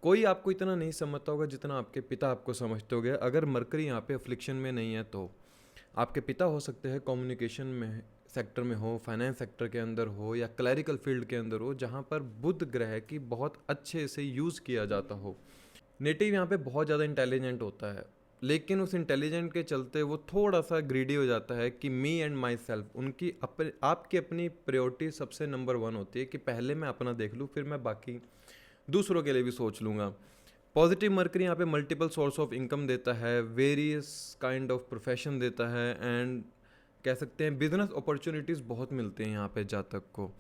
S1: कोई आपको इतना नहीं समझता होगा जितना आपके पिता आपको समझते होंगे। अगर मरकरी यहाँ पे अफ्लिक्शन में नहीं है तो आपके पिता हो सकते हैं कम्युनिकेशन में सेक्टर में हो, फाइनेंस सेक्टर के अंदर हो, या क्लैरिकल फील्ड के अंदर हो, जहाँ पर बुध ग्रह की बहुत अच्छे से यूज़ किया जाता हो। नेटिव यहाँ पे बहुत ज़्यादा इंटेलिजेंट होता है, लेकिन उस इंटेलिजेंट के चलते वो थोड़ा सा ग्रीडी हो जाता है कि मी एंड माई सेल्फ, उनकी आपकी अपनी प्रायोरिटी सबसे नंबर 1 होती है कि पहले मैं अपना देख लूँ, फिर मैं बाकी दूसरों के लिए भी सोच लूँगा। पॉजिटिव मरकरी यहाँ पे मल्टीपल सोर्स ऑफ इनकम देता है, वेरियस काइंड ऑफ प्रोफेशन देता है, एंड कह सकते हैं बिजनेस अपॉर्चुनिटीज़ बहुत मिलते हैं यहाँ पे जातक को।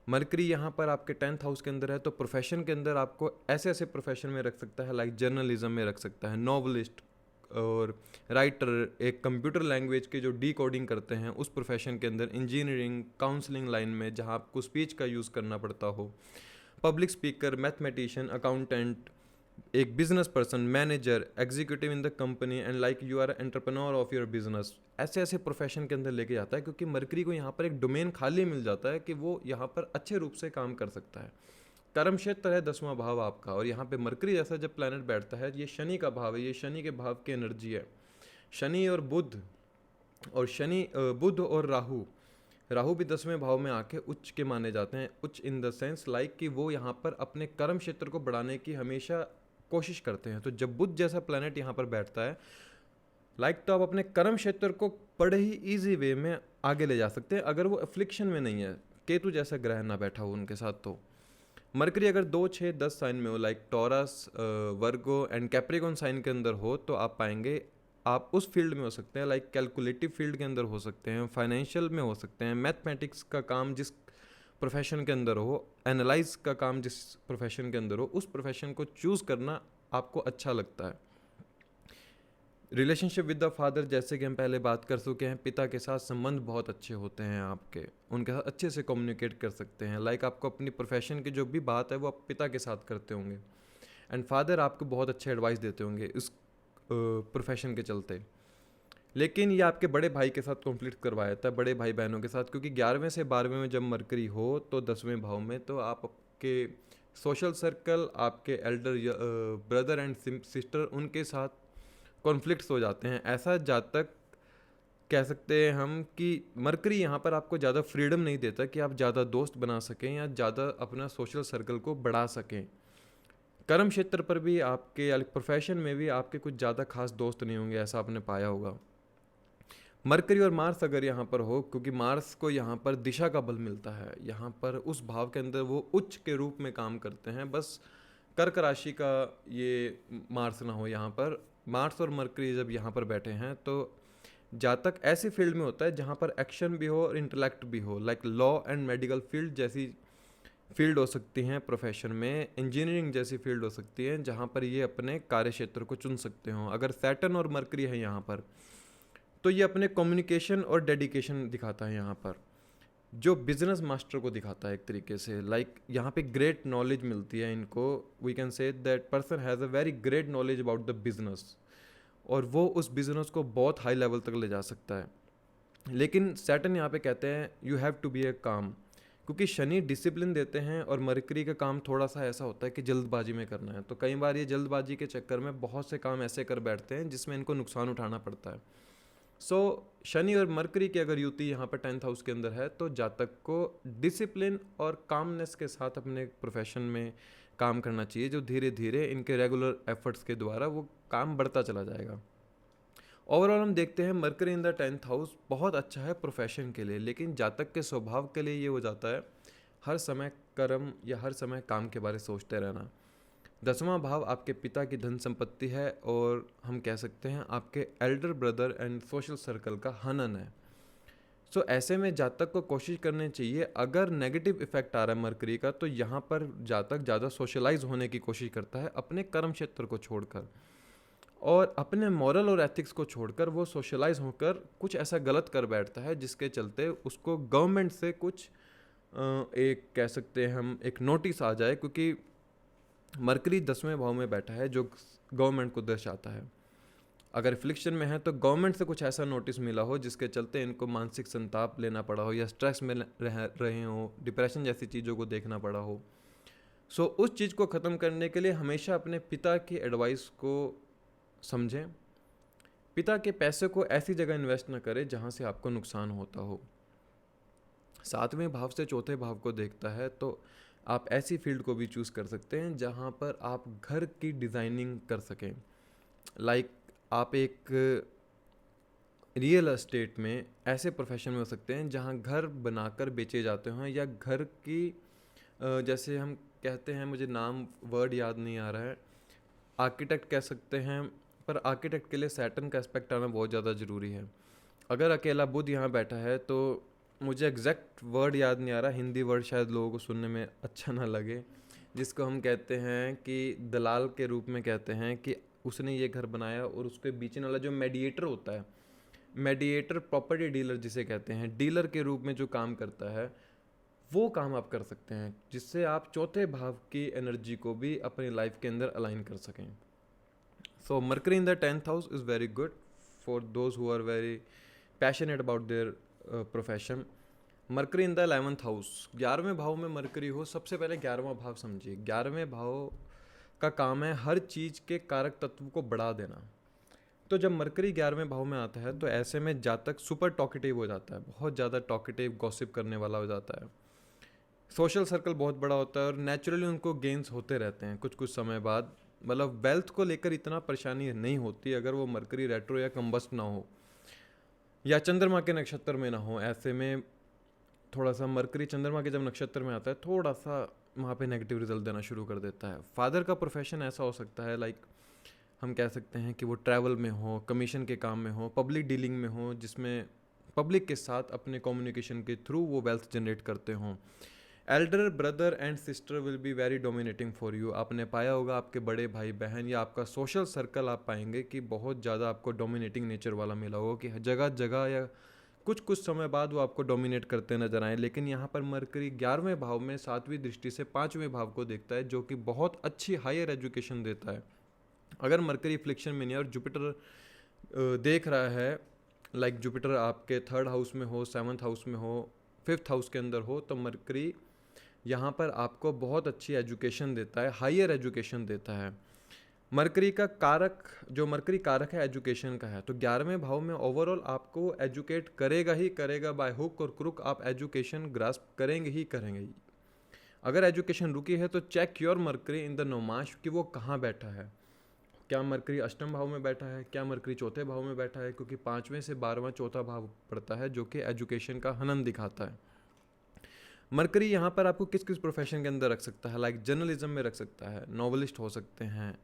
S1: मरकरी यहाँ पर आपके 10th हाउस के अंदर है तो प्रोफेशन के अंदर आपको ऐसे ऐसे प्रोफेशन में रख सकता है, लाइक जर्नलिज्म में रख सकता है, नॉवलिस्ट और राइटर, एक कंप्यूटर लैंग्वेज के जो डी कोडिंग करते हैं उस प्रोफेशन के अंदर, इंजीनियरिंग, काउंसलिंग लाइन में जहाँ आपको स्पीच का यूज़ करना पड़ता हो, पब्लिक स्पीकर, मैथमेटिशियन, अकाउंटेंट, एक business person, manager, executive in the company, and like you are entrepreneur of your business, ऐसे ऐसे प्रोफेशन के अंदर लेके जाता है। क्योंकि मरकरी को यहाँ पर एक डोमेन खाली मिल जाता है कि वो यहाँ पर अच्छे रूप से काम कर सकता है। कर्म क्षेत्र है 10वां भाव आपका, और यहाँ पे मरकरी जैसा जब प्लैनेट बैठता है, ये शनि का भाव है, ये शनि के भाव की एनर्जी है। शनि और बुध, और बुध और राहु भी 10वें भाव में आके उच्च के माने जाते हैं। उच्च इन द सेंस लाइक कि वो यहाँ पर अपने कर्म क्षेत्र को बढ़ाने की हमेशा कोशिश करते हैं। तो जब बुध जैसा प्लैनेट यहाँ पर बैठता है लाइक, तो आप अपने कर्म क्षेत्र को बड़े ही ईजी वे में आगे ले जा सकते हैं अगर वो अफ्लिक्शन में नहीं है, केतु जैसा ग्रह ना बैठा हो उनके साथ। तो मरकरी अगर 2, 6, 10 साइन में हो, like Taurus, Virgo and Capricorn sign के अंदर हो, तो आप पाएंगे आप उस फील्ड में हो सकते हैं, लाइक कैलकुलेटिव फील्ड के अंदर हो सकते हैं, फाइनेंशियल में हो सकते हैं, मैथमेटिक्स का काम जिस प्रोफेशन के अंदर हो, एनालाइज का काम जिस प्रोफेशन के अंदर हो, उस प्रोफेशन को चूज़ करना आपको अच्छा लगता है। रिलेशनशिप विद द फादर, जैसे कि हम पहले बात कर चुके हैं, पिता के साथ संबंध बहुत अच्छे होते हैं आपके, उनके साथ अच्छे से कम्युनिकेट कर सकते हैं। लाइक आपको अपनी प्रोफेशन की जो भी बात है वो आप पिता के साथ करते होंगे, एंड फादर आपको बहुत अच्छे एडवाइस देते होंगे उस प्रोफेशन के चलते। लेकिन ये आपके बड़े भाई के साथ कॉन्फ्लिक्ट करवाया था, बड़े भाई बहनों के साथ, क्योंकि 11वें से 12वें में जब मरकरी हो तो 10वें भाव में, तो आप आपके सोशल सर्कल, आपके एल्डर ब्रदर एंड सिस्टर, उनके साथ कॉन्फ्लिक्ट्स हो जाते हैं। ऐसा जातक कह सकते हैं हम कि मरकरी यहाँ पर आपको ज़्यादा फ्रीडम नहीं देता कि आप ज़्यादा दोस्त बना सकें या ज़्यादा अपना सोशल सर्कल को बढ़ा सकें। कर्म क्षेत्र पर भी आपके या प्रोफेशन में भी आपके कुछ ज़्यादा खास दोस्त नहीं होंगे, ऐसा आपने पाया होगा। मरकरी और मार्स अगर यहाँ पर हो, क्योंकि मार्स को यहाँ पर दिशा का बल मिलता है, यहाँ पर उस भाव के अंदर वो उच्च के रूप में काम करते हैं, बस कर्क राशि का ये मार्स ना हो। यहाँ पर मार्स और मरकरी जब यहाँ पर बैठे हैं तो जातक ऐसी फील्ड में होता है जहाँ पर एक्शन भी हो और इंटेलेक्ट भी हो, like law and medical field जैसी फील्ड हो सकती हैं प्रोफेशन में, इंजीनियरिंग जैसी फील्ड हो सकती है जहाँ पर ये अपने कार्य क्षेत्र को चुन सकते हो। अगर सैटर्न और मरकरी है यहाँ पर तो ये अपने कम्युनिकेशन और डेडिकेशन दिखाता है यहाँ पर। जो बिजनेस मास्टर को दिखाता है एक तरीके से, लाइक यहाँ पे ग्रेट नॉलेज मिलती है इनको, we can say that person has a very great knowledge about the business, और वो उस बिजनेस को बहुत हाई लेवल तक ले जा सकता है। लेकिन सैटर्न यहाँ पे कहते हैं यू हैव टू बी ए काम, क्योंकि शनि डिसिप्लिन देते हैं और मरकरी का काम थोड़ा सा ऐसा होता है कि जल्दबाजी में करना है, तो कई बार ये जल्दबाजी के चक्कर में बहुत से काम ऐसे कर बैठते हैं जिसमें इनको नुकसान उठाना पड़ता है। सो शनि और मरकरी की अगर युति यहाँ पर 10th हाउस के अंदर है तो जातक को डिसिप्लिन और कामनेस के साथ अपने प्रोफेशन में काम करना चाहिए, जो धीरे धीरे इनके रेगुलर एफर्ट्स के द्वारा वो काम बढ़ता चला जाएगा। ओवरऑल हम देखते हैं mercury in the 10th house बहुत अच्छा है प्रोफेशन के लिए, लेकिन जातक के स्वभाव के लिए ये हो जाता है हर समय कर्म या हर समय काम के बारे सोचते रहना। 10वां भाव आपके पिता की धन संपत्ति है, और हम कह सकते हैं आपके Elder brother and social circle का हनन है। सो ऐसे में जातक को कोशिश करनी चाहिए, अगर नेगेटिव इफेक्ट आ रहा है मरकरी का, तो यहाँ पर जातक ज़्यादा सोशलाइज होने की कोशिश करता है अपने कर्म क्षेत्र को छोड़कर, और अपने मॉरल और एथिक्स को छोड़कर वो सोशलाइज होकर कुछ ऐसा गलत कर बैठता है जिसके चलते उसको गवर्नमेंट से कुछ एक कह सकते हैं हम एक नोटिस आ जाए, क्योंकि मरकरी 10वें भाव में बैठा है जो गवर्नमेंट को दर्शाता है। अगर रिफ्लेक्शन में है तो गवर्नमेंट से कुछ ऐसा नोटिस मिला हो जिसके चलते इनको मानसिक संताप लेना पड़ा हो, या स्ट्रेस में रह रहे हो, डिप्रेशन जैसी चीज़ों को देखना पड़ा हो। सो उस चीज़ को ख़त्म करने के लिए हमेशा अपने पिता की एडवाइस को समझें। पिता के पैसे को ऐसी जगह इन्वेस्ट न करें जहाँ से आपको नुकसान होता हो। 7वें भाव से 4थे भाव को देखता है तो आप ऐसी फील्ड को भी चूज़ कर सकते हैं जहाँ पर आप घर की डिज़ाइनिंग कर सकें। लाइक आप एक रियल एस्टेट में ऐसे प्रोफेशन में हो सकते हैं जहाँ घर बनाकर बेचे जाते हैं, या घर की जैसे हम कहते हैं, मुझे नाम वर्ड याद नहीं आ रहा है, आर्किटेक्ट कह सकते हैं, पर आर्किटेक्ट के लिए सैटर्न का एस्पेक्ट आना बहुत ज़्यादा ज़रूरी है। अगर अकेला बुध यहाँ बैठा है तो मुझे एग्जैक्ट वर्ड याद नहीं आ रहा, हिंदी वर्ड शायद लोगों को सुनने में अच्छा ना लगे, जिसको हम कहते हैं कि दलाल के रूप में कहते हैं कि उसने ये घर बनाया, और उसके बीच वाला जो मेडिएटर होता है, मेडिएटर प्रॉपर्टी डीलर जिसे कहते हैं, डीलर के रूप में जो काम करता है, वो काम आप कर सकते हैं जिससे आप 4थे भाव की एनर्जी को भी अपनी लाइफ के अंदर अलाइन कर सकें। So Mercury in the 10th house is very good for those who are very passionate about their profession. Mercury in the 11th house, 11वें भाव में मरकरी हो, सबसे पहले 11वां भाव समझिए। 11वें भाव का काम है हर चीज़ के कारक तत्व को बढ़ा देना। तो जब मरकरी 11वें भाव में आता है तो ऐसे में जातक सुपर टॉकेटिव हो जाता है, बहुत ज़्यादा टॉकेटिव गॉसिप करने वाला हो जाता है, सोशल सर्कल बहुत बड़ा होता है, और नेचुरली उनको गेंस होते रहते हैं कुछ कुछ समय बाद। मतलब वेल्थ को लेकर इतना परेशानी नहीं होती अगर वो मरकरी रेट्रो या कंबस्ट ना हो, या चंद्रमा के नक्षत्र में ना हो। ऐसे में थोड़ा सा मरकरी चंद्रमा के जब नक्षत्र में आता है थोड़ा सा वहाँ पे नेगेटिव रिजल्ट देना शुरू कर देता है। फादर का प्रोफेशन ऐसा हो सकता है, लाइक हम कह सकते हैं कि वो ट्रैवल में हो, कमीशन के काम में हो, पब्लिक डीलिंग में हो, जिसमें पब्लिक के साथ अपने कम्युनिकेशन के थ्रू वो वेल्थ जनरेट करते हों। Elder brother and sister will be very dominating for you. आपने पाया होगा आपके बड़े भाई बहन या आपका सोशल सर्कल आप पाएंगे कि बहुत ज़्यादा आपको डोमिनेटिंग नेचर वाला मिला होगा, कि जगह जगह या कुछ कुछ समय बाद वो आपको डोमिनेट करते नजर आए। लेकिन यहाँ पर मरकरी 11वें भाव में 7वीं दृष्टि से 5वें भाव को देखता है, जो कि बहुत अच्छी हायर एजुकेशन देता है। अगर मरकरी फ्लिक्शन में नहीं है और जुपिटर देख रहा है, लाइक जुपिटर आपके 3rd हाउस में हो, 7th हाउस में हो, 5th हाउस के अंदर हो, तो मरकरी यहाँ पर आपको बहुत अच्छी एजुकेशन देता है, हायर एजुकेशन देता है। मरकरी का कारक, जो मरकरी कारक है एजुकेशन का है, तो 11वें भाव में ओवरऑल आपको एजुकेट करेगा ही करेगा, बाय हुक और क्रुक आप एजुकेशन ग्रास्प करेंगे ही करेंगे ही। अगर एजुकेशन रुकी है तो check your Mercury in the नौमाश कि वो कहाँ बैठा है। क्या मरकरी अष्टम भाव में बैठा है, क्या मरकरी 4थे भाव में बैठा है, क्योंकि 5वें से 12वां 4था भाव पड़ता है जो कि एजुकेशन का हनन दिखाता है। मरकरी यहाँ पर आपको किस किस प्रोफेशन के अंदर रख सकता है, लाइक जर्नलिज्म में रख सकता है, नॉवलिस्ट हो सकते हैं,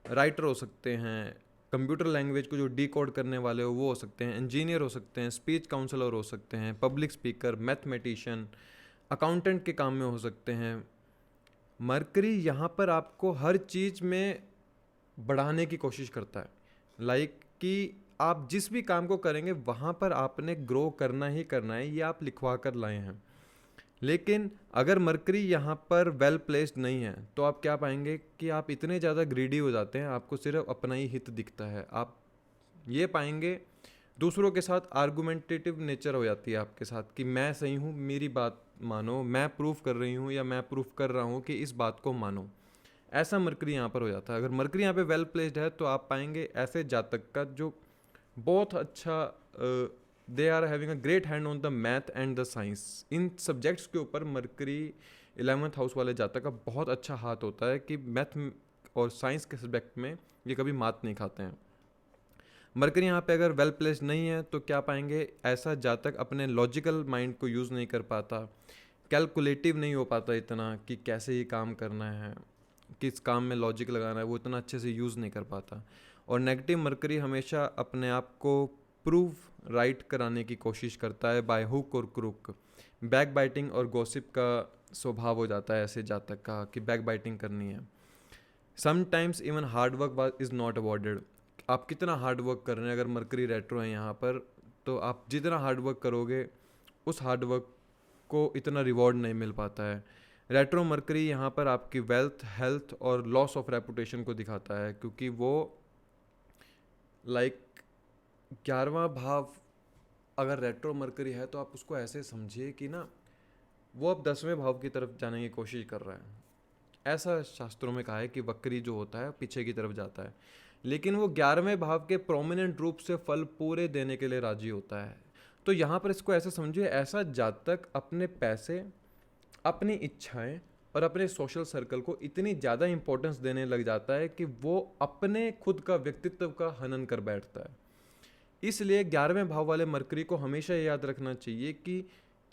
S1: राइटर हो सकते हैं, कंप्यूटर लैंग्वेज को जो डिकोड करने वाले हो वो हो सकते हैं, इंजीनियर हो सकते हैं, स्पीच काउंसलर हो सकते हैं, पब्लिक स्पीकर, मैथमेटिशियन, अकाउंटेंट के काम में हो सकते हैं। मरकरी यहाँ पर आपको हर चीज़ में बढ़ाने की कोशिश करता है, लाइक कि आप जिस भी काम को करेंगे वहाँ पर आपने ग्रो करना ही करना है, ये आप लिखवा कर लाए हैं। लेकिन अगर मरकरी यहाँ पर वेल प्लेस्ड नहीं है तो आप क्या पाएंगे कि आप इतने ज़्यादा ग्रीडी हो जाते हैं, आपको सिर्फ अपना ही हित दिखता है। आप ये पाएंगे दूसरों के साथ आर्गुमेंटेटिव नेचर हो जाती है आपके साथ कि मैं सही हूँ, मेरी बात मानो, मैं प्रूफ कर रही हूँ या मैं प्रूफ कर रहा हूँ कि इस बात को मानो। ऐसा मरकरी यहाँ पर हो जाता है। अगर मरकरी यहाँ पे वेल प्लेस्ड है तो आप पाएंगे ऐसे जातक का जो बहुत अच्छा, they are having a great hand on the math and the science. इन सब्जेक्ट्स के ऊपर मरकरी 11th हाउस वाले जातक का बहुत अच्छा हाथ होता है कि मैथ और साइंस के सब्जेक्ट में ये कभी मात नहीं खाते हैं। मरकरी यहाँ पे अगर वेल प्लेस्ड नहीं है तो क्या पाएंगे, ऐसा जातक अपने लॉजिकल माइंड को यूज़ नहीं कर पाता, कैलकुलेटिव नहीं हो पाता इतना कि कैसे ये काम करना है, किस काम में लॉजिक लगाना है, वो इतना अच्छे से यूज़ नहीं कर पाता। और नेगेटिव मरकरी हमेशा अपने आप को प्रूव राइट कराने की कोशिश करता है bye hook or crook. Back biting और गॉसिप का स्वभाव हो जाता है ऐसे जातक का कि बैक बाइटिंग करनी है। Sometimes even hard work is not awarded. आप कितना हार्ड वर्क कर रहे हैं, अगर मरकरी रेट्रो है यहाँ पर तो आप जितना हार्ड वर्क करोगे उस हार्ड वर्क को इतना रिवॉर्ड नहीं मिल पाता है। रेट्रो मरकरी यहाँ पर आपकी वेल्थ, हेल्थ और लॉस ऑफ रेपुटेशन को दिखाता है, क्योंकि वो लाइक 11वां भाव अगर रेट्रो मरकरी है तो आप उसको ऐसे समझिए कि ना वो अब 10वें भाव की तरफ जाने की कोशिश कर रहा है। ऐसा शास्त्रों में कहा है कि वक्री जो होता है पीछे की तरफ जाता है, लेकिन वो 11वें भाव के प्रोमिनेंट रूप से फल पूरे देने के लिए राजी होता है। तो यहाँ पर इसको ऐसे समझिए, ऐसा जातक अपने पैसे, अपनी इच्छाएं और अपने सोशल सर्कल को इतनी ज़्यादा इंपॉर्टेंस देने लग जाता है कि वो अपने खुद का व्यक्तित्व का हनन कर बैठता है। इसलिए 11वें भाव वाले मरकरी को हमेशा ये याद रखना चाहिए कि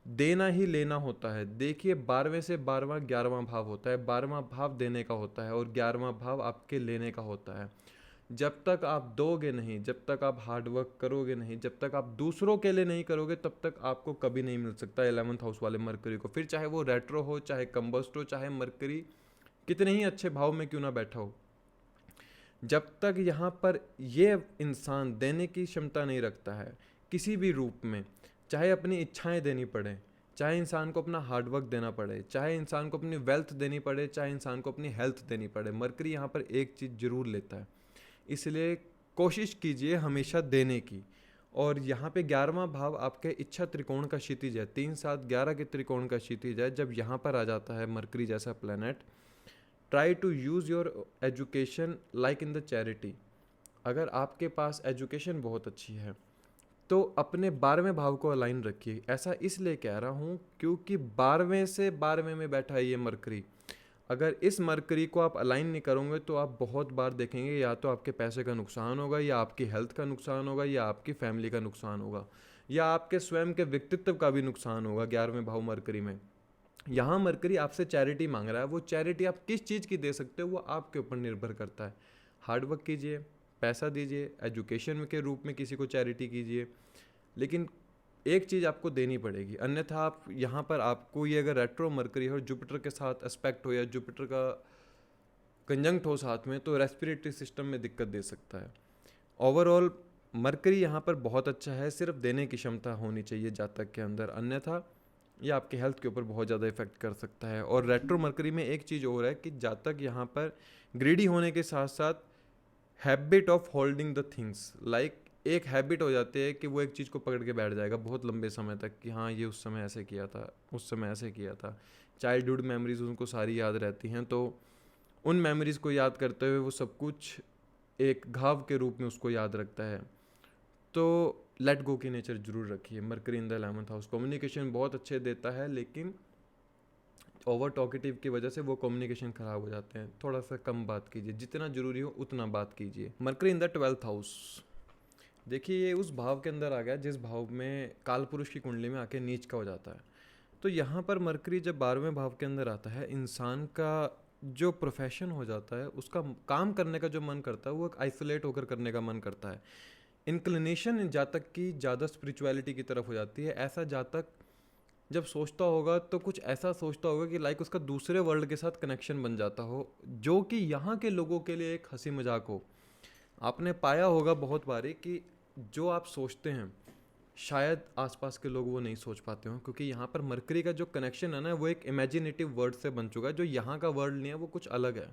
S1: देना ही लेना होता है। देखिए 12वें से 12वां 11वां भाव होता है, 12वां भाव देने का होता है और 11वां भाव आपके लेने का होता है। जब तक आप दोगे नहीं, जब तक आप हार्ड वर्क करोगे नहीं, जब तक आप दूसरों के लिए नहीं करोगे, तब तक आपको कभी नहीं मिल सकता 11th हाउस वाले मरकरी को। फिर चाहे वो रेट्रो हो, चाहे कंबस्ट हो, चाहे मरकरी कितने ही अच्छे भाव में क्यों ना बैठा हो, जब तक यहाँ पर ये इंसान देने की क्षमता नहीं रखता है किसी भी रूप में, चाहे अपनी इच्छाएं देनी पड़े, चाहे इंसान को अपना हार्डवर्क देना पड़े, चाहे इंसान को अपनी वेल्थ देनी पड़े, चाहे इंसान को अपनी हेल्थ देनी पड़े, मरकरी यहाँ पर एक चीज़ जरूर लेता है। इसलिए कोशिश कीजिए हमेशा देने की। और यहाँ पे 11वां भाव आपके इच्छा त्रिकोण का क्षितिज है, 3 7 11 के त्रिकोण का क्षितिज है। जब यहाँ पर आ जाता है मरकरी जैसा planet, try to use your education like in the charity. अगर आपके पास एजुकेशन बहुत अच्छी है तो अपने 12वें भाव को अलाइन रखिए। ऐसा इसलिए कह रहा हूँ क्योंकि 12वें से 12वें में बैठा है ये मरकरी। अगर इस मरकरी को आप अलाइन नहीं करोगे तो आप बहुत बार देखेंगे या तो आपके पैसे का नुकसान होगा, या आपकी हेल्थ का नुकसान होगा, या आपकी फैमिली का नुकसान होगा, या आपके स्वयं के व्यक्तित्व का भी नुकसान होगा 11वें भाव मरकरी में। यहाँ मरकरी आपसे चैरिटी मांग रहा है। वो चैरिटी आप किस चीज़ की दे सकते हो वो आपके ऊपर निर्भर करता है। हार्डवर्क कीजिए, पैसा दीजिए, एजुकेशन के रूप में किसी को चैरिटी कीजिए, लेकिन एक चीज़ आपको देनी पड़ेगी, अन्यथा आप यहाँ पर आपको ये अगर रेट्रो मरकरी हो, जुपिटर के साथ एस्पेक्ट हो या जुपिटर का कंजंक्ट हो साथ में, तो रेस्पिरेटरी सिस्टम में दिक्कत दे सकता है। ओवरऑल मरकरी यहाँ पर बहुत अच्छा है, सिर्फ देने की क्षमता होनी चाहिए जातक के अंदर, अन्यथा ये आपके हेल्थ के ऊपर बहुत ज़्यादा इफेक्ट कर सकता है। और रेट्रो मरकरी में एक चीज़ और है कि जातक यहाँ पर ग्रीडी होने के साथ साथ habit of holding the things, like एक हैबिट हो जाती है कि वो एक चीज़ को पकड़ के बैठ जाएगा बहुत लंबे समय तक कि हाँ ये उस समय ऐसे किया था, उस समय ऐसे किया था। चाइल्डहुड मेमोरीज उनको सारी याद रहती हैं, तो उन मेमोरीज़ को याद करते हुए वो सब कुछ एक घाव के रूप में उसको याद रखता है। तो लेट गो की नेचर जरूर रखिए। Mercury in the 11th house communication बहुत अच्छे देता है, लेकिन ओवर टॉकेटिव की वजह से वो कम्युनिकेशन खराब हो जाते हैं। थोड़ा सा कम बात कीजिए, जितना जरूरी हो उतना बात कीजिए। Mercury in the 12th house, देखिए ये उस भाव के अंदर आ गया जिस भाव में काल पुरुष की कुंडली में आके नीच का हो जाता है। तो यहाँ पर मरकरी जब 12वें भाव के अंदर आता है, इंसान का जो प्रोफेशन हो जाता है, उसका काम करने का जो मन करता है वो एक आइसोलेट होकर करने का मन करता है। इंक्लिनेशन जातक की ज़्यादा स्पिरिचुअलिटी की तरफ हो जाती है। ऐसा जातक जब सोचता होगा तो कुछ ऐसा सोचता होगा कि लाइक उसका दूसरे वर्ल्ड के साथ कनेक्शन बन जाता हो, जो कि यहाँ के लोगों के लिए एक हंसी मजाक हो। आपने पाया होगा बहुत बारी कि जो आप सोचते हैं शायद आसपास के लोग वो नहीं सोच पाते हों, क्योंकि यहाँ पर मरकरी का जो कनेक्शन है ना वो एक इमेजिनेटिव वर्ड से बन चुका है, जो यहाँ का वर्ड नहीं है, वो कुछ अलग है।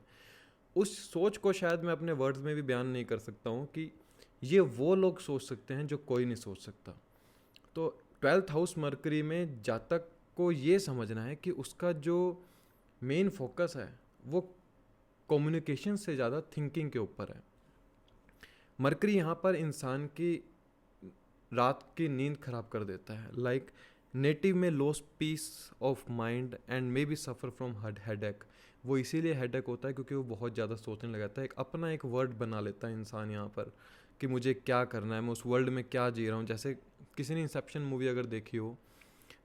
S1: उस सोच को शायद मैं अपने वर्ड्स में भी बयान नहीं कर सकता हूँ कि ये वो लोग सोच सकते हैं जो कोई नहीं सोच सकता। तो 12th हाउस मरकरी में जातक को ये समझना है कि उसका जो मेन फोकस है वो कम्युनिकेशन से ज़्यादा थिंकिंग के ऊपर है। मरकरी यहाँ पर इंसान की रात की नींद खराब कर देता है। लाइक नेटिव में loss peace of mind and may be suffer from headache. वो इसीलिए हेडेक होता है क्योंकि वो बहुत ज़्यादा सोचने लगाता है, एक अपना एक वर्ड बना लेता है इंसान यहाँ पर कि मुझे क्या करना है, मैं उस वर्ल्ड में क्या जी रहा हूँ। जैसे किसी ने इंसेप्शन मूवी अगर देखी हो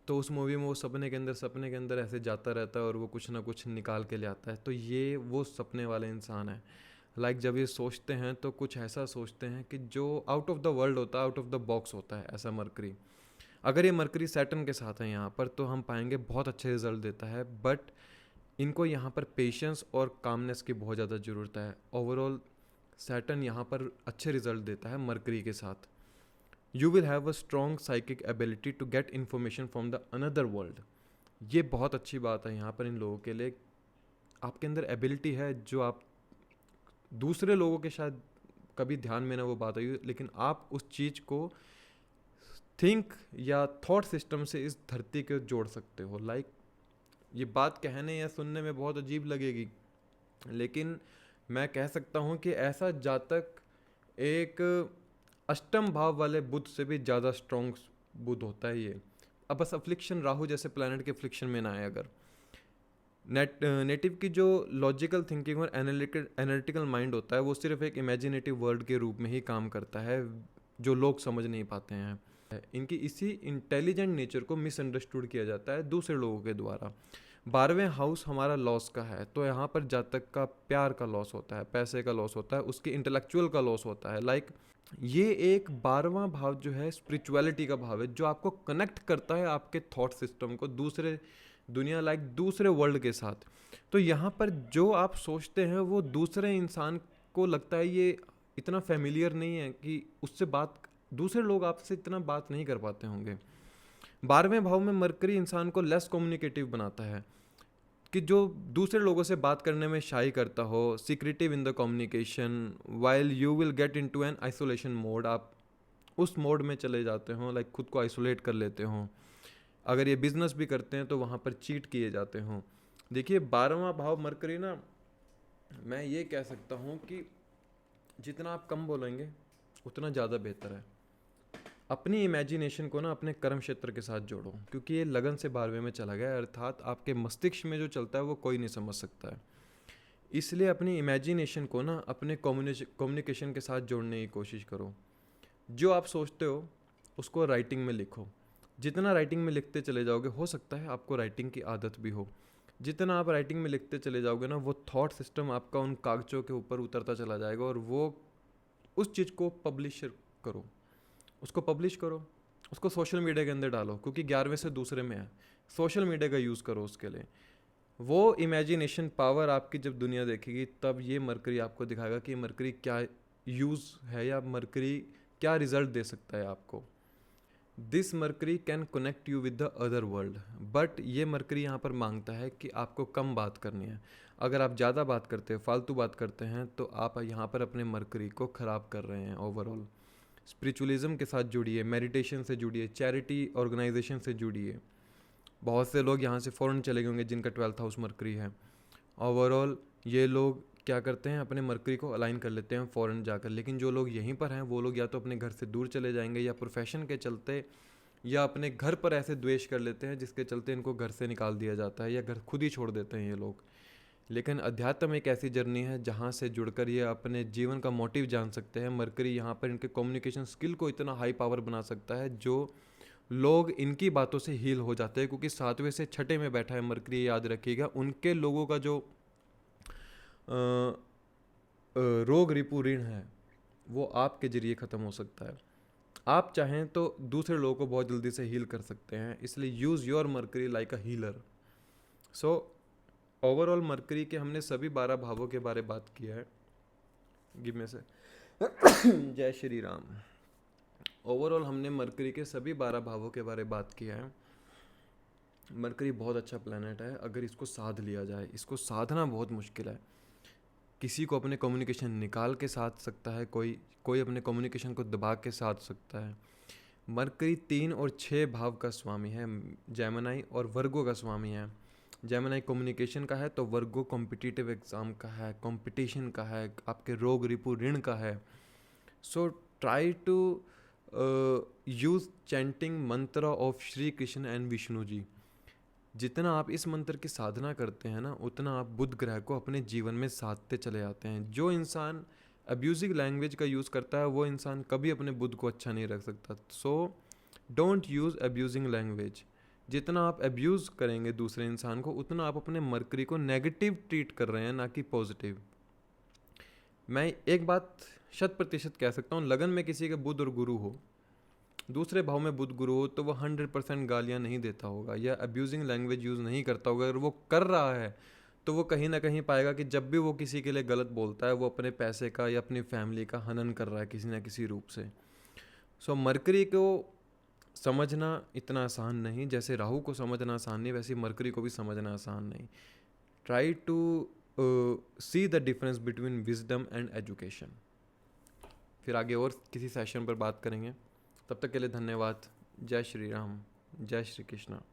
S1: तो उस मूवी में वो सपने के अंदर ऐसे जाता रहता है और वो कुछ ना कुछ निकाल के ले आता है। तो ये वो सपने वाले इंसान है। लाइक जब ये सोचते हैं तो कुछ ऐसा सोचते हैं कि जो आउट ऑफ द वर्ल्ड होता है, आउट ऑफ द बॉक्स होता है, ऐसा मरकरी। अगर ये मरकरी सैटर्न के साथ है यहाँ पर तो हम पाएंगे बहुत अच्छे रिजल्ट देता है, बट इनको यहाँ पर पेशेंस और कामनेस की बहुत ज़्यादा ज़रूरत है। ओवरऑल सैटर्न यहाँ पर अच्छे रिजल्ट देता है मरकरी के साथ। You will have a strong psychic ability to get information from the another world. ये बहुत अच्छी बात है यहाँ पर इन लोगों के लिए। आपके अंदर एबिलिटी है जो आप दूसरे लोगों के शायद कभी ध्यान में ना वो बात आई, लेकिन आप उस चीज़ को थिंक या थॉट सिस्टम से इस धरती को जोड़ सकते हो। लाइक ये बात कहने या सुनने में बहुत अजीब लगेगी, लेकिन मैं कह सकता हूँ कि ऐसा जातक एक अष्टम भाव वाले बुध से भी ज़्यादा स्ट्रॉन्ग बुध होता है ये। अब बस अफ्लिक्शन राहु जैसे प्लैनेट के अफ्लिक्शन में ना आए। अगर नेटिव की जो लॉजिकल थिंकिंग और एनालिटिकल माइंड होता है वो सिर्फ एक इमेजिनेटिव वर्ल्ड के रूप में ही काम करता है जो लोग समझ नहीं पाते हैं। इनकी इसी इंटेलिजेंट नेचर को मिसअंडरस्टूड किया जाता है दूसरे लोगों के द्वारा। 12वें हाउस हमारा लॉस का है, तो यहाँ पर जातक का प्यार का लॉस होता है, पैसे का लॉस होता है, उसके इंटेलेक्चुअल का लॉस होता है। लाइक ये एक 12वां भाव जो है स्पिरिचुअलिटी का भाव है, जो आपको कनेक्ट करता है आपके थॉट सिस्टम को दूसरे दुनिया, लाइक दूसरे वर्ल्ड के साथ। तो यहाँ पर जो आप सोचते हैं वो दूसरे इंसान को लगता है ये इतना फेमिलियर नहीं है कि उससे बात, दूसरे लोग आपसे इतना बात नहीं कर पाते होंगे। 12वें भाव में मरकरी इंसान को लेस कम्युनिकेटिव बनाता है, कि जो दूसरे लोगों से बात करने में शाई करता हो, secretive in the communication, while you will get into an isolation mode. आप उस मोड में चले जाते हो, लाइक खुद को आइसोलेट कर लेते हो। अगर ये बिजनेस भी करते हैं तो वहाँ पर चीट किए जाते हों। देखिए 12वां भाव मरकरी ना, मैं ये कह सकता हूँ कि जितना आप कम बोलेंगे उतना ज़्यादा बेहतर है। अपनी इमेजिनेशन को ना अपने कर्म क्षेत्र के साथ जोड़ो, क्योंकि ये लगन से 12वें में चला गया, अर्थात आपके मस्तिष्क में जो चलता है वो कोई नहीं समझ सकता है। इसलिए अपनी इमेजिनेशन को ना अपने कम्युनिकेशन के साथ जोड़ने की कोशिश करो। जो आप सोचते हो उसको राइटिंग में लिखो। जितना राइटिंग में लिखते चले जाओगे, हो सकता है आपको राइटिंग की आदत भी हो, जितना आप राइटिंग में लिखते चले जाओगे ना वो थॉट सिस्टम आपका उन कागज़ों के ऊपर उतरता चला जाएगा, और वो उस चीज़ को पब्लिश करो, उसको पब्लिश करो, उसको सोशल मीडिया के अंदर डालो, क्योंकि 11वें से दूसरे में है। सोशल मीडिया का यूज़ करो उसके लिए। वो इमेजिनेशन पावर आपकी जब दुनिया देखेगी तब ये मरकरी आपको दिखाएगा कि मरकरी क्या यूज़ है या मरकरी क्या रिजल्ट दे सकता है आपको। This mercury can connect you with the other world, but ये मरकरी यहाँ पर मांगता है कि आपको कम बात करनी है। अगर आप ज़्यादा बात करते हैं, फालतू बात करते हैं, तो आप यहाँ पर अपने मरकरी को ख़राब कर रहे हैं ओवरऑल। स्पिरिचुअलिज्म के साथ जुड़िए, मेडिटेशन से जुड़िए, चैरिटी ऑर्गेनाइजेशन से जुड़िए। बहुत से लोग यहाँ से फ़ौरन चले गए होंगे जिनका 12th हाउस मरकरी है। ओवरऑल ये लोग क्या करते हैं, अपने मरकरी को अलाइन कर लेते हैं फ़ौरन जाकर, लेकिन जो लोग यहीं पर हैं वो लोग या तो अपने घर से दूर चले जाएंगे, या प्रोफेशन के चलते, या अपने घर पर ऐसे द्वेष कर लेते हैं जिसके चलते इनको घर से निकाल दिया जाता है, या घर खुद ही छोड़ देते हैं ये लोग। लेकिन अध्यात्म एक ऐसी जर्नी है जहाँ से जुड़कर ये अपने जीवन का मोटिव जान सकते हैं। मरकरी यहाँ पर इनके कम्युनिकेशन स्किल को इतना हाई पावर बना सकता है जो लोग इनकी बातों से हील हो जाते हैं, क्योंकि 7वें से 6ठे में बैठा है मरकरी, याद रखिएगा। उनके लोगों का जो रोग रिपू ऋण है वो आपके जरिए ख़त्म हो सकता है। आप चाहें तो दूसरे लोगों को बहुत जल्दी से हील कर सकते हैं, इसलिए use your mercury like a healer. So overall mercury के हमने सभी 12 भावों के बारे बात किया है। गिव में से जय श्री राम। ओवरऑल हमने मरकरी के सभी 12 भावों के बारे में बात किया है। मरकरी बहुत अच्छा प्लैनेट है अगर इसको साध लिया जाए। इसको साधना बहुत मुश्किल है। किसी को अपने कम्युनिकेशन निकाल के साध सकता है, कोई कोई अपने कम्युनिकेशन को दबा के साध सकता है। मरकरी 3 और 6 भाव का स्वामी है, जेमिनी और वर्गो का स्वामी है। जेमिनी कम्युनिकेशन का है तो वर्गो कॉम्पिटिटिव एग्ज़ाम का है, कंपटीशन का है, आपके रोग रिपु ऋण का है। So try to use chanting mantra of Shri Krishna and Vishnu ji. जितना आप इस मंत्र की साधना करते हैं ना, उतना आप बुध ग्रह को अपने जीवन में साधते चले आते हैं। जो इंसान अब्यूजिंग लैंग्वेज का यूज़ करता है वो इंसान कभी अपने बुध को अच्छा नहीं रख सकता। So don't use abusing language. जितना आप अब्यूज़ करेंगे दूसरे इंसान को, उतना आप अपने मरकरी को नेगेटिव ट्रीट कर रहे हैं, ना कि पॉजिटिव। मैं एक बात 100% कह सकता हूँ, लगन में किसी के बुध और गुरु हो, दूसरे भाव में बुध गुरु हो, तो वो 100% गालियाँ नहीं देता होगा या अब्यूजिंग लैंग्वेज यूज़ नहीं करता होगा। अगर वो कर रहा है तो वो कहीं ना कहीं पाएगा कि जब भी वो किसी के लिए गलत बोलता है, वो अपने पैसे का या अपनी फैमिली का हनन कर रहा है किसी ना किसी रूप से। सो मरकरी को समझना इतना आसान नहीं, जैसे राहु को समझना आसान नहीं, वैसे मरकरी को भी समझना आसान नहीं। Try to see the difference between wisdom and education. फिर आगे और किसी सेशन पर बात करेंगे। तब तक के लिए धन्यवाद। जय श्री राम, जय श्री कृष्णा।